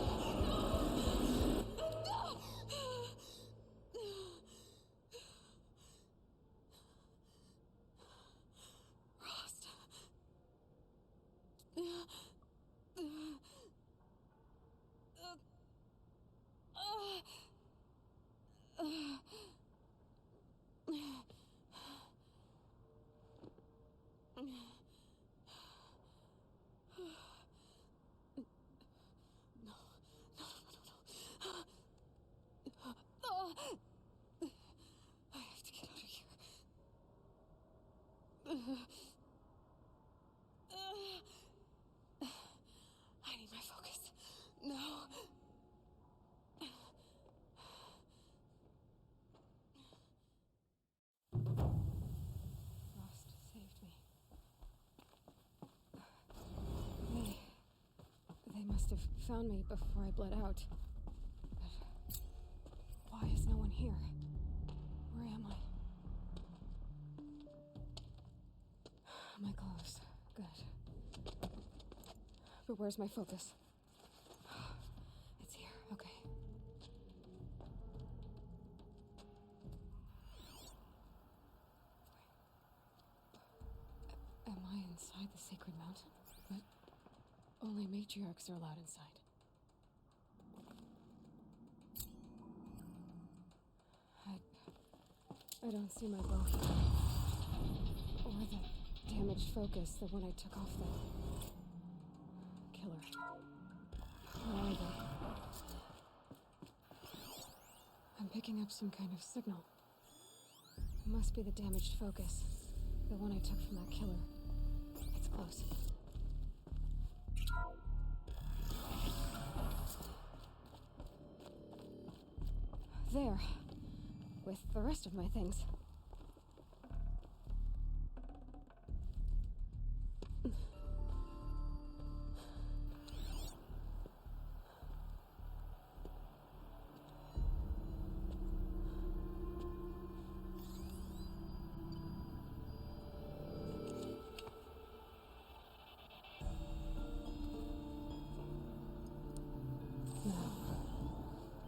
I have to get out of here. I need my focus. No. Frost saved me. They must have found me before I bled out. But why is no one here? Where am I? My clothes. Good. But where's my focus? It's here. Okay. Am I inside the sacred mountain? But only matriarchs are allowed inside. I don't see my bow here. Or the damaged focus, the one I took off the killer. Where are they? I'm picking up some kind of signal. It must be the damaged focus. The one I took from that killer. It's close. There. With the rest of my things.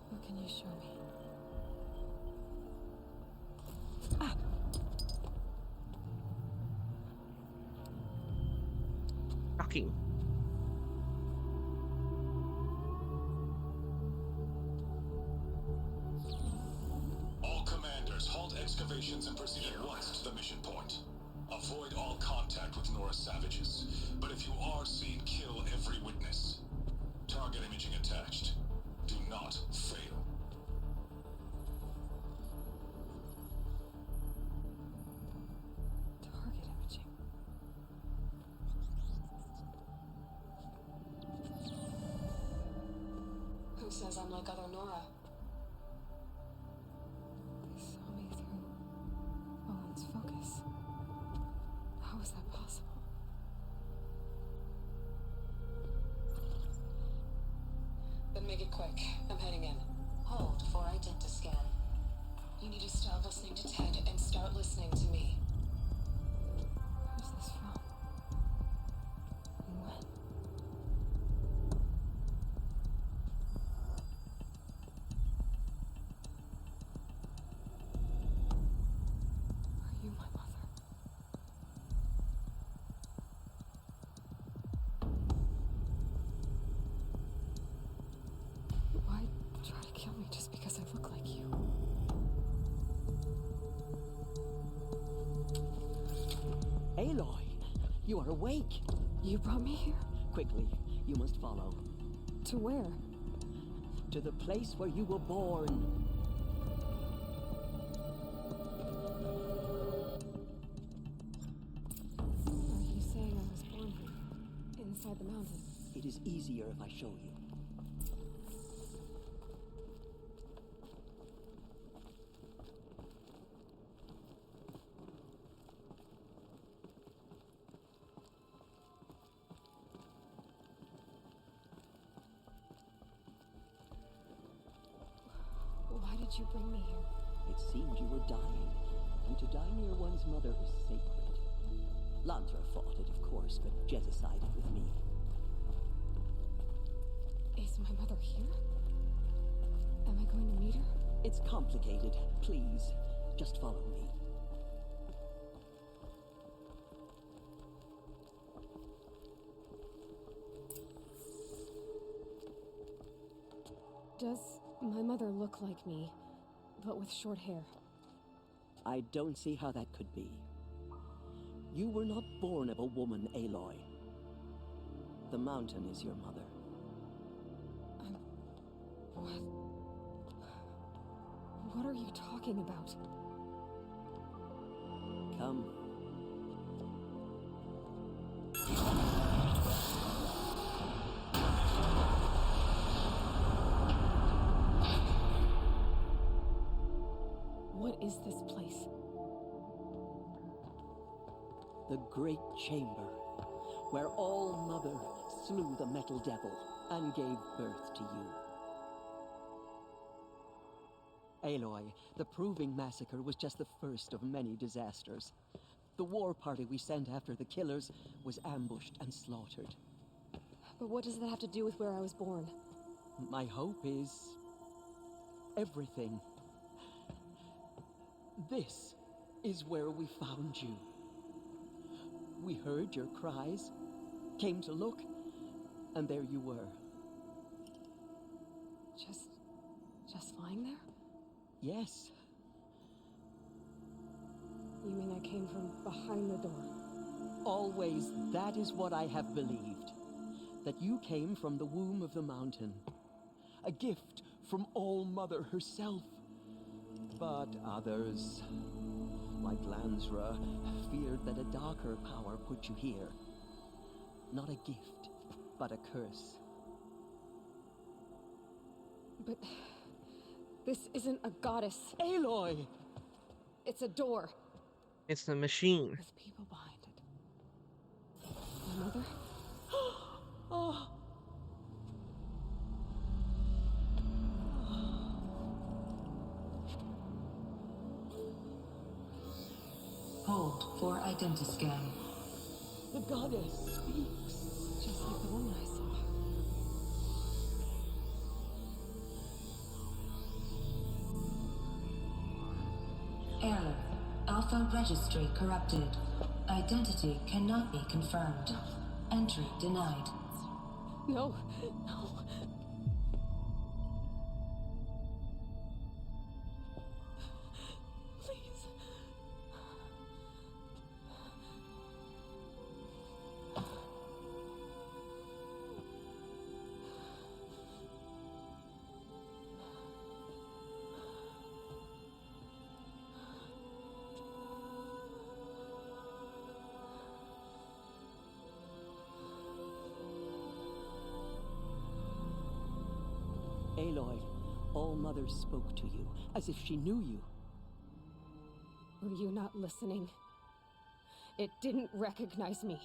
What can you show me? Shocking. All commanders, halt excavations and proceed at once to the mission point. Avoid all contact with Nora savages. But if you are seen, kill every witness. Target imaging attached. Do not fail. Target imaging. Who says I'm like other Nora? They saw me through Owen's focus. How is that possible? Then make it quick. I'm heading in. Hold for identiscan. You need to stop listening to Ted and start listening to me. Who's this from? And when? Are you my mother? Why try to kill me just because I look like you? Aloy, you are awake. You brought me here? Quickly, you must follow. To where? To the place where you were born. Are you saying I was born here? Inside the mountain? It is easier if I show you. Why did you bring me here? It seemed you were dying, and to die near one's mother is sacred. Lansra fought it, of course, but Jezza sided with me. Is my mother here? Am I going to meet her? It's complicated. Please, just follow me. Does my mother look like me, but with short hair? I don't see how that could be. You were not born of a woman, Aloy. The mountain is your mother. What? What are you talking about? Come. What is this place? The Great Chamber, where All Mother slew the Metal Devil and gave birth to you. Aloy, the Proving Massacre was just the first of many disasters. The war party we sent after the killers was ambushed and slaughtered. But what does that have to do with where I was born? My hope is everything. This is where we found you. We heard your cries, came to look, and there you were. Just lying there? Yes. You mean I came from behind the door? Always, that is what I have believed. That you came from the womb of the mountain. A gift from All Mother herself. But others like Lansra, feared that a darker power put you here. Not a gift, but a curse. But this isn't a goddess. Aloy! It's a door. It's the machine. With people behind it. My mother? Oh. Hold for identiscan. The goddess speaks. Just like the woman I saw. Error. Alpha registry corrupted. Identity cannot be confirmed. Entry denied. No, no. Please. Aloy, All-Mother spoke to you, as if she knew you. Were you not listening? It didn't recognize me.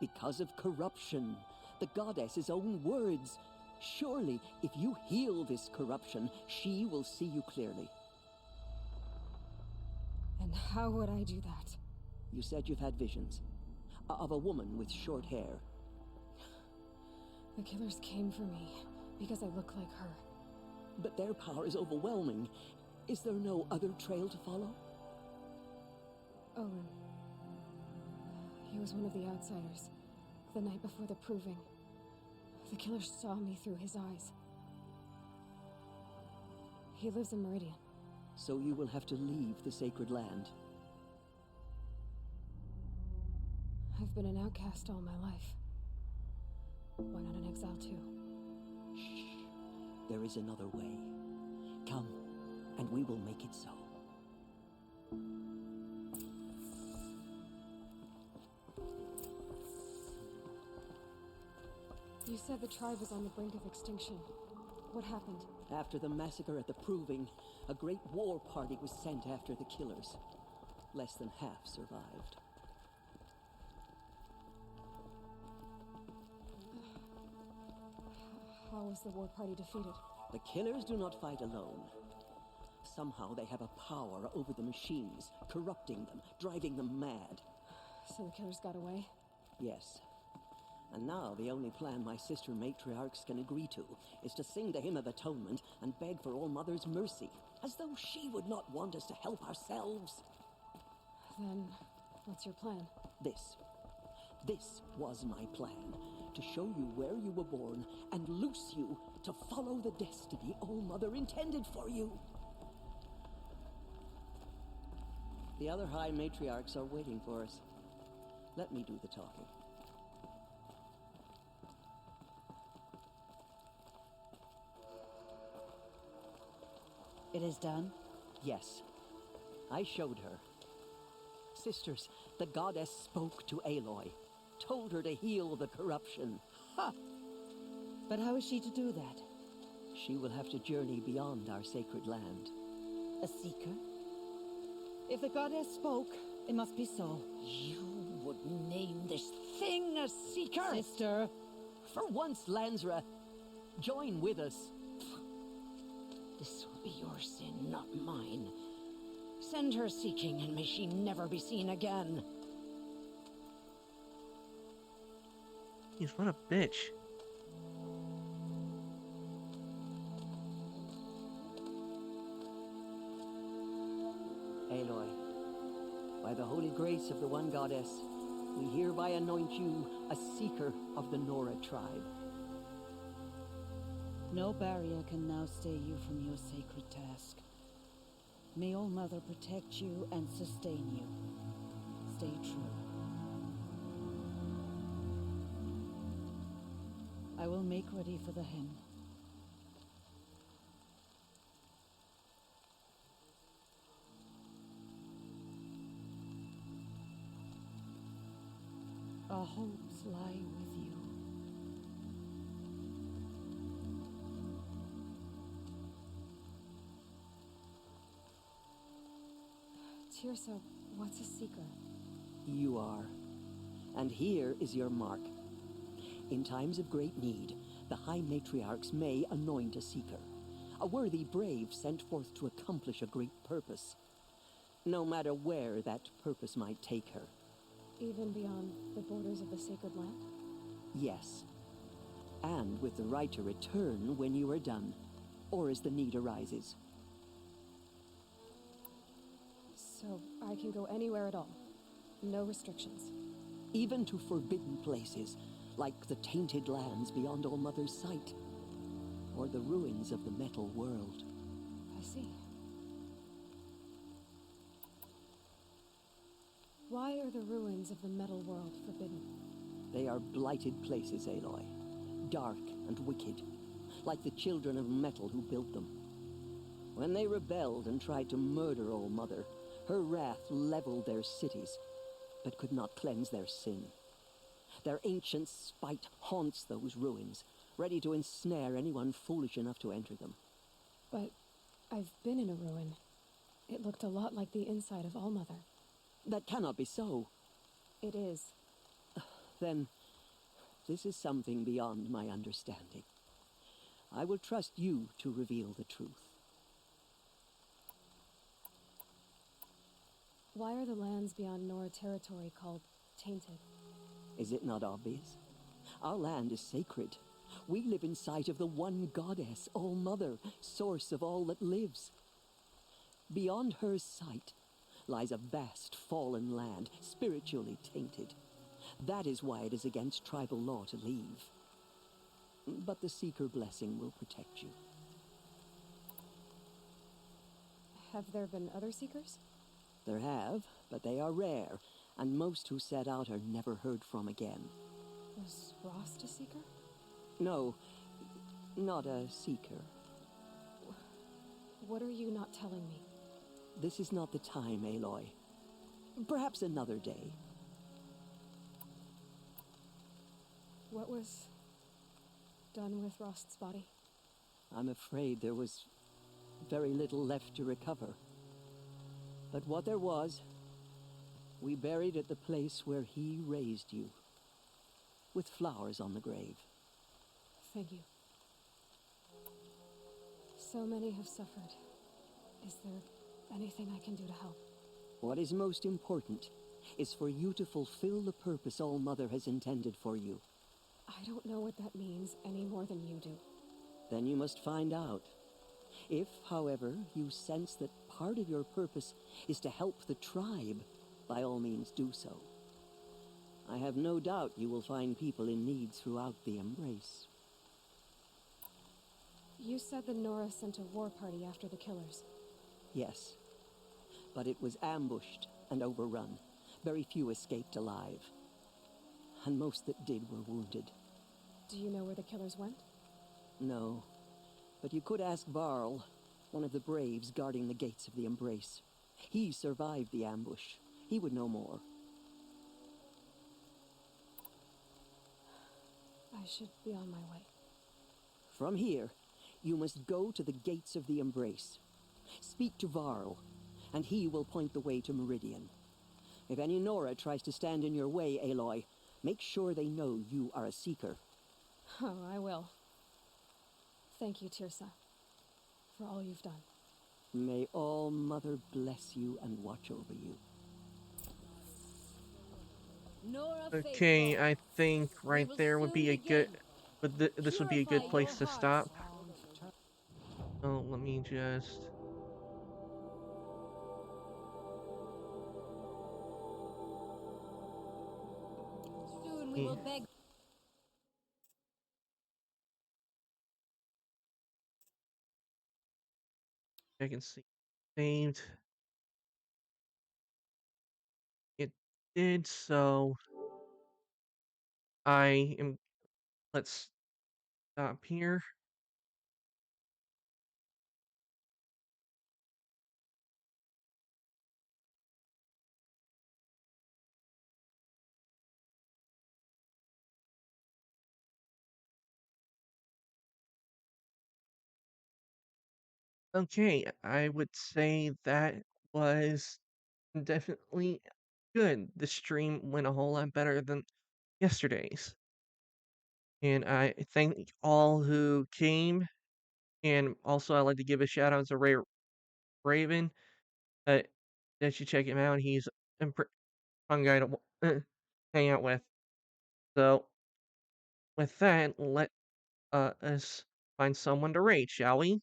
Because of corruption. The goddess's own words. Surely, if you heal this corruption, she will see you clearly. And how would I do that? You said you've had visions. Of a woman with short hair. The killers came for me because I look like her. But their power is overwhelming. Is there no other trail to follow? Owen. He was one of the outsiders. The night before the proving. The killers saw me through his eyes. He lives in Meridian. So you will have to leave the sacred land. I've been an outcast all my life. Why not an exile too? Shh. There is another way. Come, and we will make it so. You said the tribe was on the brink of extinction. What happened? After the massacre at the Proving, a great war party was sent after the killers. Less than half survived. How was the war party defeated? The killers do not fight alone. Somehow they have a power over the machines, corrupting them, driving them mad. So the killers got away? Yes. And now the only plan my sister matriarchs can agree to is to sing the Hymn of Atonement and beg for All-Mother's mercy, as though she would not want us to help ourselves. Then, what's your plan? This was my plan. To show you where you were born and loose you to follow the destiny All-Mother intended for you. The other High Matriarchs are waiting for us. Let me do the talking. It is done? Yes. I showed her. Sisters, the goddess spoke to Aloy. Told her to heal the corruption. Ha! But how is she to do that? She will have to journey beyond our sacred land. A seeker? If the goddess spoke, it must be so. You would name this thing a seeker? Sister! For once, Lansra, join with us. This will be your sin, not mine. Send her seeking, and may she never be seen again. Jeez, what a bitch. Aloy, by the holy grace of the one goddess, we hereby anoint you a seeker of the Nora tribe. No barrier can now stay you from your sacred task. May All-Mother protect you and sustain you. Stay true. I will make ready for the hymn. hopes lie with you. Tirsa, what's a seeker? You are. And here is your mark. In times of great need, the High Matriarchs may anoint a seeker, a worthy brave sent forth to accomplish a great purpose, no matter where that purpose might take her. Even beyond the borders of the sacred land? Yes. And with the right to return when you are done, or as the need arises. So I can go anywhere at all? No restrictions? Even to forbidden places, like the tainted lands beyond All Mother's sight, or the ruins of the metal world. I see. Why are the ruins of the metal world forbidden? They are blighted places, Aloy. Dark and wicked, like the children of metal who built them. When they rebelled and tried to murder All Mother, her wrath leveled their cities, but could not cleanse their sin. Their ancient spite haunts those ruins, ready to ensnare anyone foolish enough to enter them. But I've been in a ruin. It looked a lot like the inside of All Mother. That cannot be so. It is. Then, this is something beyond my understanding. I will trust you to reveal the truth. Why are the lands beyond Nora territory called tainted? Is it not obvious? Our land is sacred. We live in sight of the one goddess, All Mother, source of all that lives. Beyond her sight lies a vast fallen land, spiritually tainted. That is why it is against tribal law to leave. But the Seeker blessing will protect you. Have there been other Seekers? There have, but they are rare, and most who set out are never heard from again. Was Rost a Seeker? No, not a Seeker. What are you not telling me? This is not the time, Aloy. Perhaps another day. What was done with Rost's body? I'm afraid there was very little left to recover. But what there was, we buried at the place where he raised you, with flowers on the grave. Thank you. So many have suffered. Is there anything I can do to help? What is most important is for you to fulfill the purpose All Mother has intended for you. I don't know what that means any more than you do. Then you must find out. If, however, you sense that part of your purpose is to help the tribe, by all means do so. I have no doubt you will find people in need throughout the Embrace. You said the Nora sent a war party after the killers. Yes, but it was ambushed and overrun. Very few escaped alive. And most that did were wounded. Do you know where the killers went? No, but you could ask Varl, one of the braves guarding the gates of the Embrace. He survived the ambush. He would know more. I should be on my way. From here, you must go to the gates of the Embrace. Speak to Varl, and he will point the way to Meridian. If any Nora tries to stand in your way, Aloy, make sure they know you are a Seeker. Oh, I will. Thank you, Tirsa, for all you've done. May All Mother bless you and watch over you. Okay, I think right there would be a good, but this would be a good place to stop. Oh, let me just. Soon we will beg. I can see saved. It did so. I am. Let's stop here. Okay, I would say that was definitely good. The stream went a whole lot better than yesterday's. And I thank all who came. And also, I'd like to give a shout out to Ray Raven. Uh, that you check him out. He's a fun guy to hang out with. So, with that, let us find someone to rate, shall we?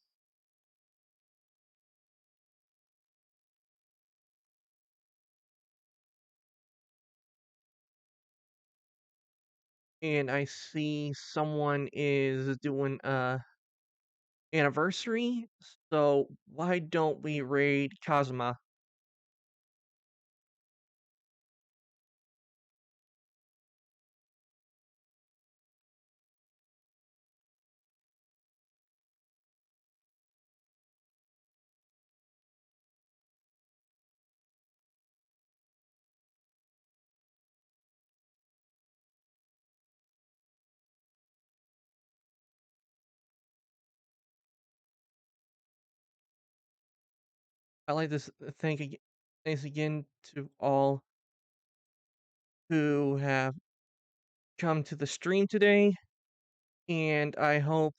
And I see someone is doing anniversary. So why don't we raid Kazuma? I like this. Thanks again to all who have come to the stream today, and I hope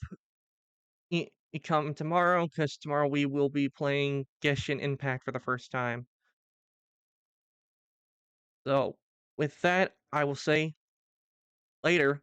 you come tomorrow because tomorrow we will be playing Genshin Impact for the first time. So, with that, I will say later.